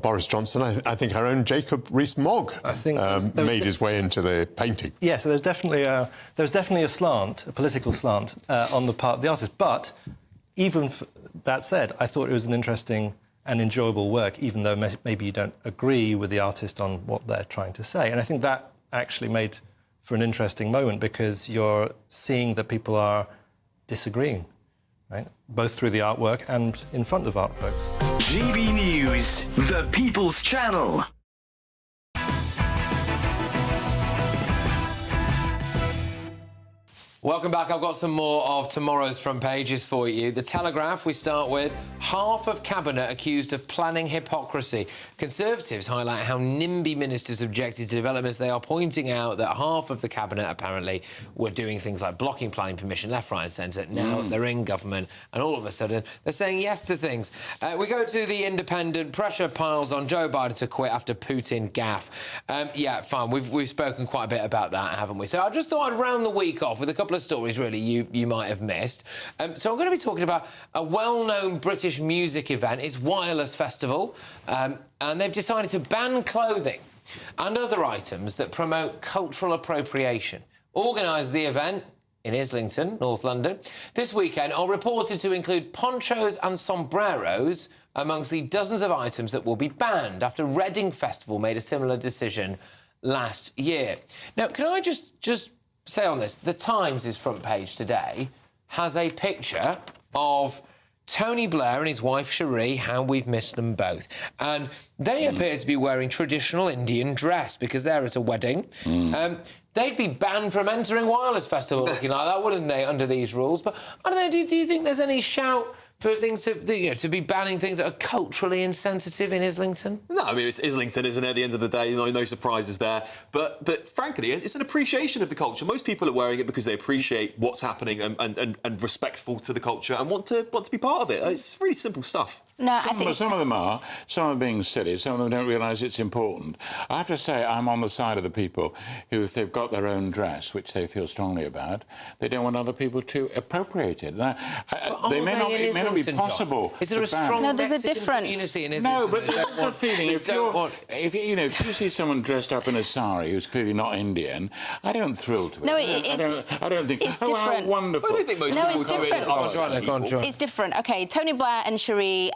Boris Johnson. I think our own Jacob Rees-Mogg made his way into the painting. Yeah, so there's definitely a slant, a political slant, on the part of the artist. But even that said, I thought it was an interesting and enjoyable work, even though maybe you don't agree with the artist on what they're trying to say. And I think that actually made for an interesting moment because you're seeing that people are disagreeing, right? Both through the artwork and in front of artworks. GB News, the People's Channel. Welcome back. I've got some more of tomorrow's front pages for you. The Telegraph, we start with half of Cabinet accused of planning hypocrisy. Conservatives highlight how NIMBY ministers objected to developments. They are pointing out that half of the Cabinet apparently were doing things like blocking planning permission left, right and centre. Now they're in government and all of a sudden they're saying yes to things. We go to The Independent. Pressure piles on Joe Biden to quit after Putin gaffe. Yeah, fine. We've spoken quite a bit about that, haven't we? So I just thought I'd round the week off with a couple of stories, really, you might have missed. So I'm going to be talking about a well-known British music event. It's Wireless Festival, and they've decided to ban clothing and other items that promote cultural appropriation. Organised the event in Islington, North London, this weekend are reported to include ponchos and sombreros amongst the dozens of items that will be banned after Reading Festival made a similar decision last year. Now, can I just say on this, The Times' front page today has a picture of Tony Blair and his wife Cherie, how we've missed them both. And they appear to be wearing traditional Indian dress because they're at a wedding. They'd be banned from entering Wireless Festival looking like that, wouldn't they, under these rules? But I don't know, do you think there's any shout for things to be banning things that are culturally insensitive in Islington? No, I mean, it's Islington, isn't it? At the end of the day, no surprises there. But frankly, it's an appreciation of the culture. Most people are wearing it because they appreciate what's happening and respectful to the culture and want to be part of it. It's really simple stuff. No, I think some of them are. Some are being silly. Some of them don't realise it's important. I have to say, I'm on the side of the people who, if they've got their own dress, which they feel strongly about, they don't want other people to appropriate it. It may not be possible. John? Is there a strong there's a difference. Community in Islington? No, but that's the feeling. If you see someone dressed up in a sari who's clearly not Indian, I don't thrill to it. No, I don't think. It's oh, different. how wonderful! I don't think most people it's different. It's different. Okay, Tony Blair and Cherie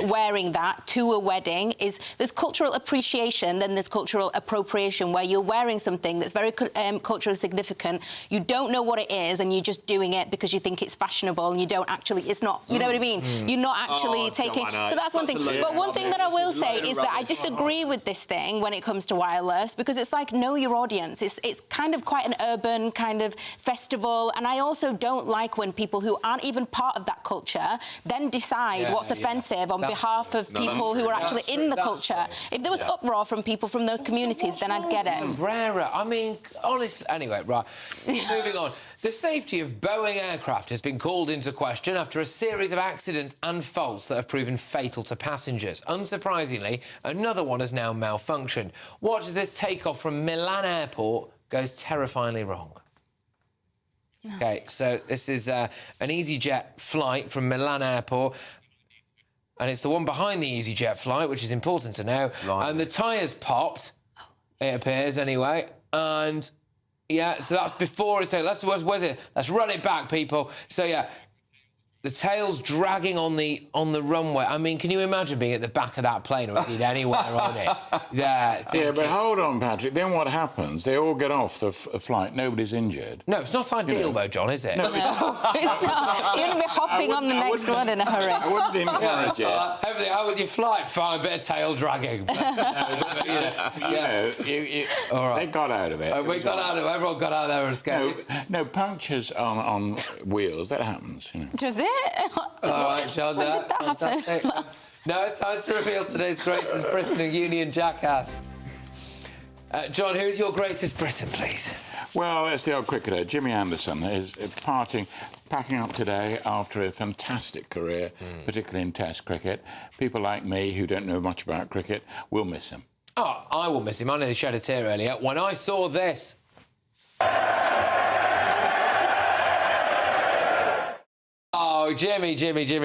wearing that to a wedding there's cultural appreciation, then there's cultural appropriation, where you're wearing something that's very culturally significant. You don't know what it is, and you're just doing it because you think it's fashionable, and you don't actually. It's not. You know what I mean? You're not actually taking. So that's one thing. But one thing that I will say is that I disagree with this thing when it comes to wireless, because it's like, know your audience. It's kind of quite an urban kind of festival, and I also don't like when people who aren't even part of that culture then decide what's offensive on behalf of people who are actually in the culture. If there was uproar from people from those communities, then I'd get it. Sombrero. I mean, honestly. Anyway, right. Moving on. The safety of Boeing aircraft has been called into question after a series of accidents and faults that have proven fatal to passengers. Unsurprisingly, another one has now malfunctioned. Watch as this takeoff from Milan Airport goes terrifyingly wrong. OK, so this is an EasyJet flight from Milan Airport. And it's the one behind the EasyJet flight, which is important to know. Right. And the tyres popped, it appears anyway. And, yeah, so that's before it's... Let's run it back, people. So, yeah, the tail's dragging on the runway. I mean, can you imagine being at the back of that plane or indeed anywhere on it? Yeah, but hold on, Patrick. Then what happens? They all get off the flight. Nobody's injured. No, it's not ideal, though, John, is it? No, it's not. You're going to be hopping on the next one in a hurry. I wouldn't encourage it. How was your flight? Fine, a bit of tail dragging. They got out of it. We got out of it. Everyone got out of there and scared. No, punctures on wheels. That happens. Does it? All right, Sean. When did that happen? Now it's time to reveal today's greatest Britain and Union jackass. John, who's your greatest Briton, please? Well, it's the old cricketer. Jimmy Anderson is packing up today after a fantastic career, particularly in Test cricket. People like me who don't know much about cricket will miss him. Oh, I will miss him. I nearly shed a tear earlier when I saw this. Oh, Jimmy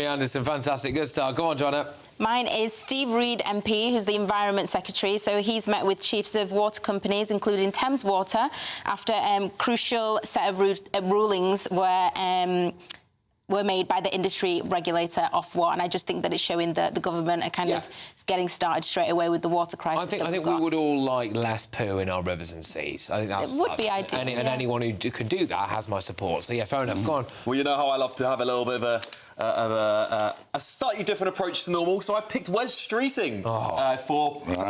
Anderson, fantastic. Good start. Go on, Joanna. Mine is Steve Reed MP, who's the Environment Secretary. So he's met with chiefs of water companies, including Thames Water, after crucial set of rulings were made by the industry regulator Ofwat, and I just think that it's showing that the government are kind of getting started straight away with the water crisis. I think we would all like less poo in our rivers and seas. I think that's it would be ideal. And anyone who can do that has my support. So yeah, fair enough. Go on. Well, you know how I love to have a little bit of a a slightly different approach to normal, so I've picked Wes Streeting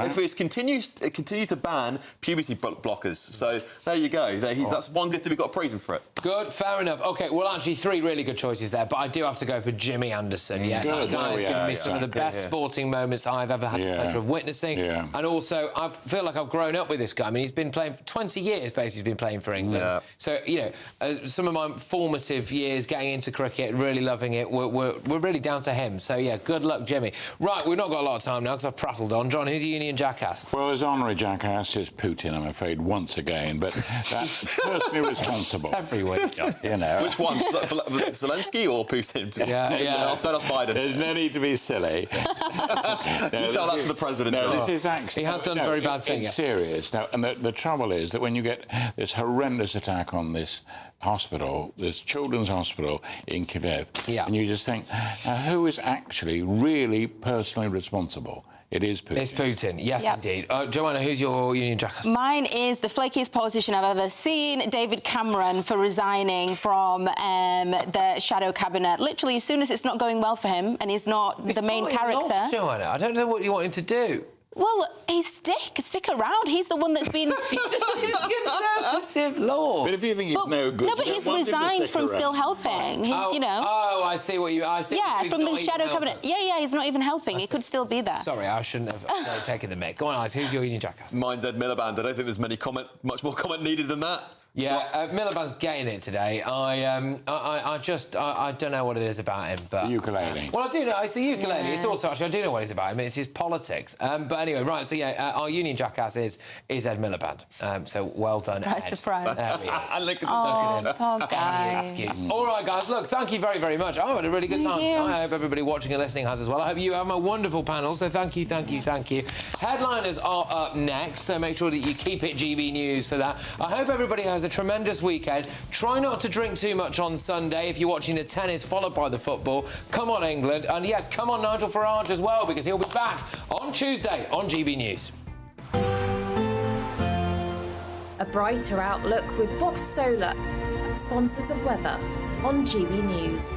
if it's continues to ban puberty blockers. So there you go. That's one good thing we've got to praise him for it. Good, fair enough. OK, well, actually, 3 really good choices there, but I do have to go for Jimmy Anderson. Yeah, that guy's given me some of the best sporting moments I've ever had the pleasure of witnessing. Yeah. And also, I feel like I've grown up with this guy. I mean, he's been playing for 20 years, basically, he's been playing for England. Yeah. So, you know, some of my formative years getting into cricket, really loving it, were really down to him. So, yeah, good luck, Jimmy. Right, we've not got a lot of time now because I've prattled on. John, who's your Union jackass? Well, his honorary jackass is Putin, I'm afraid, once again, but that's personally responsible. It's every week, John. You know. Which one? Zelensky or Putin? Yeah. Let us Biden. There's no need to be silly. You tell that to the president. No, this is actually... He has done very bad things. It's serious. Now, and the trouble is that when you get this horrendous attack on this hospital, this children's hospital in Kiev, and you just think, who is actually really personally responsible? It is Putin. It's Putin, yes, indeed. Joanna, who's your Union jackass? Mine is the flakiest politician I've ever seen, David Cameron, for resigning from the shadow cabinet. Literally, as soon as it's not going well for him and he's not the main character... Lost, Joanna. I don't know what you want him to do. Well, stick around. He's the one that's been... He's a conservative lord. But if you think he's no good... No, but he's resigned from still helping. He's, you know... Oh, I see what you... Yeah, from the shadow cabinet. Yeah, he's not even helping. He could still be there. Sorry, I shouldn't have taken the mic. Go on, Ice, who's your Union jackass? Mine's Ed Miliband. I don't think there's much more comment needed than that. Yeah, Miliband's getting it today. I don't know what it is about him, but... Ukulele. Well, I do know. It's the ukulele. It's also, actually, I do know what it's about him. It's his politics. But anyway, right, so yeah, our Union jackass is Ed Miliband. So well done, Ed. Surprise. There he is. Look at him. Poor guy. Excuse. All right, guys, look, thank you very, very much. I had a really good time tonight. I hope everybody watching and listening has as well. I hope you have a wonderful panel, so thank you. Headliners are up next, so make sure that you keep it GB News for that. I hope everybody has a tremendous weekend. Try not to drink too much on Sunday if you're watching the tennis followed by the football. Come on, England. And yes, come on, Nigel Farage as well, because he'll be back on Tuesday on GB News. A brighter outlook with Box Solar, sponsors of weather on GB News.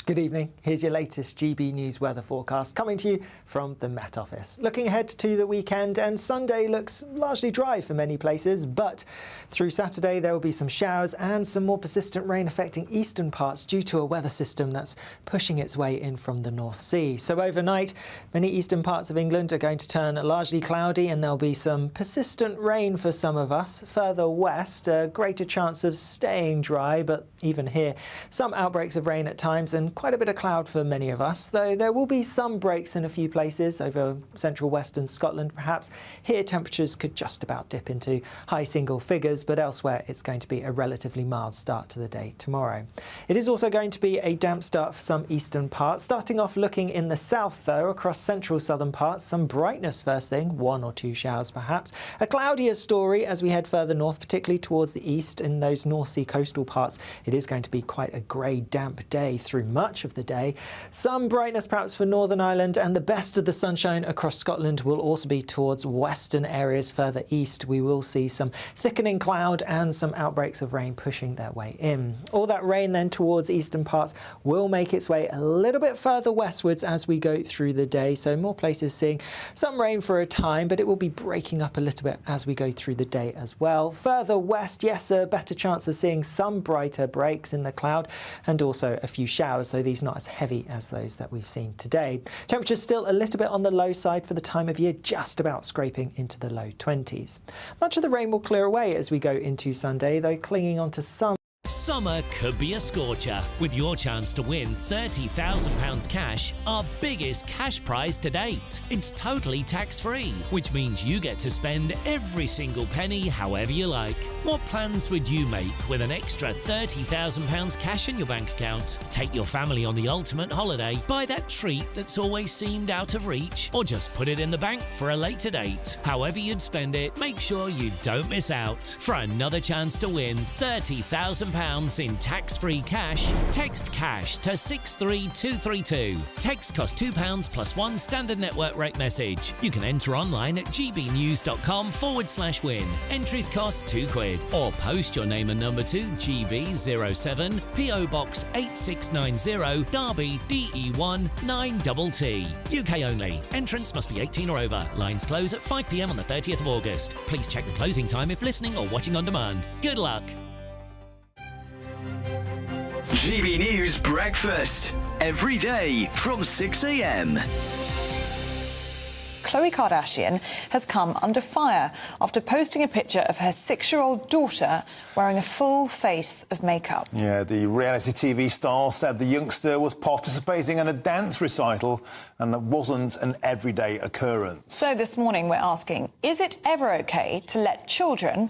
Good evening. Here's your latest GB News weather forecast coming to you from the Met Office. Looking ahead to the weekend, and Sunday looks largely dry for many places, but through Saturday there will be some showers and some more persistent rain affecting eastern parts due to a weather system that's pushing its way in from the North Sea. So overnight, many eastern parts of England are going to turn largely cloudy, and there'll be some persistent rain for some of us. Further west, a greater chance of staying dry, but even here, some outbreaks of rain at times and quite a bit of cloud for many of us, though there will be some breaks in a few places over central western Scotland perhaps. Here temperatures could just about dip into high single figures, but elsewhere it's going to be a relatively mild start to the day tomorrow. It is also going to be a damp start for some eastern parts, starting off looking in the south though, across central southern parts, some brightness first thing, 1 or 2 showers perhaps. A cloudier story as we head further north, particularly towards the east in those North Sea coastal parts. It is going to be quite a grey, damp day through much of the day. Some brightness perhaps for Northern Ireland, and the best of the sunshine across Scotland will also be towards western areas further east. We will see some thickening cloud and some outbreaks of rain pushing their way in. All that rain then towards eastern parts will make its way a little bit further westwards as we go through the day, so more places seeing some rain for a time, but it will be breaking up a little bit as we go through the day as well. Further west, yes, a better chance of seeing some brighter breaks in the cloud and also a few showers, so these not as heavy as those that we've seen today. Temperatures still a little bit on the low side for the time of year, just about scraping into the low 20s. Much of the rain will clear away as we go into Sunday, though clinging on to some. Summer could be a scorcher, with your chance to win £30,000 cash, our biggest cash prize to date. It's totally tax-free, which means you get to spend every single penny however you like. What plans would you make with an extra £30,000 cash in your bank account? Take your family on the ultimate holiday, buy that treat that's always seemed out of reach, or just put it in the bank for a later date. However you'd spend it, make sure you don't miss out. For another chance to win £30,000 £30,000 in tax-free cash, text cash to 63232. Text costs £2 plus one standard network rate message. You can enter online at gbnews.com/win. Entries cost £2. Or post your name and number to GB07 PO Box 8690 Derby DE1 9TT. UK only. Entrance must be 18 or over. Lines close at 5 p.m. on the 30th of August. Please check the closing time if listening or watching on demand. Good luck. GB News Breakfast. Every day from 6 a.m. Khloe Kardashian has come under fire after posting a picture of her 6-year-old daughter wearing a full face of makeup. Yeah, the reality TV star said the youngster was participating in a dance recital and that wasn't an everyday occurrence. So this morning we're asking, is it ever okay to let children